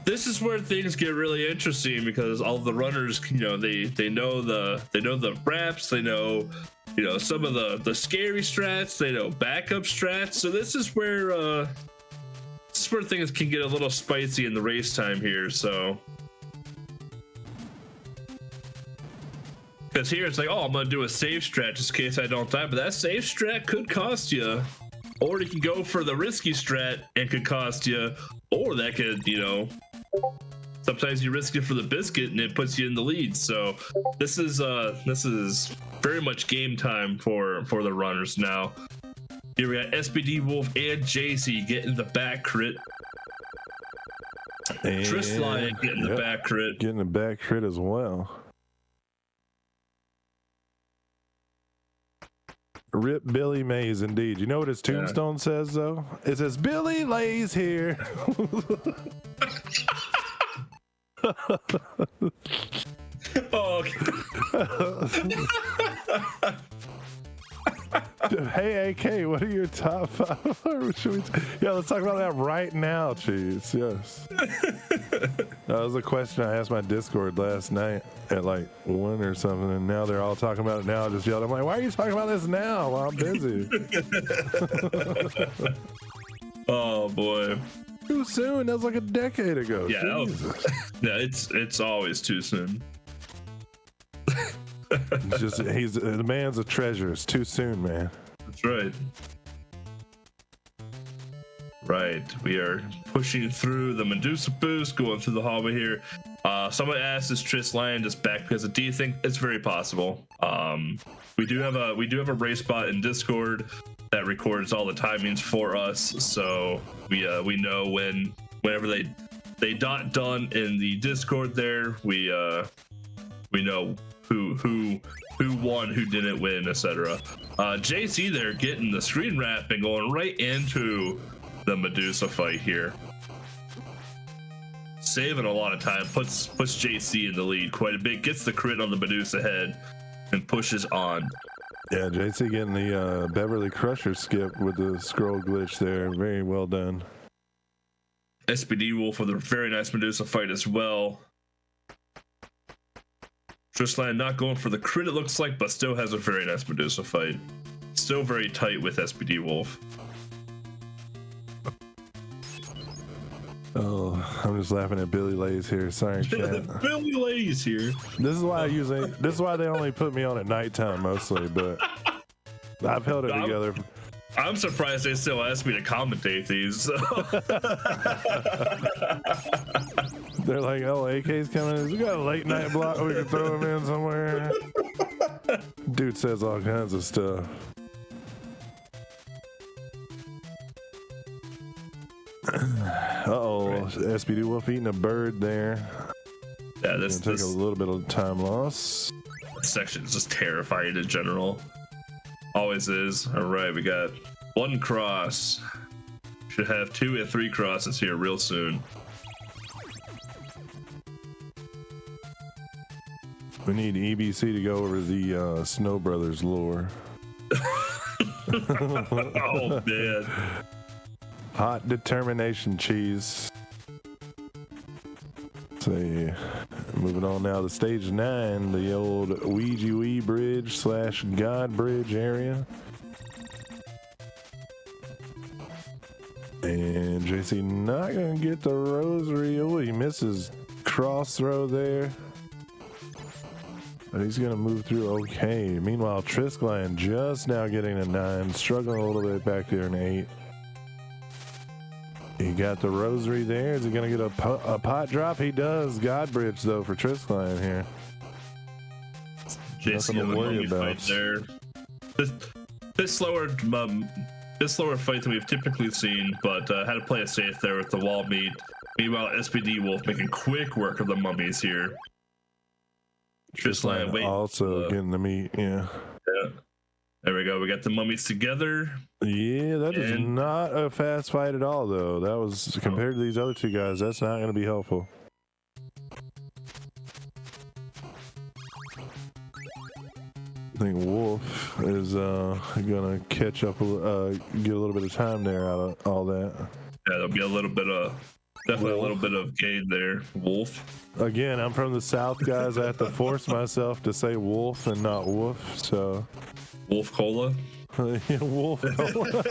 A: this is where things get really interesting, because all the runners, you know, they know the raps, they know, you know, some of the scary strats, they know backup strats. So this is where things can get a little spicy in the race time here. So because here it's like, oh, I'm gonna do a save strat just in case I don't die, but that save strat could cost you. Or you can go for the risky strat and could cost you, or that could, you know, sometimes you risk it for the biscuit and it puts you in the lead. So this is very much game time for the runners now. Here we got SBD Wolf and JC getting the back crit.
B: And
A: Tristlion getting the back crit.
B: Getting the back crit as well. Rip Billy Mays, indeed. You know what his tombstone says, though? It says, Billy lays here.
A: Oh,
B: Hey, AK, what are your top 5? Yeah, let's talk about that right now, Cheese. Yes. That was a question I asked my Discord last night at like 1 or something, and now they're all talking about it now. I just yelled, I'm like, why are you talking about this now? Well, I'm busy.
A: oh boy.
B: Too soon. That was like a decade ago.
A: Yeah, it's always too soon.
B: The man's a treasure. It's too soon, man.
A: That's right. Right, we are pushing through the Medusa boost, going through the hallway here. Someone asked, is Triss Lion just back because of D-Think? It's very possible. We do have a race bot in Discord that records all the timings for us, so we know whenever they done in the Discord there, we know who won, who didn't win, etc. JC there getting the screen wrap and going right into the Medusa fight here, saving a lot of time, puts JC in the lead quite a bit, gets the crit on the Medusa head and pushes on.
B: Yeah, JC getting the Beverly Crusher skip with the scroll glitch there. Very well done.
A: SPD Wolf with a very nice Medusa fight as well. Tristland not going for the crit, it looks like, but still has a very nice Medusa fight. Still very tight with SPD Wolf.
B: Oh, I'm just laughing at Billy Lays here. Sorry, chat.
A: Billy Lays here.
B: This is why this is why they only put me on at nighttime mostly, but I've held it together.
A: I'm surprised they still ask me to commentate these. So.
B: They're like, oh, AK's coming. We got a late night block. We can throw him in somewhere. Dude says all kinds of stuff. Uh-oh, SPD Wolf eating a bird there.
A: Yeah, this
B: took a little bit of time loss.
A: This section is just terrifying in general. Always is. All right, we got one cross. Should have 2 and 3 crosses here real soon.
B: We need EBC to go over the Snow Brothers lore.
A: Oh man.
B: Hot determination cheese. See, moving on now to stage 9, the old Ouija Wee Bridge / God Bridge area. And JC not gonna get the rosary. Oh, he misses cross throw there. But he's gonna move through okay. Meanwhile, Triskline just now getting a 9, struggling a little bit back there in 8. He got the rosary there. Is he going to get a pot drop? He does. God bridge, though, for Triskline here.
A: Nothing to worry about there. This slower fight than we've typically seen, but had to play it safe there with the wall meet. Meanwhile, SPD Wolf making quick work of the mummies here.
B: Triskline also getting the meat, yeah.
A: Yeah. There we go. We got the mummies together.
B: Yeah, that is not a fast fight at all, though. That was, compared to these other two guys, that's not going to be helpful. I think Wolf is going to catch up, get a little bit of time there out of all that.
A: Yeah, there'll be a little bit of, definitely Wolf. A little bit of gain there. Wolf.
B: Again, I'm from the South, guys. I have to force myself to say Wolf and not Wolf, so...
A: Wolf Cola.
B: Yeah, Wolf Cola.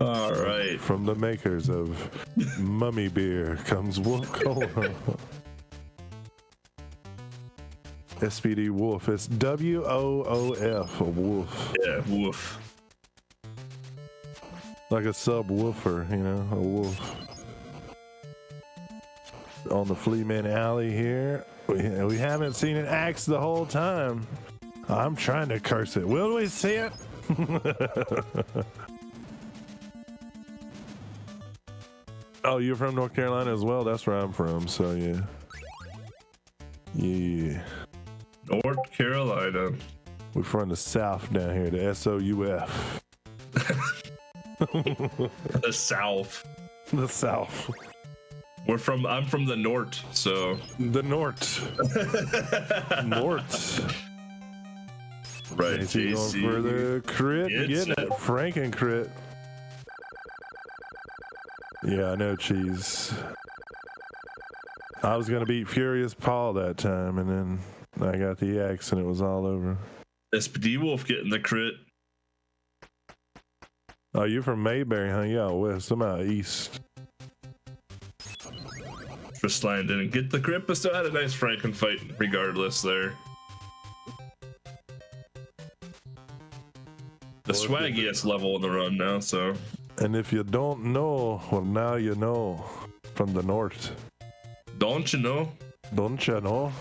A: All right.
B: From the makers of Mummy Beer comes Wolf Cola. SPD Wolf. It's WOOF. Wolf.
A: Yeah, Wolf.
B: Like a subwoofer, you know, a wolf. On the Fleaman Alley here. We haven't seen an axe the whole time. I'm trying to curse it. Will we see it? Oh, you're from North Carolina as well? That's where I'm from, so yeah. Yeah.
A: North Carolina.
B: We're from the South down here, the SOUF.
A: The South.
B: The South.
A: I'm from the North, so.
B: The North. North.
A: Right,
B: JC going for the crit. Getting it. Franken crit. Yeah, I know, cheese. I was going to beat Furious Paul that time, and then I got the axe, and it was all over.
A: SPD Wolf getting the crit.
B: Oh, you're from Mayberry, huh? You out west. I'm out east.
A: Tristline didn't get the crit, but still had a nice Franken fight regardless there. The swaggiest level in the run now, so.
B: And if you don't know, well, now you know. From the north.
A: Don't you know?
B: Don't you know?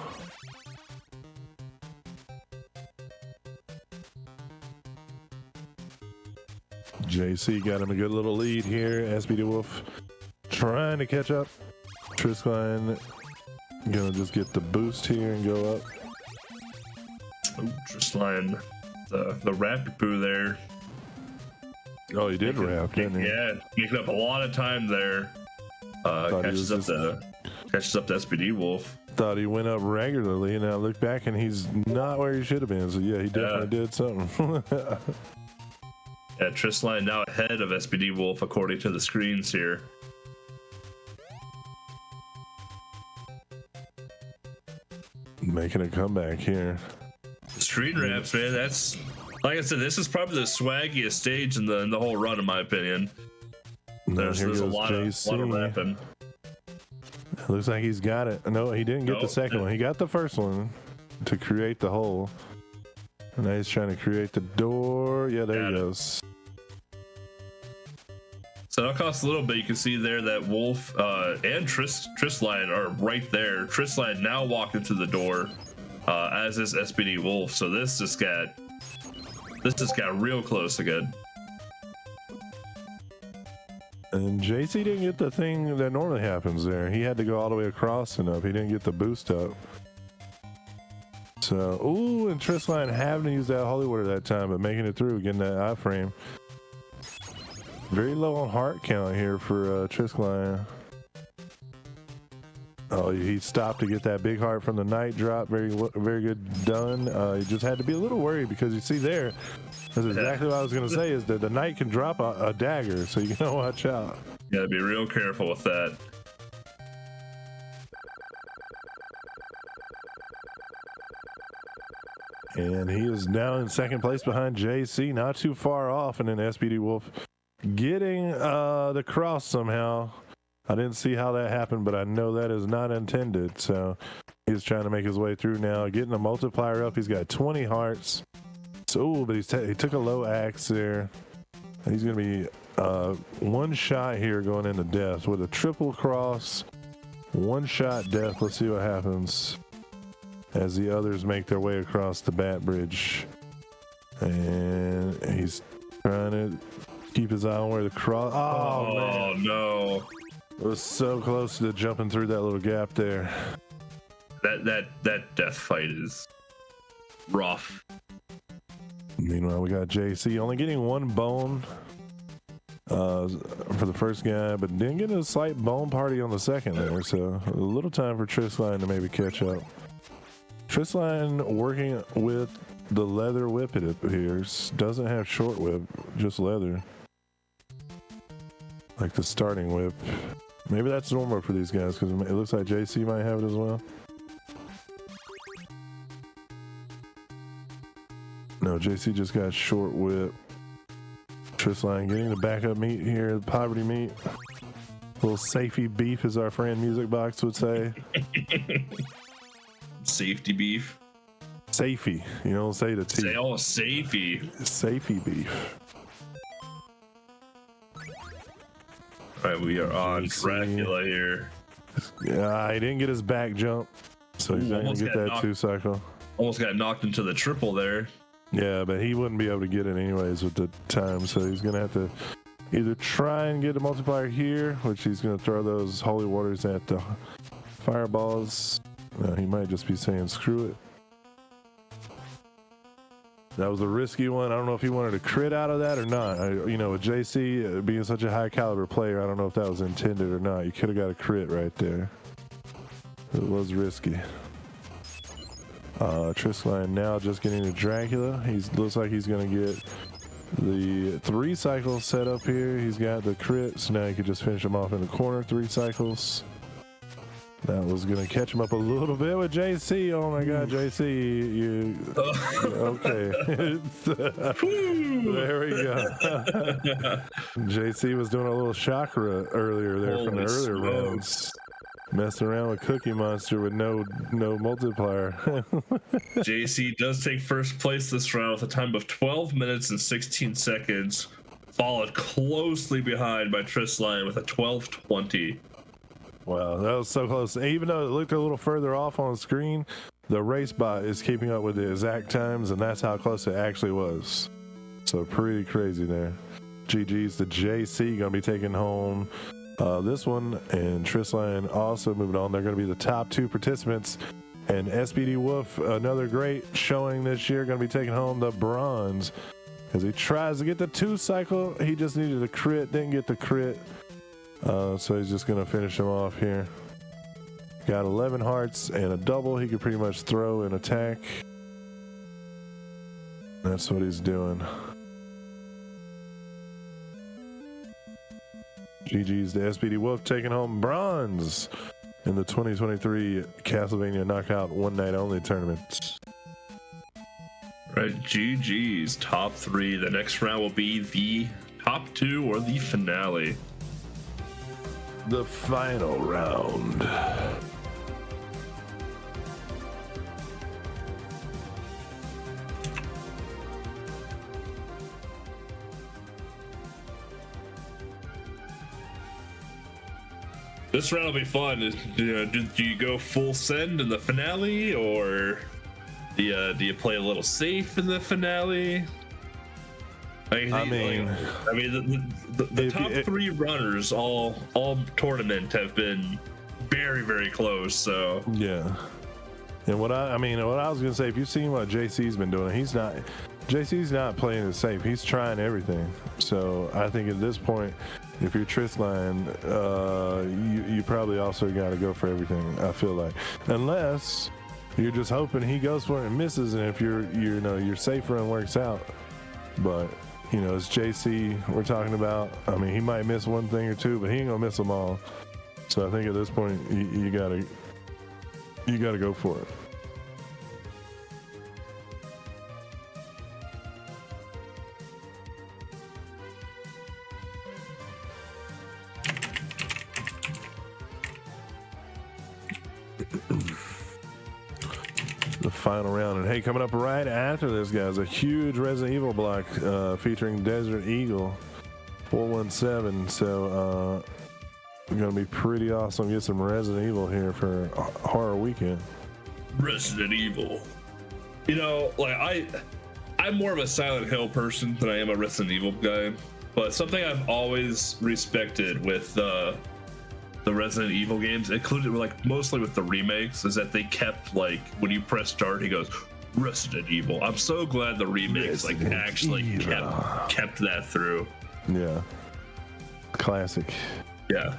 B: JC got him a good little lead here. SPD Wolf trying to catch up. Triskline gonna just get the boost here and go up.
A: Oh, Triskline, the rapid poo there.
B: Oh, he did wrap, didn't he?
A: Yeah, making up a lot of time there. Catches up to SPD Wolf.
B: Thought he went up regularly, and I look back and he's not where he should have been. So yeah, he definitely did something.
A: Yeah, Triskline now ahead of SPD Wolf according to the screens here.
B: Making a comeback here.
A: The screen wraps, man. That's, like I said, this is probably the swaggiest stage in the whole run, in my opinion. There's a lot of rapping.
B: Looks like he's got it. No, he didn't get the second one. He got the first one to create the hole. And now he's trying to create the door. Yeah, there he goes.
A: So it'll cost a little bit. You can see there that Wolf and Triskline are right there. Triskline now walking through the door, as is SPD Wolf. So this just got real close again.
B: And JC didn't get the thing that normally happens there. He had to go all the way across and up. He didn't get the boost up. So, ooh, and Triskline having to use that holy water that time, but making it through, getting that iframe. Very low on heart count here for Triskline. Oh, he stopped to get that big heart from the night drop. Very good done. He just had to be a little worried because you see there, that's exactly what I was going to say, is that the knight can drop a dagger, so you gotta watch out.
A: You gotta be real careful with that.
B: And he is now in second place behind JC, not too far off, and then SPD Wolf getting the cross somehow. I didn't see how that happened, but I know that is not intended. So he's trying to make his way through now, getting the multiplier up. He's got 20 hearts. So, but he took a low axe there. He's going to be one shot here going into death with a triple cross. One shot death. Let's see what happens as the others make their way across the bat bridge. And he's trying to keep his eye on where the cross. Oh man.
A: No.
B: It was so close to jumping through that little gap there.
A: That death fight is rough.
B: Meanwhile, we got JC only getting one bone for the first guy, but didn't get a slight bone party on the second there, so a little time for Triskline to maybe catch up. Triskline working with the leather whip, it appears. Doesn't have short whip, just leather. Like the starting whip. Maybe that's normal for these guys, because it looks like JC might have it as well. No, JC just got short whip. Triskline getting the backup meat here, the poverty meat. A little safety beef, as our friend Music Box would say.
A: Safety beef.
B: Safety. You don't say the T.
A: Say all safety.
B: Safety beef.
A: All right, we are on Dracula here.
B: Yeah, he didn't get his back jump, so he's not gonna get that 2-cycle.
A: Almost got knocked into the triple there.
B: Yeah, but he wouldn't be able to get it anyways with the time, so he's gonna have to either try and get a multiplier here, which he's gonna throw those holy waters at the fireballs. No, he might just be saying screw it. That was a risky one. I don't know if he wanted to crit out of that or not. With JC being such a high caliber player, I don't know if that was intended or not. You could have got a crit right there. It was risky. Triskline now just getting to Dracula. Looks like he's going to get the 3 cycles set up here. He's got the crit, so now he could just finish him off in the corner. 3 cycles. That was going to catch him up a little bit with JC. Oh my God, JC, you okay. There we go. JC was doing a little chakra earlier there from the earlier rounds. Messing around with Cookie Monster with no multiplier.
A: JC does take first place this round with a time of 12 minutes and 16 seconds. followed closely behind by Tristline with a 12:20.
B: Wow, that was so close. Even though it looked a little further off on the screen, the race bot is keeping up with the exact times, and that's how close it actually was. So pretty crazy there. GG's to JC, gonna be taking home this one, and Tristline also moving on. They're gonna be the top 2 participants. And SPD Wolf, another great showing this year, gonna be taking home the bronze. As he tries to get the 2 cycle, he just needed a crit, didn't get the crit. So he's just gonna finish him off here. Got 11 hearts and a double. He could pretty much throw and attack. That's what he's doing. GG's to SPD Wolf, taking home bronze in the 2023 Castlevania Knockout One Night Only tournament.
A: Right, GG's top 3. The next round will be the top 2 or the finale.
B: The final round.
A: This round will be fun. Do you go full send in the finale, or do you play a little safe in the finale? The top 3 runners all tournament have been very, very close. So
B: yeah. And what I was gonna say, if you've seen what JC's been doing, JC's not playing it safe. He's trying everything. So I think at this point, if you're Tristline, you probably also got to go for everything. I feel like, unless you're just hoping he goes for it and misses, and if your safe run works out. But it's JC we're talking about. I mean, he might miss one thing or two, but he ain't gonna miss them all. So I think at this point, you gotta go for it. The final round, and hey, coming up right after this, guys, a huge Resident Evil block featuring Desert Eagle 417. So gonna be pretty awesome. Get some Resident Evil here for horror weekend.
A: Resident Evil, I'm more of a Silent Hill person than I am a Resident Evil guy, but something I've always respected with the Resident Evil games, included mostly with the remakes, is that they kept, when you press start, he goes Resident Evil. I'm so glad the remakes actually kept that through.
B: Yeah, classic.
A: Yeah.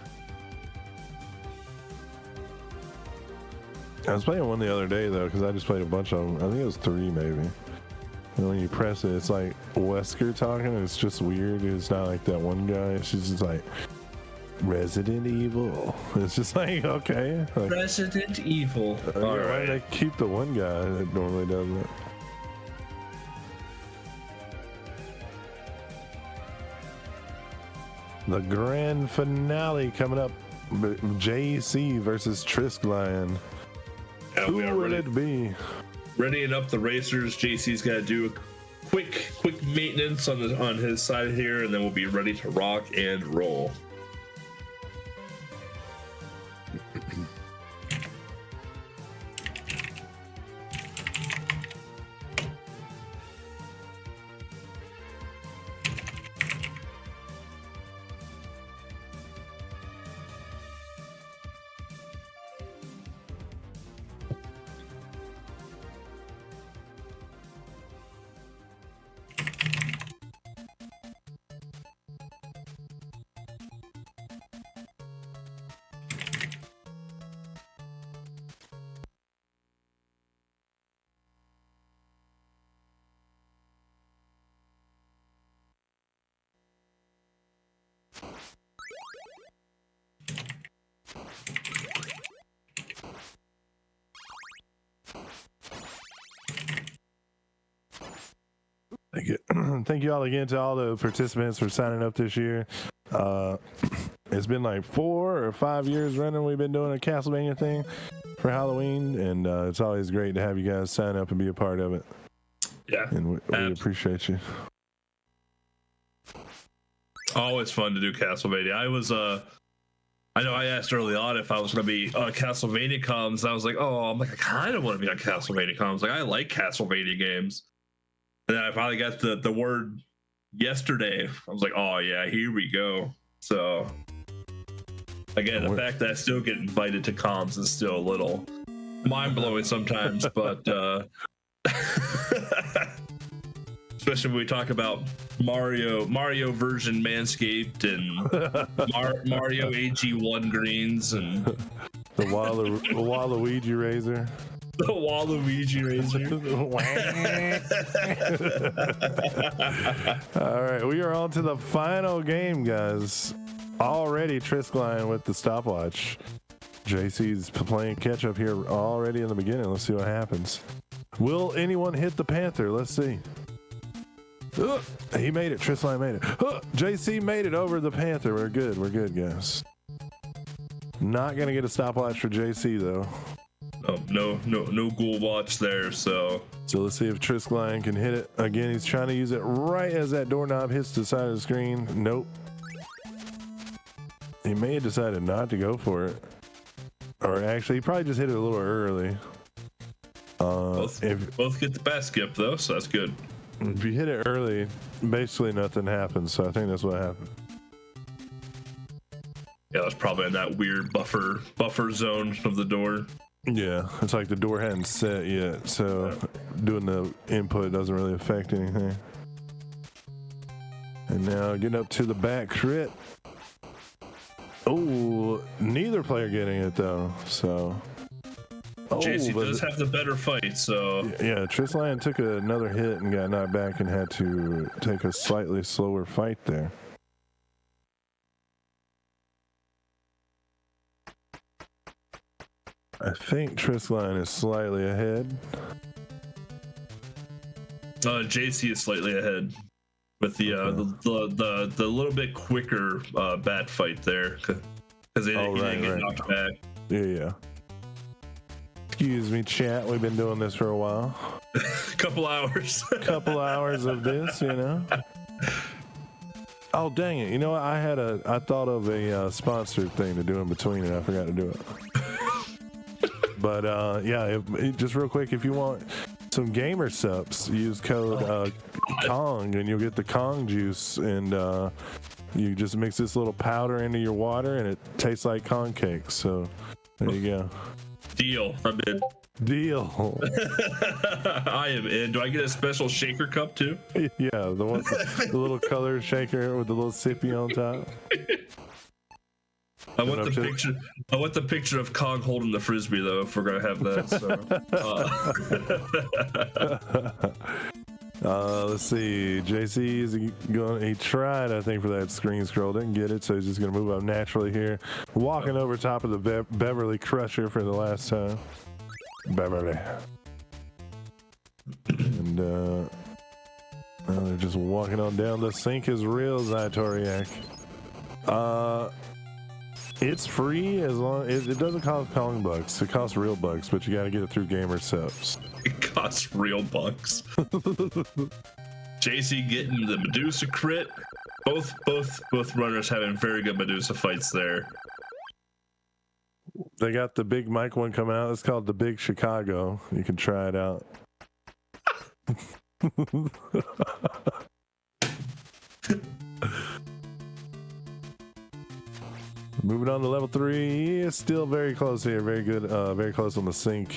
B: I was playing one the other day though, because I just played a bunch of them. I think it was 3 maybe. And when you press it, it's like Wesker talking, and it's just weird. It's not like that one guy. She's just like, Resident Evil. It's just like, okay.
A: Resident Evil.
B: All right. Why do they keep the one guy that normally does it? The grand finale coming up. JC versus Tristline. Who will it be?
A: Readying up the racers. JC's got to do a quick maintenance on his side here, and then we'll be ready to rock and roll.
B: Thank you all again to all the participants for signing up this year. It's been like 4 or 5 years running we've been doing a Castlevania thing for Halloween, and it's always great to have you guys sign up and be a part of it.
A: Yeah,
B: and we appreciate you.
A: Always fun to do Castlevania. I know I asked early on if I was going to be on Castlevania comms. I was like, oh, I kind of want to be on Castlevania comms. Like, I like Castlevania games. And then I finally got the word yesterday. I was like, oh yeah, here we go. So again, the fact that I still get invited to comms is still a little mind-blowing sometimes, but especially when we talk about Mario version Manscaped and Mario AG1 greens and
B: the Waluigi razor.
A: The Waluigi razor.
B: All right, we are on to the final game, guys. Already Triskline with the stopwatch. JC's playing catch up here already in the beginning. Let's see what happens. Will anyone hit the Panther? Let's see. He made it. Triskline made it. JC made it over the Panther. We're good, guys. Not gonna get a stopwatch for JC though.
A: No ghoul watch there. So
B: let's see if Triskline can hit it again. He's trying to use it right as that doorknob hits the side of the screen. Nope. He may have decided not to go for it, or actually, he probably just hit it a little early.
A: Both get the best skip though, so that's good.
B: If you hit it early, basically nothing happens. So I think that's what happened.
A: Yeah, that's probably in that weird buffer zone of the door.
B: Yeah, it's like the door hadn't set yet, so doing the input doesn't really affect anything. And now getting up to the back crit. Oh, neither player getting it though. So
A: JC does have the better fight, so
B: yeah, Triskline took another hit and got knocked back and had to take a slightly slower fight there. I think Triskline is slightly ahead.
A: JC is slightly ahead with the little bit quicker bat fight there because he didn't get knocked back.
B: Yeah. Excuse me, chat. We've been doing this for a while.
A: Couple hours
B: of this, you know. Oh dang it! You know what? I thought of a sponsored thing to do in between, and I forgot to do it. But just real quick, if you want some gamer subs, use code Kong, and you'll get the Kong juice, and you just mix this little powder into your water, and it tastes like Kong cake. So there you go.
A: Deal. I'm in.
B: Deal.
A: I am in. Do I get a special shaker cup too?
B: Yeah, the little colored shaker with the little sippy on top.
A: I want the picture of Kong holding the frisbee though, if we're gonna have that. So.
B: Let's see. JC is going. He tried, I think, for that screen scroll. Didn't get it, so he's just gonna move up naturally here, walking over top of the Beverly Crusher for the last time. Beverly. And they're just walking on down. The sink is real, Zytoriak. It's free as long it doesn't cost Kong bucks. It costs real bucks, but you got to get it through gamer subs.
A: It costs real bucks. JC getting the Medusa crit. Both runners having very good Medusa fights there.
B: They got the big mic one coming out. It's called the Big Chicago. You can try it out. Moving on to level 3. It's still very close here. Very good. Very close on the sink.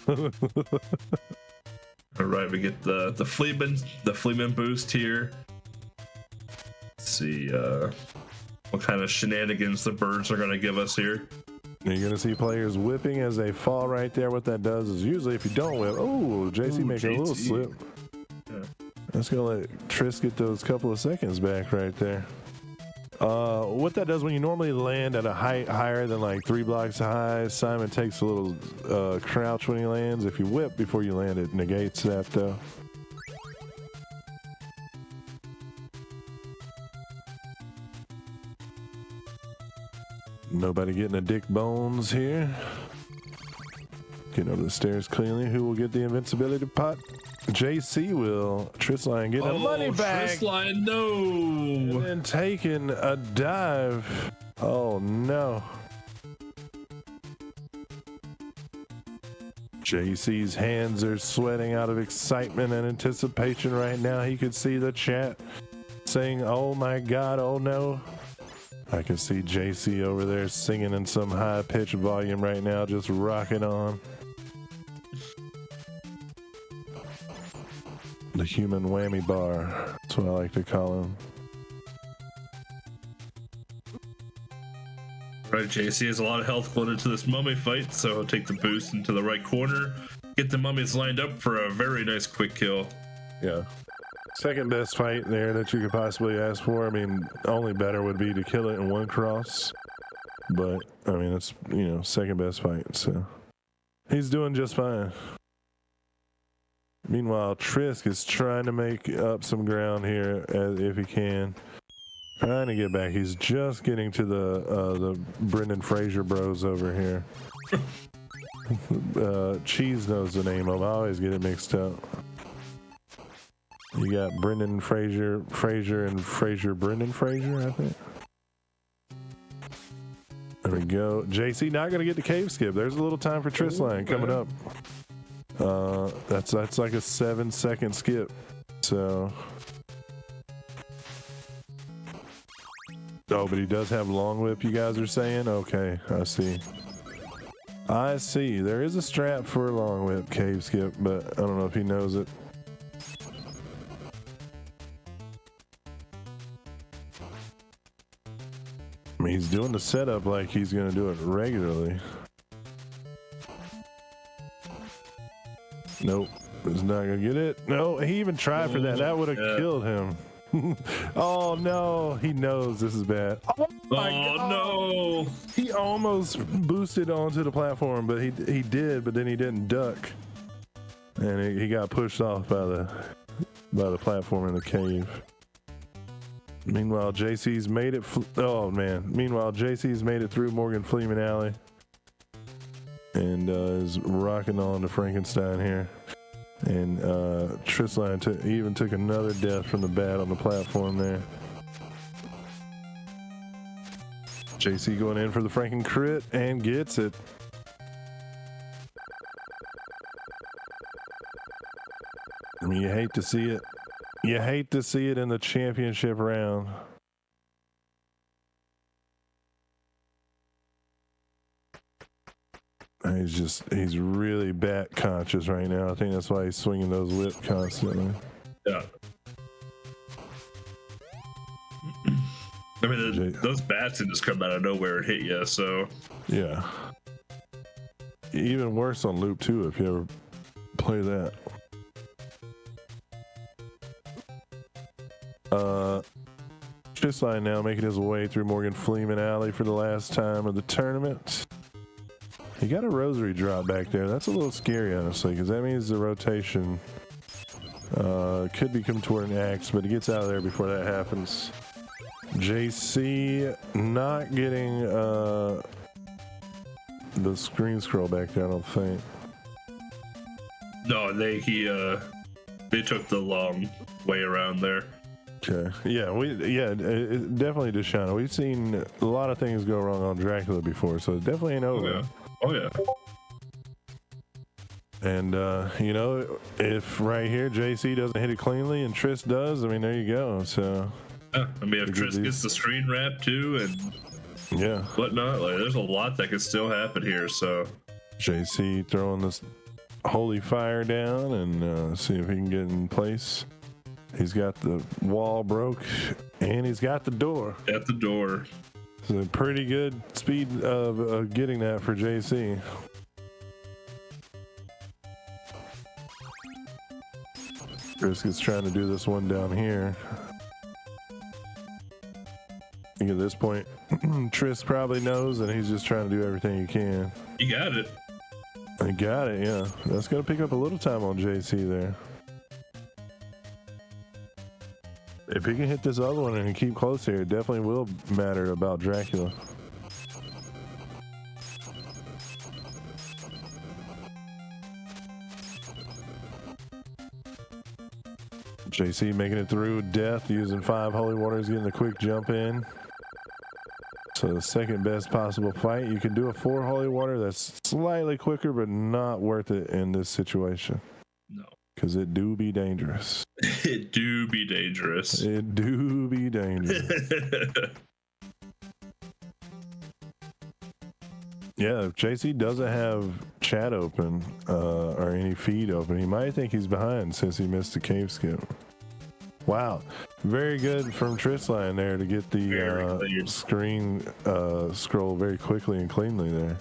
A: All right, we get the Fleeman boost here. Let's see what kind of shenanigans the birds are gonna give us here.
B: You're gonna see players whipping as they fall right there. What that does is usually if you don't whip, JC making a little slip. Yeah. That's gonna let Triss get those couple of seconds back right there. What that does when you normally land at a height higher than like 3 blocks high, Simon takes a little crouch when he lands. If you whip before you land, it negates that though. Nobody getting a dick bones here. Getting over the stairs cleanly. Who will get the invincibility pot? JC will. Tristline getting a money bag.
A: Tristline, no.
B: And then taking a dive. Oh no. JC's hands are sweating out of excitement and anticipation right now. He could see the chat saying, oh my god, oh no. I can see JC over there singing in some high-pitched volume right now, just rocking on. The human whammy bar. That's what I like to call him.
A: Right, JC has a lot of health going into this mummy fight, so he'll take the boost into the right corner, get the mummies lined up for a very nice quick kill.
B: Yeah. Second best fight there that you could possibly ask for. I mean, only better would be to kill it in one cross. But, I mean, it's, you know, second best fight, so. He's doing just fine. Meanwhile, Trisk is trying to make up some ground here if he can. Trying to get back. He's just getting to the Brendan Fraser bros over here. Cheese knows the name of them. I always get it mixed up. You got Brendan Fraser, and Brendan Fraser, I think. There we go. JC not going to get the cave skip. There's a little time for Tristline coming up. That's like a 7-second skip. So. Oh, but he does have long whip, you guys are saying? Okay, I see. I see. There is a strap for a long whip cave skip, but I don't know if he knows it. I mean, he's doing the setup like he's going to do it regularly. Nope, he's not going to get it. No, he even tried for that. That would have killed him. Oh no, he knows this is bad. Oh my God.
A: No.
B: He almost boosted onto the platform, but he did, but then he didn't duck. And he got pushed off by the platform in the cave. Meanwhile, JC's made it. Meanwhile, JC's made it through Morgan Fleeman Alley and is rocking on to Frankenstein here. And Tristline even took another death from the bat on the platform there. JC going in for the Franken crit and gets it. I mean, you hate to see it. You hate to see it in the championship round. He's really bat conscious right now. I think that's why he's swinging those whip constantly.
A: Yeah. I mean, those bats can just come out of nowhere and hit you, so.
B: Yeah. Even worse on loop 2 if you ever play that. Tristline now making his way through Morgan Fleeman Alley for the last time of the tournament. He got a rosary drop back there. That's a little scary, honestly, because that means the rotation could become toward an X, but he gets out of there before that happens. JC not getting the screen scroll back there, I don't think.
A: No, they took the long way around there.
B: Okay. Yeah, definitely Deshauna. We've seen a lot of things go wrong on Dracula before, so it definitely ain't over.
A: Oh yeah.
B: And you know, if right here JC doesn't hit it cleanly and Triss does, I mean, there you go. So
A: yeah, I mean, if Triss gets the screen wrap too and whatnot, like there's a lot that could still happen here. So
B: JC throwing this holy fire down and see if he can get in place. He's got the wall broke and he's got the door.
A: At the door.
B: So pretty good speed of getting that for JC. Chris is trying to do this one down here. I think at this point, Triss probably knows and he's just trying to do everything he can.
A: He got it.
B: He got it, yeah. That's going to pick up a little time on JC there. If he can hit this other one and keep close here, it definitely will matter about Dracula. JC making it through death using 5 holy waters, getting the quick jump in. So the second best possible fight. You can do a 4 holy water that's slightly quicker, but not worth it in this situation.
A: No.
B: Because it do be dangerous.
A: It do be dangerous.
B: It do be dangerous. Yeah, if JC doesn't have chat open or any feed open, he might think he's behind since he missed the cave skip. Wow, very good from Tristline there to get the screen scroll very quickly and cleanly there.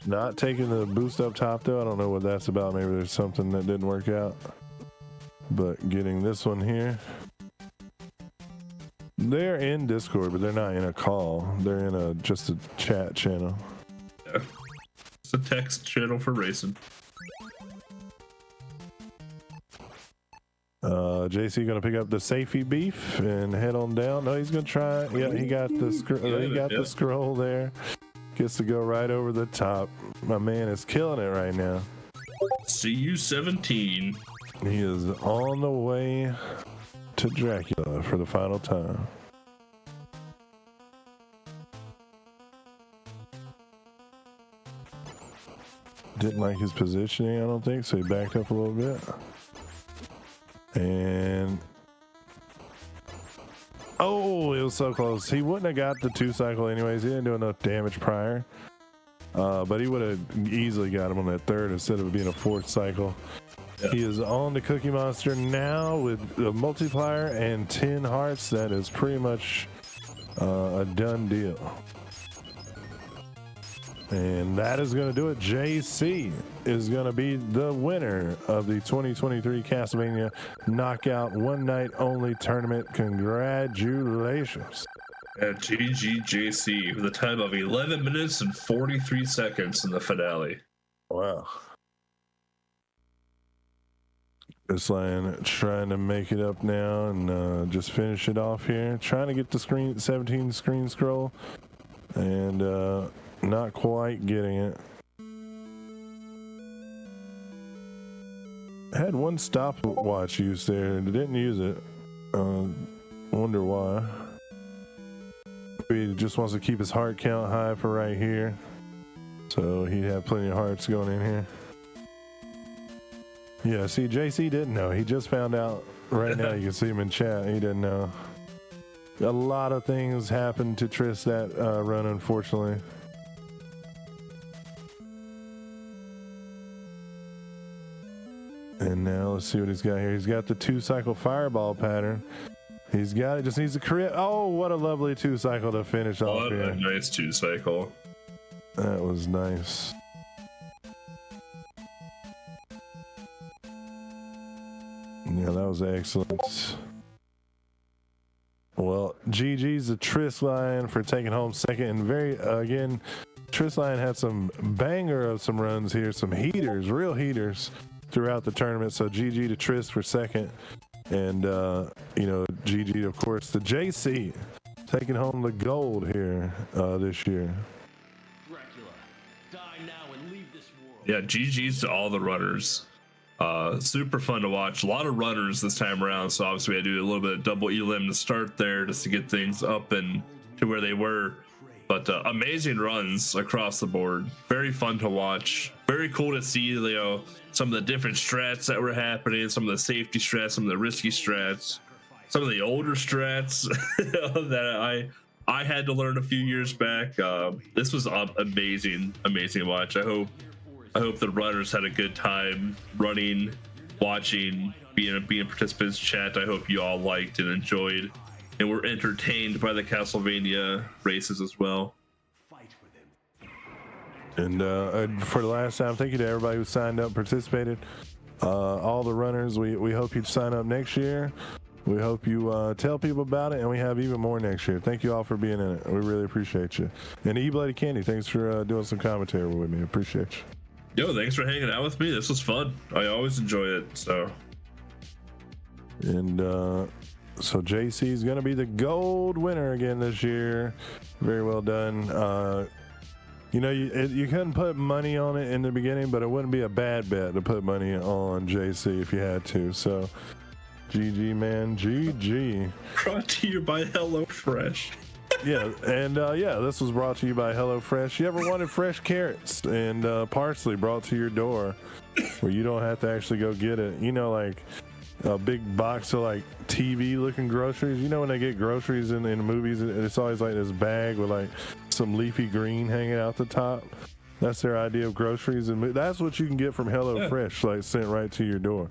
B: Not taking the boost up top though, I don't know what that's about. Maybe there's something that didn't work out. But getting this one here. They're in Discord, but they're not in a call. They're in just a chat channel.
A: Yeah. It's a text channel for racing.
B: JC gonna pick up the safety beef and head on down. No, he's gonna try. Yeah, he got the scroll there. Gets to go right over the top. My man is killing it right now.
A: CU17.
B: He is on the way to Dracula for the final time. Didn't like his positioning, I don't think, so he backed up a little bit. And oh, it was so close. He wouldn't have got the 2 cycle anyways. He didn't do enough damage prior. But he would have easily got him on that 3rd instead of being a 4th cycle. Yeah. He is on the Cookie Monster now with a multiplier and 10 hearts. That is pretty much a done deal. And that is going to do it. JC is going to be the winner of the 2023 Castlevania Knockout One Night Only Tournament. Congratulations.
A: At GGJC with a time of 11 minutes and 43 seconds in the finale.
B: Wow. This line trying to make it up now and just finish it off here. Trying to get the 17 screen scroll and not quite getting it. Had one stopwatch use there and didn't use it. Wonder why. He just wants to keep his heart count high for right here. So he'd have plenty of hearts going in here. Yeah, see, JC didn't know. He just found out right now. You can see him in chat. He didn't know. A lot of things happened to Triss that run, unfortunately. And now let's see what he's got here. He's got the 2 cycle fireball pattern. He's got it. Just needs a crit. Oh, what a lovely 2 cycle to finish off here.
A: A nice 2 cycle.
B: That was nice. Yeah, that was excellent. Well, GG's the Triss Lion for taking home 2nd. And again, Triss Lion had some banger of some runs here, some heaters, real heaters throughout the tournament. So GG to Triss for 2nd. And, GG, of course, to JC taking home the gold here this year.
C: Dracula, die now and leave this world.
A: Yeah, GG's to all the runners. Super fun to watch. A lot of runners this time around, so obviously I do a little bit of double elim to start there just to get things up and to where they were. But amazing runs across the board. Very fun to watch. Very cool to see, some of the different strats that were happening, some of the safety strats, some of the risky strats, some of the older strats that I had to learn a few years back. This was amazing to watch. I hope the runners had a good time running, watching, being participants. Chat, I hope you all liked and enjoyed and were entertained by the Castlevania races as well.
B: And for the last time, thank you to everybody who signed up, participated. All the runners, we hope you sign up next year. We hope you tell people about it, and we have even more next year. Thank you all for being in it. We really appreciate you. And E-Bloody Candy, thanks for doing some commentary with me. Appreciate you.
A: Yo, thanks for hanging out with me. This was fun. I always enjoy it. So
B: JC is going to be the gold winner again this year. Very well done. You know, you couldn't put money on it in the beginning, but it wouldn't be a bad bet to put money on JC if you had to. So, GG, man, GG.
A: Brought to you by HelloFresh.
B: Yeah, and this was brought to you by HelloFresh. You ever wanted fresh carrots and parsley brought to your door where you don't have to actually go get it? You know, like a big box of like TV looking groceries. You know, when they get groceries in movies, it's always like this bag with like some leafy green hanging out the top. That's their idea of groceries, and that's what you can get from HelloFresh, like sent right to your door.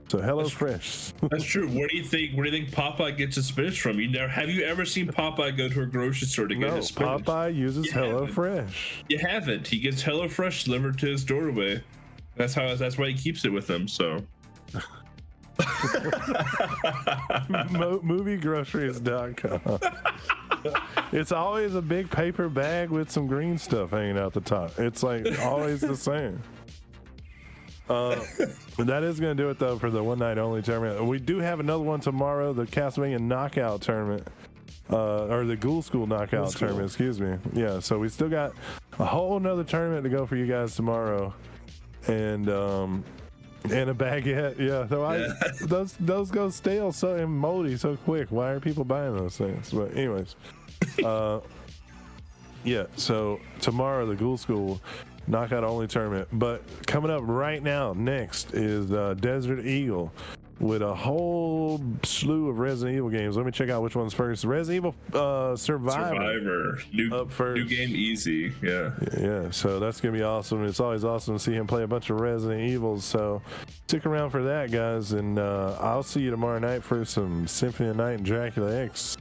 B: So HelloFresh.
A: That's true. Where do you think Popeye gets his spinach from? Have you ever seen Popeye go to a grocery store to get his spinach?
B: Popeye uses HelloFresh.
A: You haven't. He gets HelloFresh delivered to his doorway. That's why he keeps it with him. So.
B: Moviegroceries.com. It's always a big paper bag with some green stuff hanging out the top. It's like always the same. That is going to do it though for the one night only tournament. We do have another one tomorrow, the Castlevania knockout tournament, or the Ghoul School knockout tournament, excuse me. Yeah, so we still got a whole nother tournament to go for you guys tomorrow, and a baguette. Yeah, so those go stale and moldy so quick. Why are people buying those things? But anyways, yeah. So tomorrow the Ghoul School knockout only tournament. But coming up right now, next is Desert Eagle with a whole slew of Resident Evil games. Let me check out which one's first. Resident Evil Survivor.
A: New game easy. Yeah,
B: so that's gonna be awesome. It's always awesome to see him play a bunch of Resident Evils, so stick around for that, guys, and I'll see you tomorrow night for some Symphony of Night and Dracula X.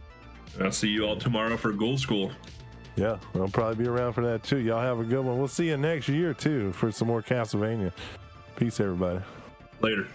A: I'll see you all tomorrow for Ghoul School.
B: Yeah, I'll probably be around for that too. Y'all have a good one. We'll see you next year too for some more Castlevania. Peace, everybody.
A: Later.